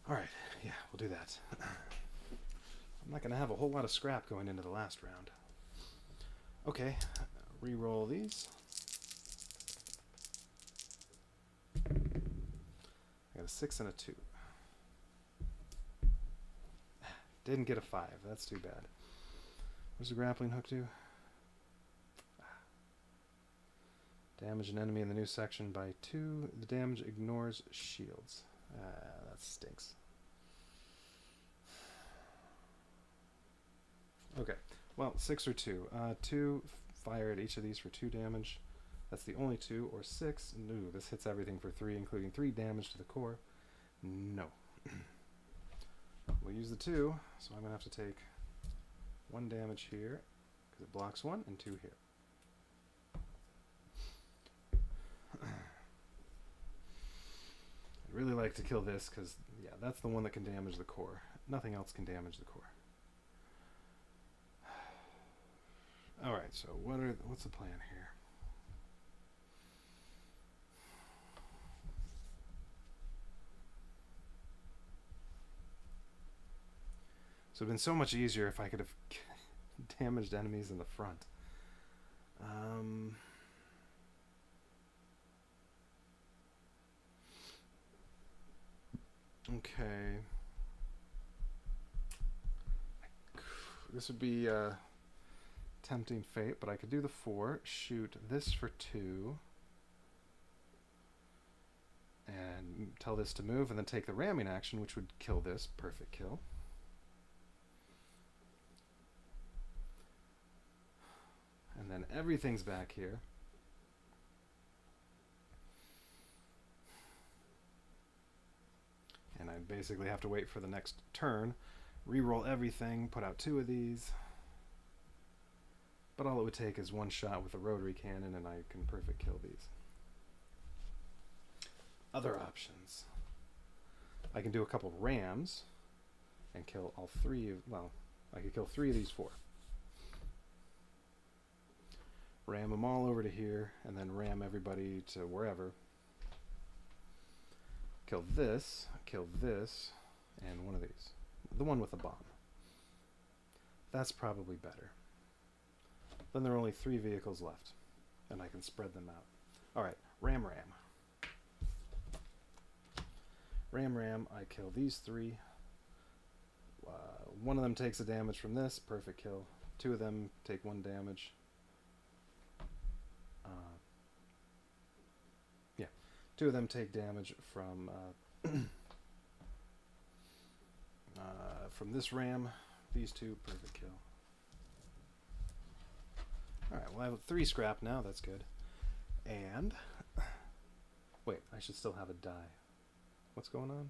[SPEAKER 1] Alright, yeah, we'll do that. I'm not going to have a whole lot of scrap going into the last round. Okay, re-roll these. I got a 6 and a 2. Didn't get a 5. That's too bad. What's the grappling hook do? Damage an enemy in the new section by 2. The damage ignores shields. That stinks. Okay, well, 6 or 2. 2, fire at each of these for 2 damage. That's the only 2, or 6. No, this hits everything for 3, including 3 damage to the core. No. We'll use the 2, so I'm going to have to take 1 damage here, because it blocks 1, and 2 here. I'd really like to kill this, because, yeah, that's the one that can damage the core. Nothing else can damage the core. Alright, so what's the plan here? So it'd been so much easier if I could have damaged enemies in the front. Okay. This would be tempting fate, but I could do the 4, shoot this for 2, and tell this to move, and then take the ramming action, which would kill this. Perfect kill. And then everything's back here. And I basically have to wait for the next turn, re-roll everything, put out 2 of these. But all it would take is 1 shot with a rotary cannon, and I can perfect kill these. Other options. I can do a couple rams and kill all 3 of, well, I could kill 3 of these 4. Ram them all over to here, and then ram everybody to wherever. kill this, and one of these. The one with the bomb. That's probably better. Then there are only 3 vehicles left, and I can spread them out. Alright, Ram. Ram, I kill these 3. One of them takes a damage from this, perfect kill. 2 of them take 1 damage. Yeah, 2 of them take damage from from this ram. These 2, perfect kill. Alright, well I have 3 scrap now, that's good. And, wait, I should still have a die. What's going on?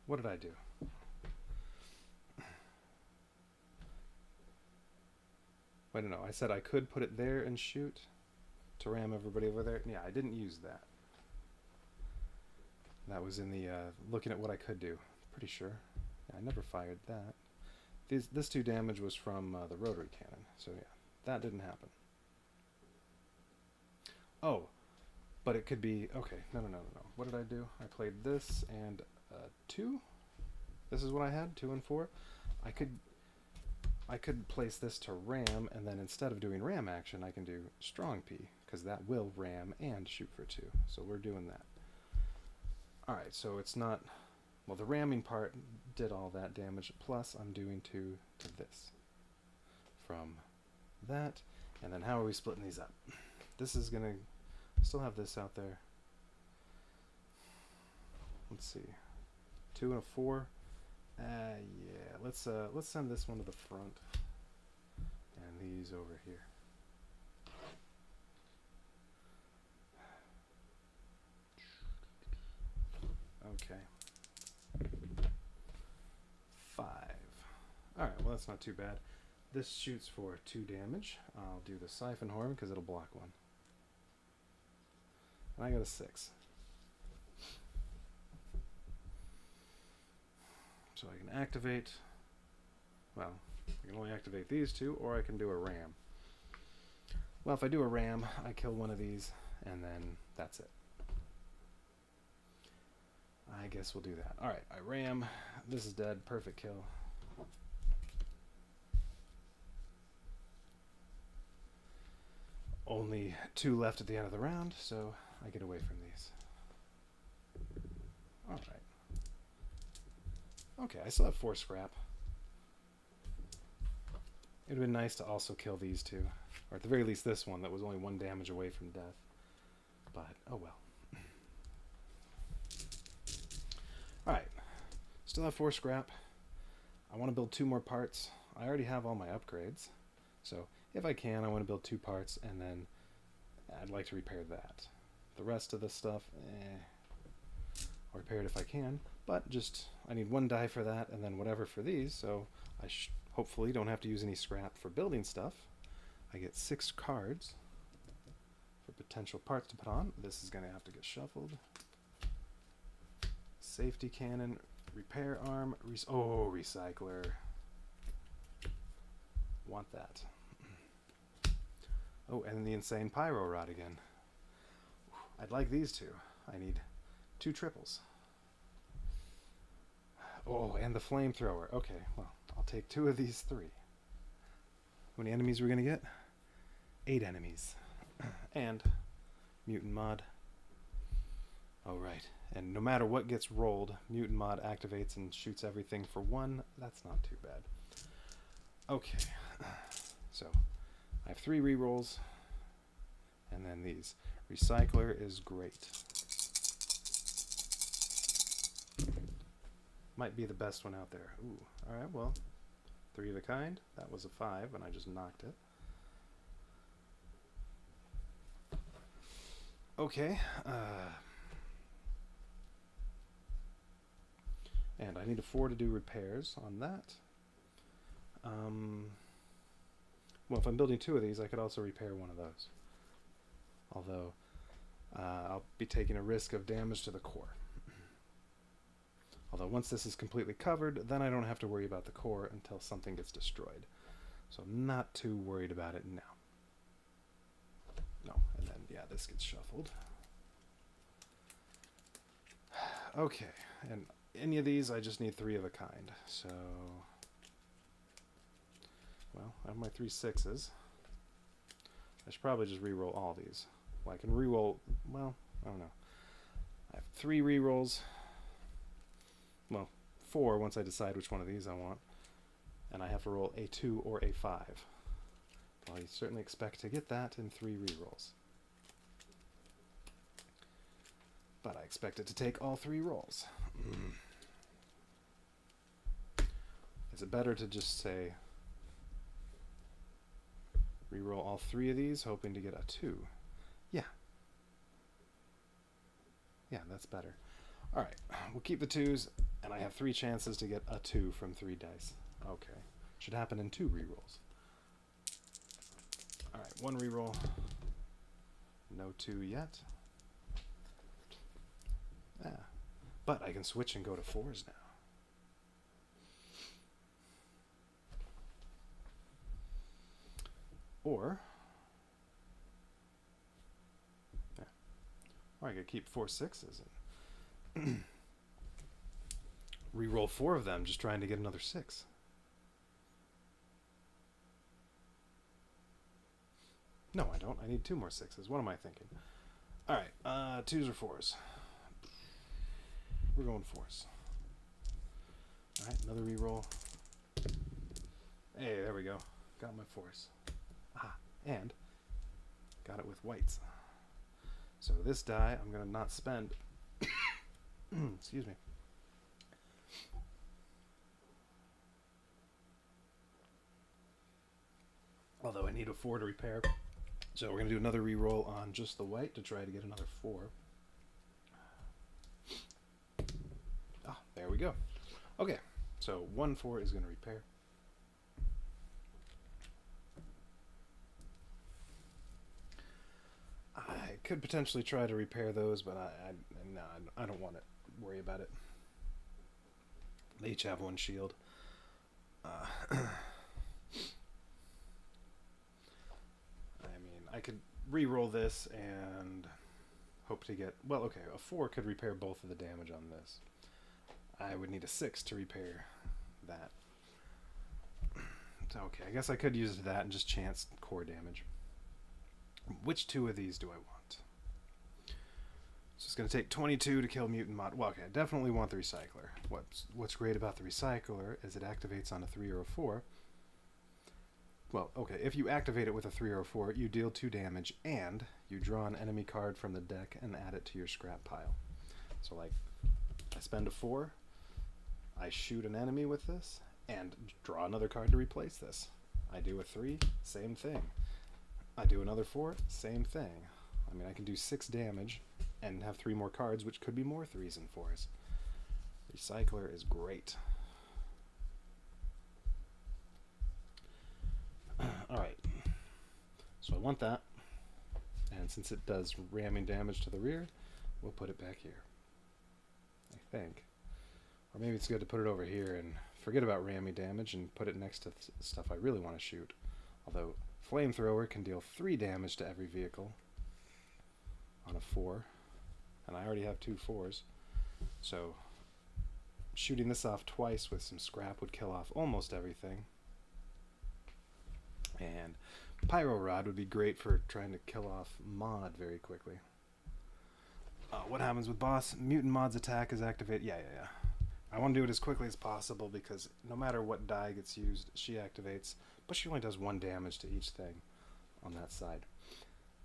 [SPEAKER 1] What did I do? Wait, no, I said I could put it there and shoot to ram everybody over there. Yeah, I didn't use that. That was in the looking at what I could do. Pretty sure. Yeah, I never fired that. This 2 damage was from the rotary cannon. So yeah, that didn't happen. Oh, but it could be... Okay, no. What did I do? I played this and 2. This is what I had, 2 and 4. I could place this to ram, and then instead of doing ram action, I can do strong P, because that will ram and shoot for 2. So we're doing that. Alright, so it's not... Well, the ramming part did all that damage, plus I'm doing 2 to this. From that, and then how are we splitting these up? This is going to... Still have this out there. Let's see. 2 and a 4. Yeah, let's send this one to the front. And these over here. Okay. 5. Alright, well that's not too bad. This shoots for 2 damage. I'll do the siphon horn because it'll block 1. And I got a 6. So I can activate, well, I can only activate these 2, or I can do a ram. Well, if I do a ram, I kill one of these, and then that's it. I guess we'll do that. Alright, I ram. This is dead. Perfect kill. Only 2 left at the end of the round, so I get away from these. Alright. Okay, I still have 4 scrap. It would have been nice to also kill these 2. Or at the very least this one that was only 1 damage away from death. But, oh well. Alright. Still have 4 scrap. I want to build 2 more parts. I already have all my upgrades. So, if I can, I want to build 2 parts, and then I'd like to repair that. The rest of the stuff, I'll repair it if I can. But just, I need 1 die for that, and then whatever for these, so I hopefully don't have to use any scrap for building stuff. I get 6 cards for potential parts to put on. This is going to have to get shuffled. Safety cannon, repair arm, recycler. Want that. Oh, and the insane pyro rod again. I'd like these 2. I need 2 triples. Oh, and the flamethrower. Okay, well, I'll take 2 of these 3. How many enemies are we going to get? 8 enemies. And mutant mod. Alright, and no matter what gets rolled, mutant mod activates and shoots everything for 1. That's not too bad. Okay, so I have 3 rerolls, and then these. Recycler is great. Might be the best one out there. Ooh, alright, well, 3 of a kind. That was a 5, and I just knocked it. Okay, and I need a 4 to do repairs on that. Well, if I'm building 2 of these, I could also repair 1 of those. Although, I'll be taking a risk of damage to the core. Although once this is completely covered, then I don't have to worry about the core until something gets destroyed. So I'm not too worried about it now. No, and then, yeah, this gets shuffled. Okay, and any of these, I just need 3 of a kind. So, well, I have my 3 6s. I should probably just re-roll all these. Well, I can re-roll, well, I don't know. I have 3 re-rolls. Well, 4 once I decide which one of these I want. And I have to roll a 2 or a 5. Well, I certainly expect to get that in 3 re-rolls. But I expect it to take all 3 rolls. Is it better to just say re-roll all 3 of these, hoping to get a 2? Yeah. Yeah, that's better. Alright, we'll keep the 2s, and I have 3 chances to get a 2 from 3 dice. Okay. Should happen in 2 re-rolls. Alright, 1 re-roll. No 2 yet. Ah, but I can switch and go to 4s now. Or I could keep 4 6s and re-roll 4 of them, just trying to get another 6. No, I don't. I need 2 more 6s. What am I thinking? Alright, 2s or 4s? We're going 4s. Alright, another re-roll. Hey, there we go. Got my 4s. Ah, and got it with whites. So this die, I'm going to not spend. Excuse me. Although I need a 4 to repair. So we're going to do another re-roll on just the white to try to get another 4. Ah, there we go. Okay, so 1 4 is going to repair. I could potentially try to repair those, but I don't want to worry about it. They each have 1 shield. I mean, I could re-roll this and hope to get... Well, okay, a 4 could repair both of the damage on this. I would need a 6 to repair that. So, okay, I guess I could use that and just chance core damage. Which 2 of these do I want? So it's going to take 22 to kill mutant mod. Well, okay, I definitely want the recycler. What's great about the recycler is it activates on a 3 or a 4. Well, okay, if you activate it with a 3 or a 4, you deal 2 damage, and you draw an enemy card from the deck and add it to your scrap pile. So, like, I spend a 4, I shoot an enemy with this, and draw another card to replace this. I do a 3, same thing. I do another 4, same thing. I mean, I can do 6 damage and have 3 more cards, which could be more 3s and 4s. Recycler is great. Alright, so I want that, and since it does ramming damage to the rear, we'll put it back here, I think. Or maybe it's good to put it over here and forget about ramming damage and put it next to stuff I really want to shoot. Although, Flamethrower can deal 3 damage to every vehicle on a 4, and I already have 2 4s, so shooting this off twice with some scrap would kill off almost everything. And Pyro Rod would be great for trying to kill off Mod very quickly. What happens with boss? Mutant Mod's attack is activated. Yeah. I want to do it as quickly as possible because no matter what die gets used, she activates, but she only does 1 damage to each thing on that side.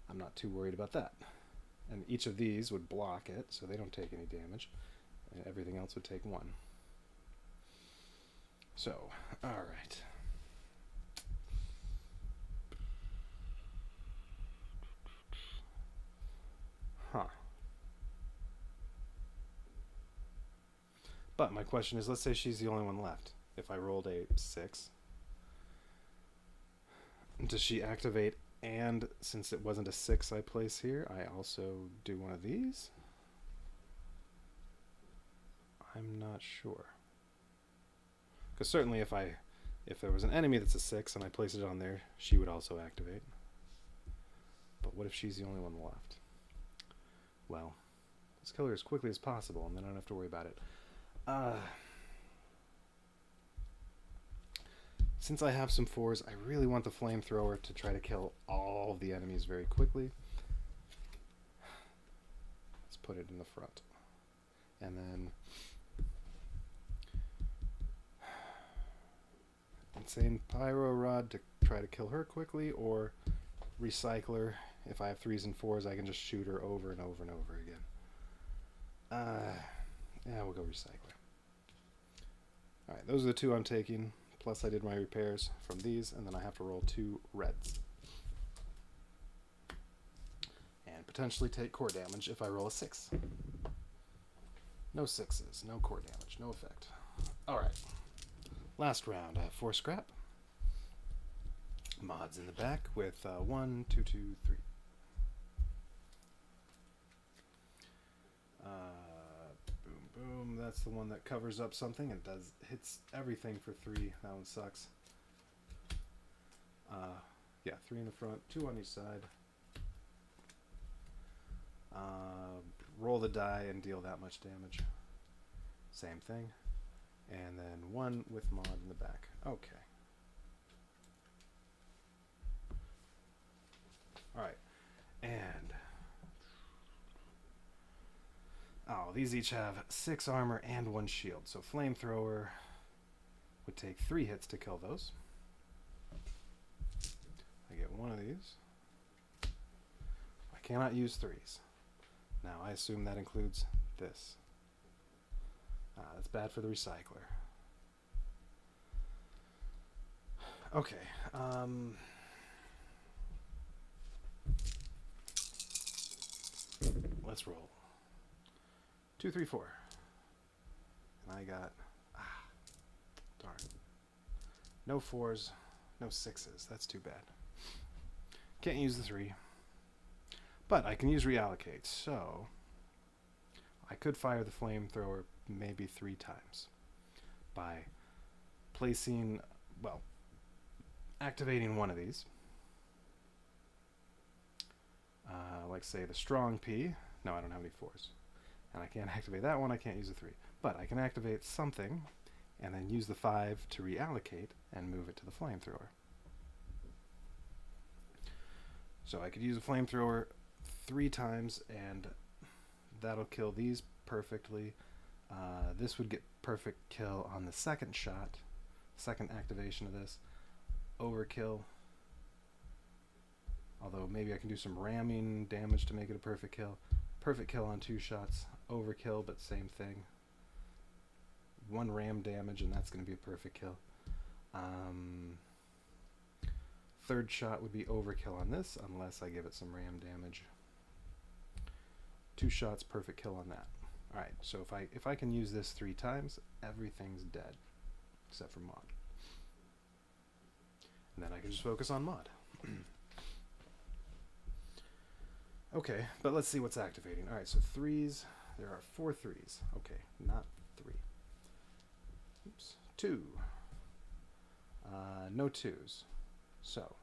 [SPEAKER 1] I'm not too worried about that. And each of these would block it, so they don't take any damage. And everything else would take 1. So, alright. Huh. But my question is, let's say she's the only one left. If I rolled a 6, does she activate? And since it wasn't a 6 I place here, I also do one of these? I'm not sure. Because certainly if there was an enemy that's a 6 and I place it on there, she would also activate. But what if she's the only one left? Well, let's kill her as quickly as possible, and then I don't have to worry about it. Since I have some 4s, I really want the flamethrower to try to kill all of the enemies very quickly. Let's put it in the front. And then Insane Pyro Rod to try to kill her quickly, or Recycler. If I have 3s and 4s, I can just shoot her over and over and over again. Yeah, we'll go Recycler. Alright, those are the 2 I'm taking. Plus I did my repairs from these, and then I have to roll 2 reds. And potentially take core damage if I roll a 6. No 6s, no core damage, no effect. Alright, last round. I have 4 scrap. Mods in the back with 1, 2, 2, 3. Boom, that's the one that covers up something and hits everything for 3. That one sucks. Yeah, 3 in the front, 2 on each side. Roll the die and deal that much damage. Same thing. And then 1 with mod in the back. Okay. Alright. And these each have 6 armor and 1 shield. So flamethrower would take 3 hits to kill those. I get 1 of these. I cannot use 3s. Now I assume that includes this. That's bad for the recycler. Okay. Let's roll. 2, 3, 4. And I got... darn. No 4s, no 6s. That's too bad. Can't use the 3. But I can use reallocate, so... I could fire the flamethrower maybe 3 times. By placing... well, activating one of these. Like, say, the strong P. No, I don't have any 4s. And I can't activate that one, I can't use a 3. But I can activate something, and then use the 5 to reallocate, and move it to the flamethrower. So I could use a flamethrower 3 times, and that'll kill these perfectly. This would get perfect kill on the second shot, second activation of this. Overkill. Although maybe I can do some ramming damage to make it a perfect kill. Perfect kill on 2 shots. Overkill, but same thing. 1 ram damage, and that's going to be a perfect kill. Third shot would be overkill on this, unless I give it some ram damage. 2 shots, perfect kill on that. Alright, so if I can use this 3 times, everything's dead. Except for mod. And then I can just focus on mod. Okay, but let's see what's activating. Alright, so 3s. There are 4 3s. Okay, not 3. Oops. 2. No 2s. So,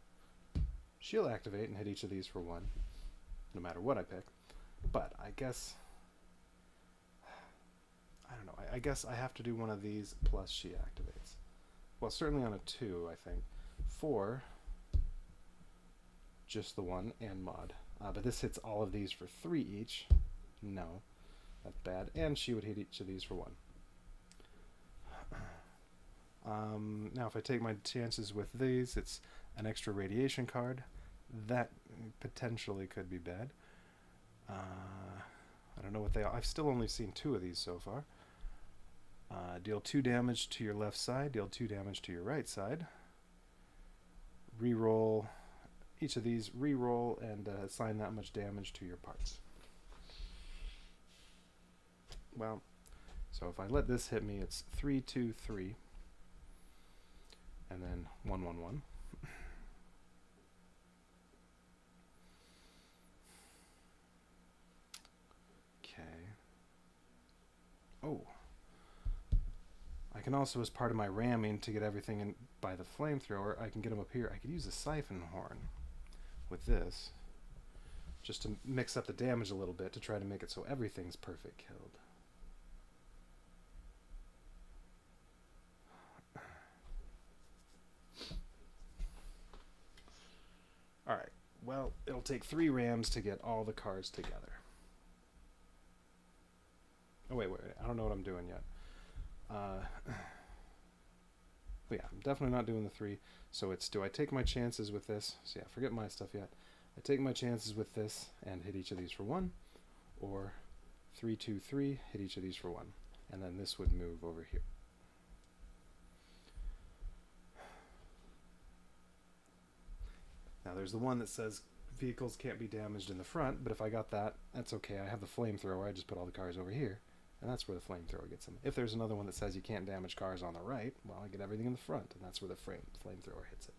[SPEAKER 1] she'll activate and hit each of these for 1, no matter what I pick. But I guess... I don't know. I guess I have to do one of these plus she activates. Well, certainly on a 2, I think. 4, just the 1, and mod. But this hits all of these for 3 each. No, that's bad. And she would hit each of these for 1. Now, if I take my chances with these, it's an extra radiation card. That potentially could be bad. I don't know what they are. I've still only seen 2 of these so far. Deal 2 damage to your left side. Deal 2 damage to your right side. Reroll each of these. Reroll and assign that much damage to your parts. Well, so if I let this hit me, it's 3, 2, 3. And then 1, 1, 1. Okay. Oh. I can also, as part of my ramming to get everything in by the flamethrower, I can get them up here. I could use a siphon horn with this just to mix up the damage a little bit to try to make it so everything's perfect killed. Alright, well, it'll take 3 rams to get all the cars together. Oh, wait, I don't know what I'm doing yet. But yeah, I'm definitely not doing the 3. So it's, do I take my chances with this? So yeah, forget my stuff yet. I take my chances with this and hit each of these for 1. Or 3, 2, 3, hit each of these for 1. And then this would move over here. Now there's the one that says vehicles can't be damaged in the front, but if I got that, that's okay. I have the flamethrower, I just put all the cars over here, and that's where the flamethrower gets them. If there's another one that says you can't damage cars on the right, well, I get everything in the front, and that's where the flamethrower hits it.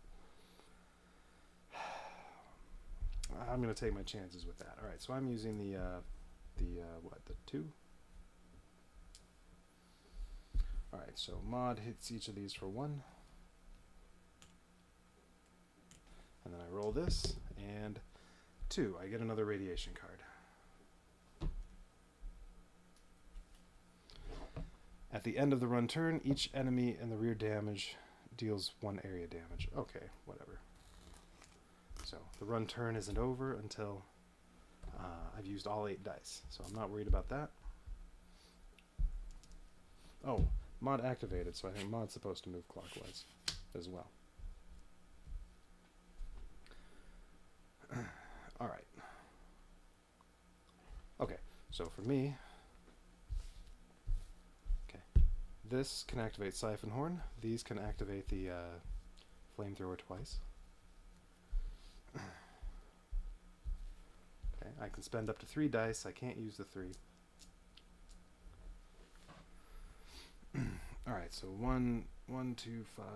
[SPEAKER 1] I'm going to take my chances with that. Alright, so I'm using the 2? Alright, so mod hits each of these for 1. And then I roll this, and 2. I get another radiation card. At the end of the run turn, each enemy in the rear damage deals 1 area damage. Okay, whatever. So the run turn isn't over until I've used all 8 dice, so I'm not worried about that. Oh, mod activated, so I think mod's supposed to move clockwise as well. Alright. Okay, so for me, this can activate Siphon Horn. These can activate the flamethrower twice. Okay, I can spend up to 3 dice. I can't use the 3. Alright, so 1, 2, 5.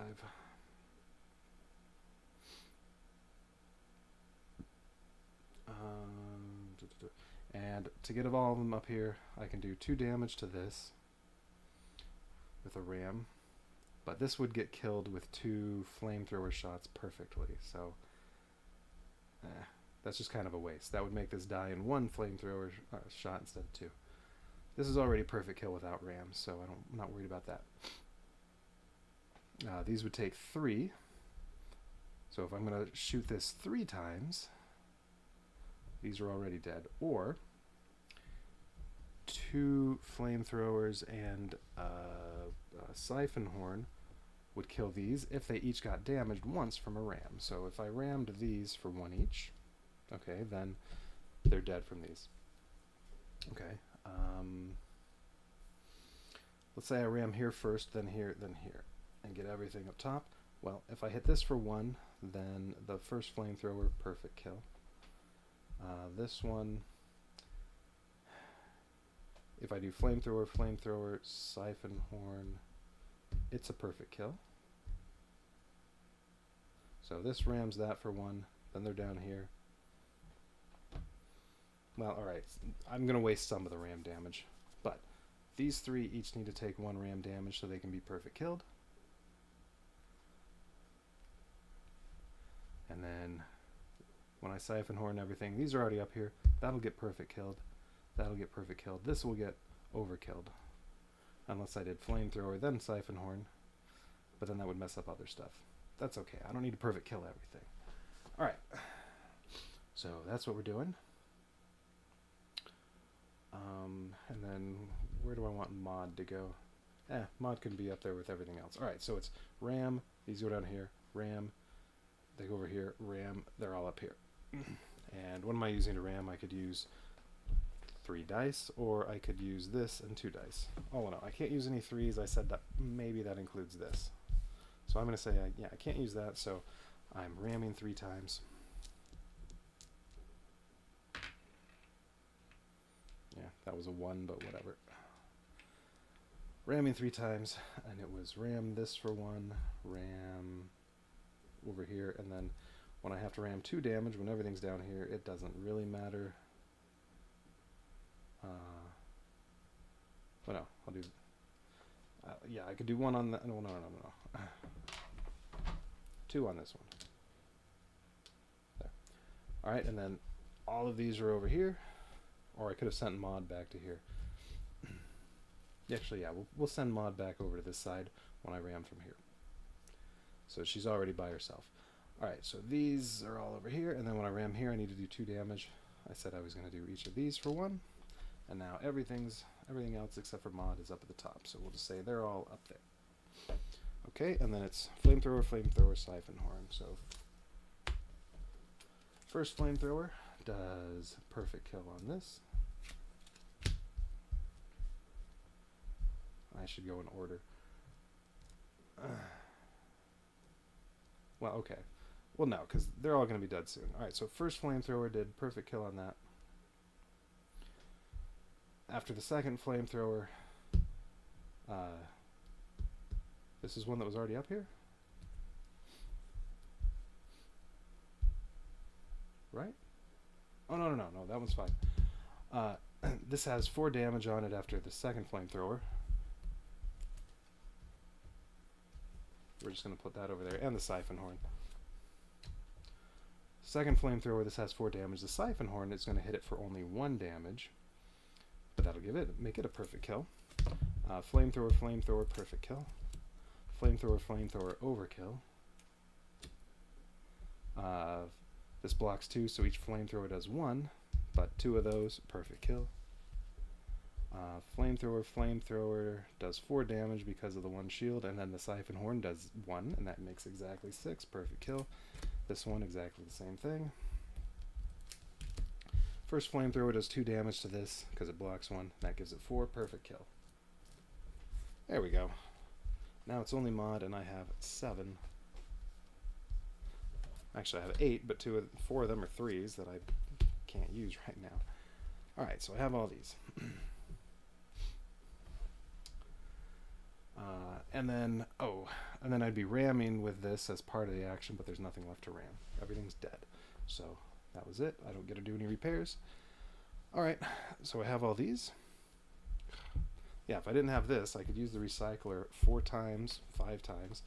[SPEAKER 1] And to get all of them up here, I can do 2 damage to this with a ram, but this would get killed with 2 flamethrower shots perfectly, so that's just kind of a waste. That would make this die in 1 flamethrower shot instead of 2. This is already perfect kill without rams, so I'm not worried about that. These would take 3, so if I'm going to shoot this 3 times, these are already dead, or 2 flamethrowers and Siphon Horn would kill these if they each got damaged once from a ram. So if I rammed these for 1 each, okay, then they're dead from these. Okay, let's say I ram here first, then here, and get everything up top. Well, if I hit this for 1, then the first flamethrower, perfect kill. This one, if I do flamethrower, Siphon Horn, it's a perfect kill. So this rams that for 1, then they're down here. Well, alright, I'm going to waste some of the ram damage, but these 3 each need to take 1 ram damage so they can be perfect killed. And then when I Siphon Horn everything, these are already up here, that'll get perfect killed. That'll get perfect killed. This will get overkilled. Unless I did flamethrower, then Siphon Horn. But then that would mess up other stuff. That's okay. I don't need to perfect kill everything. Alright. So that's what we're doing. And then where do I want mod to go? Mod can be up there with everything else. Alright, so it's ram. These go down here. Ram. They go over here. Ram. They're all up here. And what am I using to ram? I could use 3 dice, or I could use this and 2 dice. Oh no, I can't use any 3s. I said that maybe that includes this. So I'm going to say, yeah, I can't use that, so I'm ramming 3 times. Yeah, that was a 1, but whatever. Ramming 3 times, and it was ram this for 1, ram over here, and then when I have to ram 2 damage, when everything's down here, it doesn't really matter. Well, no, I'll do... yeah, I could do 1 on the... No. 2 on this one. There. Alright, and then all of these are over here, or I could have sent mod back to here. Actually, yeah, we'll send mod back over to this side when I ram from here. So she's already by herself. Alright, so these are all over here, and then when I ram here I need to do 2 damage. I said I was going to do each of these for 1, and now everything else except for mod is up at the top, so we'll just say they're all up there. Okay, and then it's flamethrower, flamethrower, siphon horn. So first flamethrower does perfect kill on this. I should go in order. Well, okay. Well, no, because they're all going to be dead soon. Alright, so first flamethrower did perfect kill on that. After the second flamethrower, this is one that was already up here? Right? Oh, no, that one's fine. This has 4 damage on it after the second flamethrower. We're just going to put that over there, and the siphon horn. Second flamethrower, this has 4 damage. The siphon horn is going to hit it for only 1 damage, but that'll make it a perfect kill. Flamethrower, flamethrower, perfect kill. Flamethrower, flamethrower, overkill. This blocks 2, so each flamethrower does 1, but 2 of those, perfect kill. Flamethrower, flamethrower does 4 damage because of the 1 shield, and then the siphon horn does 1, and that makes exactly 6, perfect kill. This one, exactly the same thing. First flamethrower does 2 damage to this because it blocks 1, that gives it 4, perfect kill. There we go. Now it's only mod, and I have 7. Actually, I have 8, but 4 of them are 3s that I can't use right now. Alright, so I have all these. And then I'd be ramming with this as part of the action, but there's nothing left to ram. Everything's dead. So that was it. I don't get to do any repairs. Alright, so I have all these. Yeah, if I didn't have this, I could use the recycler 4 times, 5 times,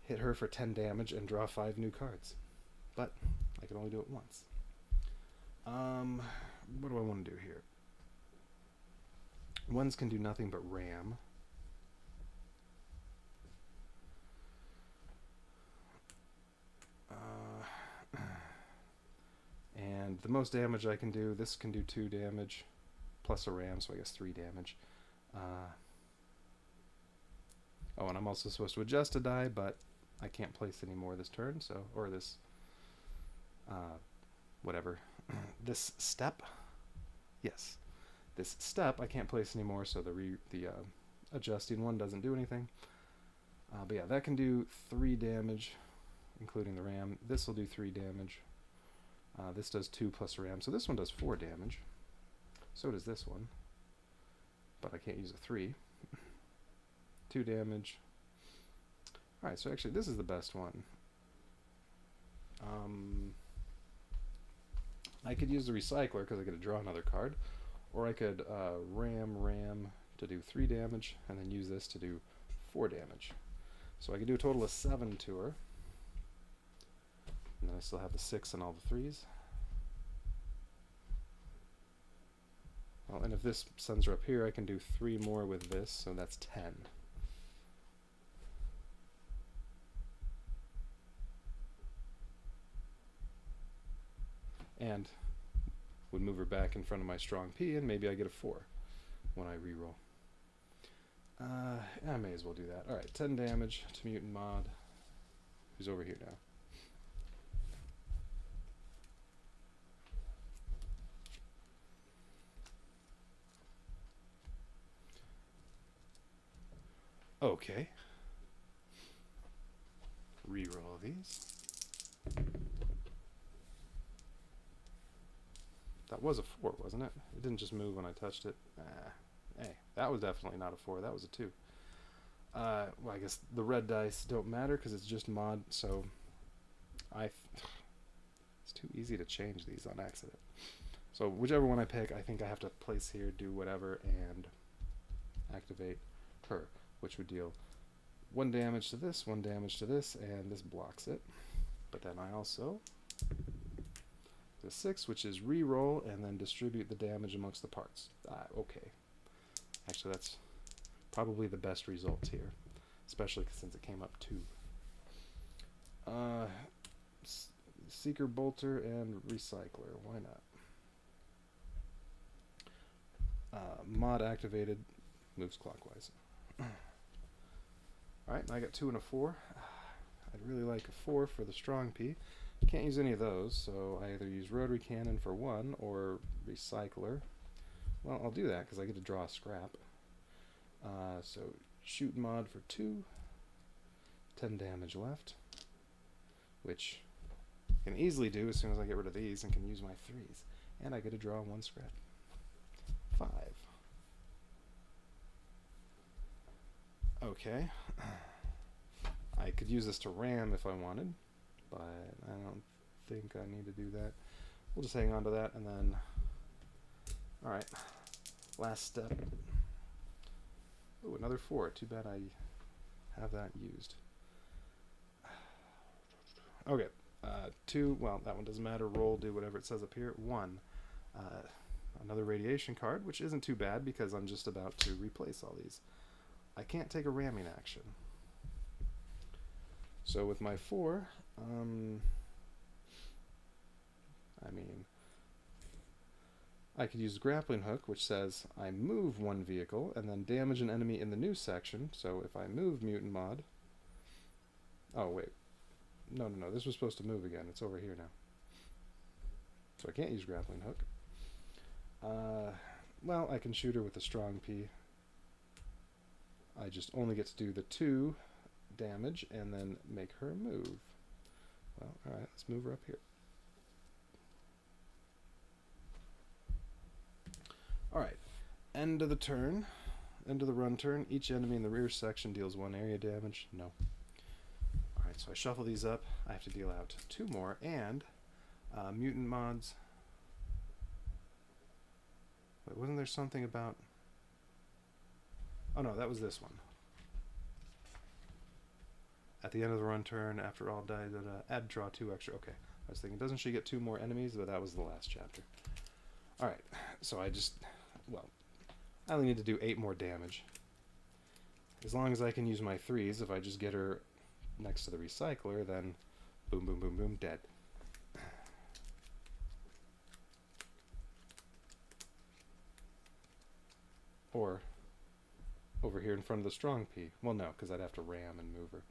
[SPEAKER 1] hit her for 10 damage, and draw 5 new cards. But I can only do it once. What do I want to do here? Ones can do nothing but ram. And the most damage I can do, this can do 2 damage, plus a ram, so I guess 3 damage. Oh, and I'm also supposed to adjust a die, but I can't place any more this turn, so, or this, whatever. This step, yes. This step I can't place anymore, so the adjusting one doesn't do anything. But yeah, that can do 3 damage, including the ram. This will do 3 damage. This does 2 plus a ram, so this one does 4 damage. So does this one, but I can't use a 3. 2 damage. Alright, so actually this is the best one. I could use the recycler because I get to draw another card, or I could ram to do 3 damage, and then use this to do 4 damage. So I could do a total of 7 to her. And then I still have the 6 and all the 3s. Well, and if this sends her up here, I can do 3 more with this, so that's 10. And would move her back in front of my strong P, and maybe I get a 4 when I reroll. I may as well do that. Alright, 10 damage to Mutant Mod, who's over here now. Okay. Reroll these. That was a 4, wasn't it? It didn't just move when I touched it. Hey, that was definitely not a 4. That was a 2. Well, I guess the red dice don't matter because it's just mod, so it's too easy to change these on accident. So whichever one I pick, I think I have to place here, do whatever, and activate her, which would deal 1 damage to this, 1 damage to this, and this blocks it. But then I also the 6, which is re-roll and then distribute the damage amongst the parts. Okay. Actually, that's probably the best result here, especially since it came up 2. Seeker, Bolter, and Recycler. Why not? Mod activated, moves clockwise. Alright, I got 2 and a 4. I'd really like a 4 for the strong P. Can't use any of those, so I either use Rotary Cannon for 1 or Recycler. Well, I'll do that because I get to draw a scrap. So shoot mod for 2. 10 damage left, which I can easily do as soon as I get rid of these and can use my 3s. And I get to draw 1 scrap. 5. Okay. I could use this to ram if I wanted, but I don't think I need to do that. We'll just hang on to that and then... Alright. Last step. Ooh, another 4. Too bad I have that used. Okay. 2, well, that one doesn't matter. Roll, do whatever it says up here. 1. Another radiation card, which isn't too bad because I'm just about to replace all these. I can't take a ramming action. So with my 4, I mean, I could use grappling hook, which says I move 1 vehicle and then damage an enemy in the new section. So if I move mutant mod, oh wait, no, this was supposed to move again. It's over here now. So I can't use grappling hook. Well, I can shoot her with a strong P. I just only get to do the 2 damage and then make her move. Well, alright, let's move her up here. Alright, end of the turn, end of the run turn. Each enemy in the rear section deals 1 area damage. No. Alright, so I shuffle these up. I have to deal out 2 more, and mutant mods. Wait, wasn't there something about... Oh no, that was this one. At the end of the run turn, after all die, add draw 2 extra. Okay, I was thinking, doesn't she get 2 more enemies? But that was the last chapter. Alright, so I just, well, I only need to do 8 more damage. As long as I can use my 3s, if I just get her next to the recycler, then boom, boom, boom, boom, dead. Or over here in front of the strong P. Well, no, because I'd have to ram and move her.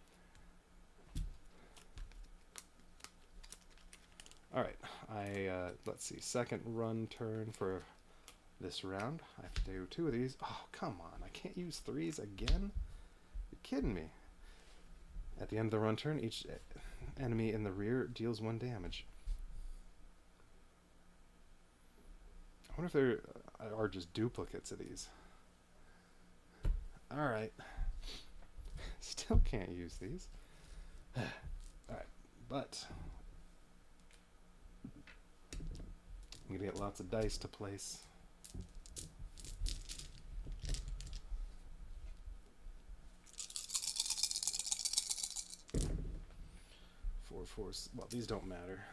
[SPEAKER 1] Alright, let's see, second run turn for this round. I have to do 2 of these. Oh, come on, I can't use 3s again? You're kidding me. At the end of the run turn, each enemy in the rear deals 1 damage. I wonder if there are just duplicates of these. Alright. Still can't use these. Alright, but I'm gonna get lots of dice to place. Fours. Well, these don't matter.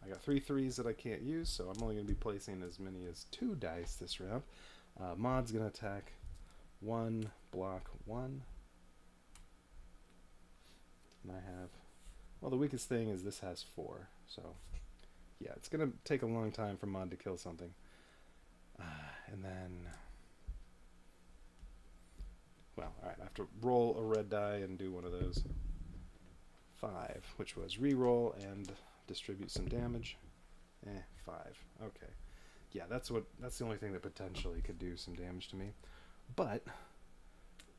[SPEAKER 1] I got 3 3s that I can't use, so I'm only gonna be placing as many as 2 dice this round. Mod's gonna attack 1, block 1. And I have, well, the weakest thing is this has 4, so yeah, it's gonna take a long time for Mod to kill something. And then, well, alright, I have to roll a red die and do one of those. 5, which was re-roll and distribute some damage. 5, okay. Yeah, that's the only thing that potentially could do some damage to me. But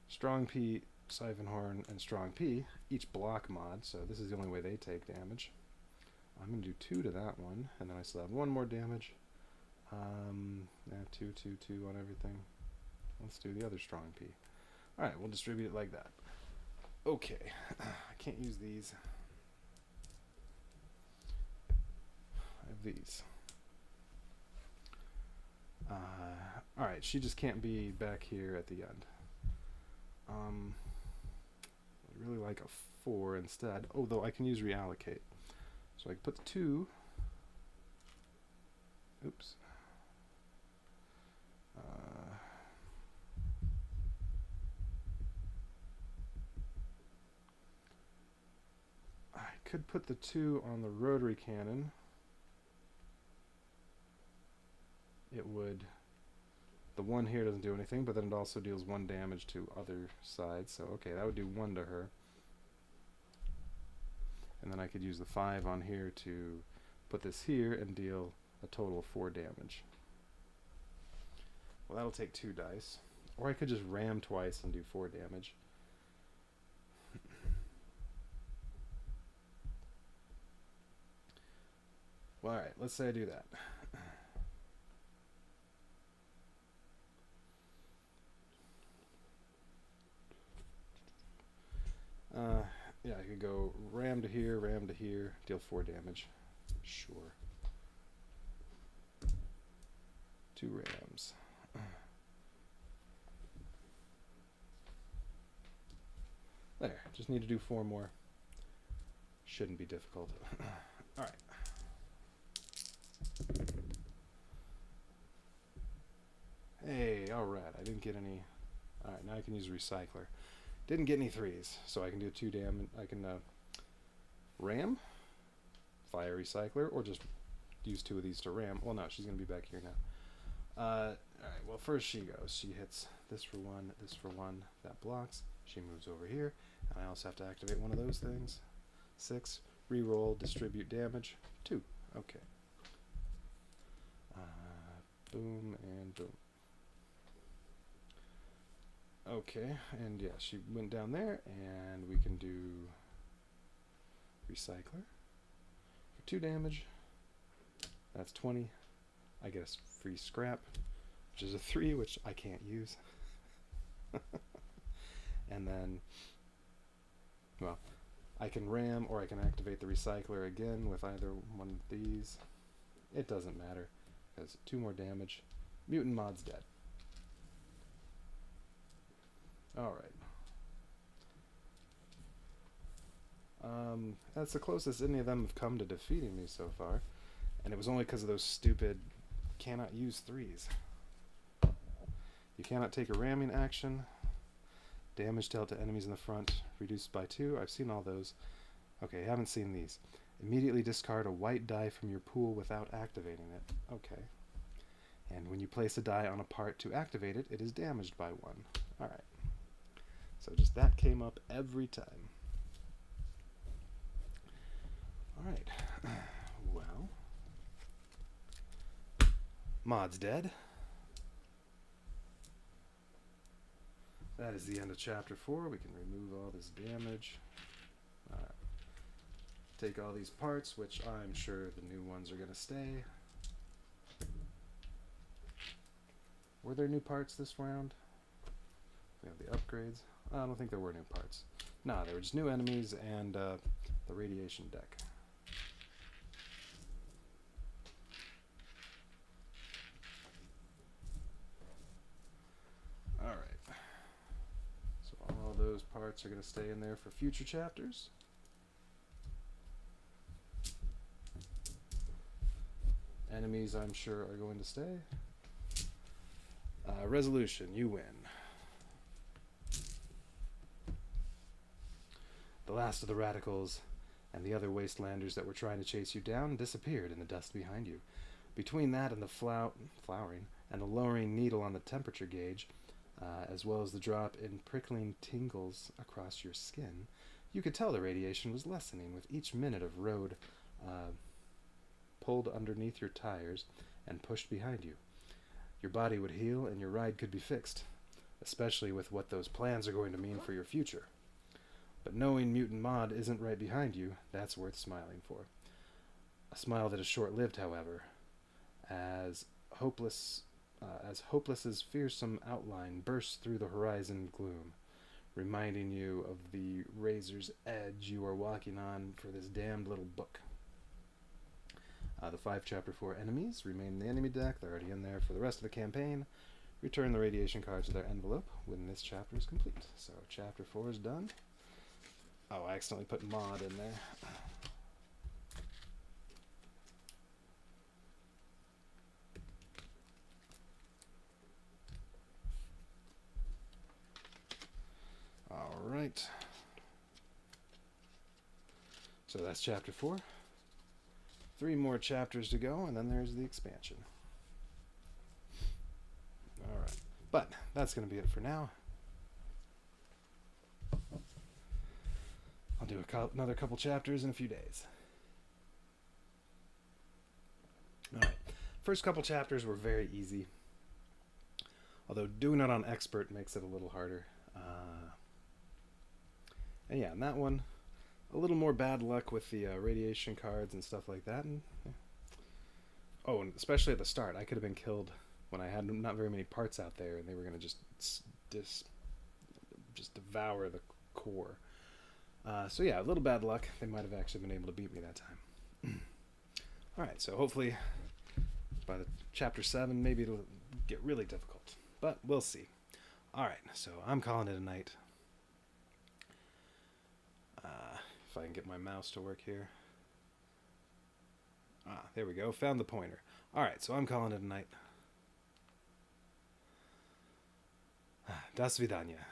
[SPEAKER 1] strong P, Siphon Horn, and strong P each block mod, so this is the only way they take damage. I'm gonna do 2 to that one, and then I still have 1 more damage. 2, 2, 2 on everything. Let's do the other strong P. Alright, we'll distribute it like that. Okay, I can't use these. I have these. Alright, she just can't be back here at the end. I'd really like a 4 instead, although I can use reallocate. So I can put the 2. Oops. I could put the 2 on the rotary cannon. It would... The 1 here doesn't do anything, but then it also deals 1 damage to other sides. So, okay, that would do 1 to her. And then I could use the 5 on here to put this here and deal a total of 4 damage. Well, that'll take 2 dice. Or I could just ram twice and do 4 damage. Well, alright, let's say I do that. Yeah, I could go ram to here, deal 4 damage. Sure. 2 rams. There, just need to do 4 more. Shouldn't be difficult. Alright. Hey, alright, I didn't get any... Alright, now I can use Recycler. Didn't get any 3s, so I can do 2 damage. I can ram, fire Recycler, or just use 2 of these to ram. Well, no, she's going to be back here now. Alright, well, first she goes. She hits this for 1, this for 1. That blocks. She moves over here, and I also have to activate one of those things. 6, reroll, distribute damage. 2, okay. Boom and boom. Okay, and yeah, she went down there, and we can do Recycler for 2 damage. That's 20. I get a free scrap, which is a 3, which I can't use. And then, well, I can ram, or I can activate the Recycler again with either one of these. It doesn't matter, because 2 more damage. Mutant Mod's dead. Alright. That's the closest any of them have come to defeating me so far. And it was only because of those stupid cannot use 3s. You cannot take a ramming action. Damage dealt to enemies in the front reduced by 2. I've seen all those. Okay, I haven't seen these. Immediately discard a white die from your pool without activating it. Okay. And when you place a die on a part to activate it, it is damaged by 1. Alright. So just that came up every time. Alright. Well. Mod's dead. That is the end of chapter 4. We can remove all this damage. Alright. Take all these parts, which I'm sure the new ones are going to stay. Were there new parts this round? We have the upgrades. I don't think there were new parts. Nah, there were just new enemies and the radiation deck. Alright. So all those parts are going to stay in there for future chapters. Enemies, I'm sure, are going to stay. Resolution, you win. The last of the radicals and the other wastelanders that were trying to chase you down disappeared in the dust behind you. Between that and the flowering and the lowering needle on the temperature gauge, as well as the drop in prickling tingles across your skin, you could tell the radiation was lessening with each minute of road pulled underneath your tires and pushed behind you. Your body would heal and your ride could be fixed, especially with what those plans are going to mean for your future. But knowing Mutant Mod isn't right behind you, that's worth smiling for. A smile that is short-lived, however, as Hopeless's fearsome outline bursts through the horizon gloom, reminding you of the razor's edge you are walking on for this damned little book. The 5 Chapter 4 enemies remain in the enemy deck. They're already in there for the rest of the campaign. Return the radiation cards to their envelope when this chapter is complete. So Chapter 4 is done. Oh, I accidentally put Mod in there. right. So that's chapter 4. 3 more chapters to go, and then there's the expansion. Alright. But that's going to be it for now. I'll do another couple chapters in a few days. Alright. First couple chapters were very easy. Although doing it on expert makes it a little harder. And yeah, and that one, a little more bad luck with the radiation cards and stuff like that. And yeah. Oh, and especially at the start, I could have been killed when I had not very many parts out there, and they were going to just devour the core. So yeah, a little bad luck. They might have actually been able to beat me that time. Alright, so hopefully by the chapter 7, maybe it'll get really difficult. But we'll see. Alright, so I'm calling it a night. If I can get my mouse to work here. There we go. Found the pointer. Alright, so I'm calling it a night. До свидания.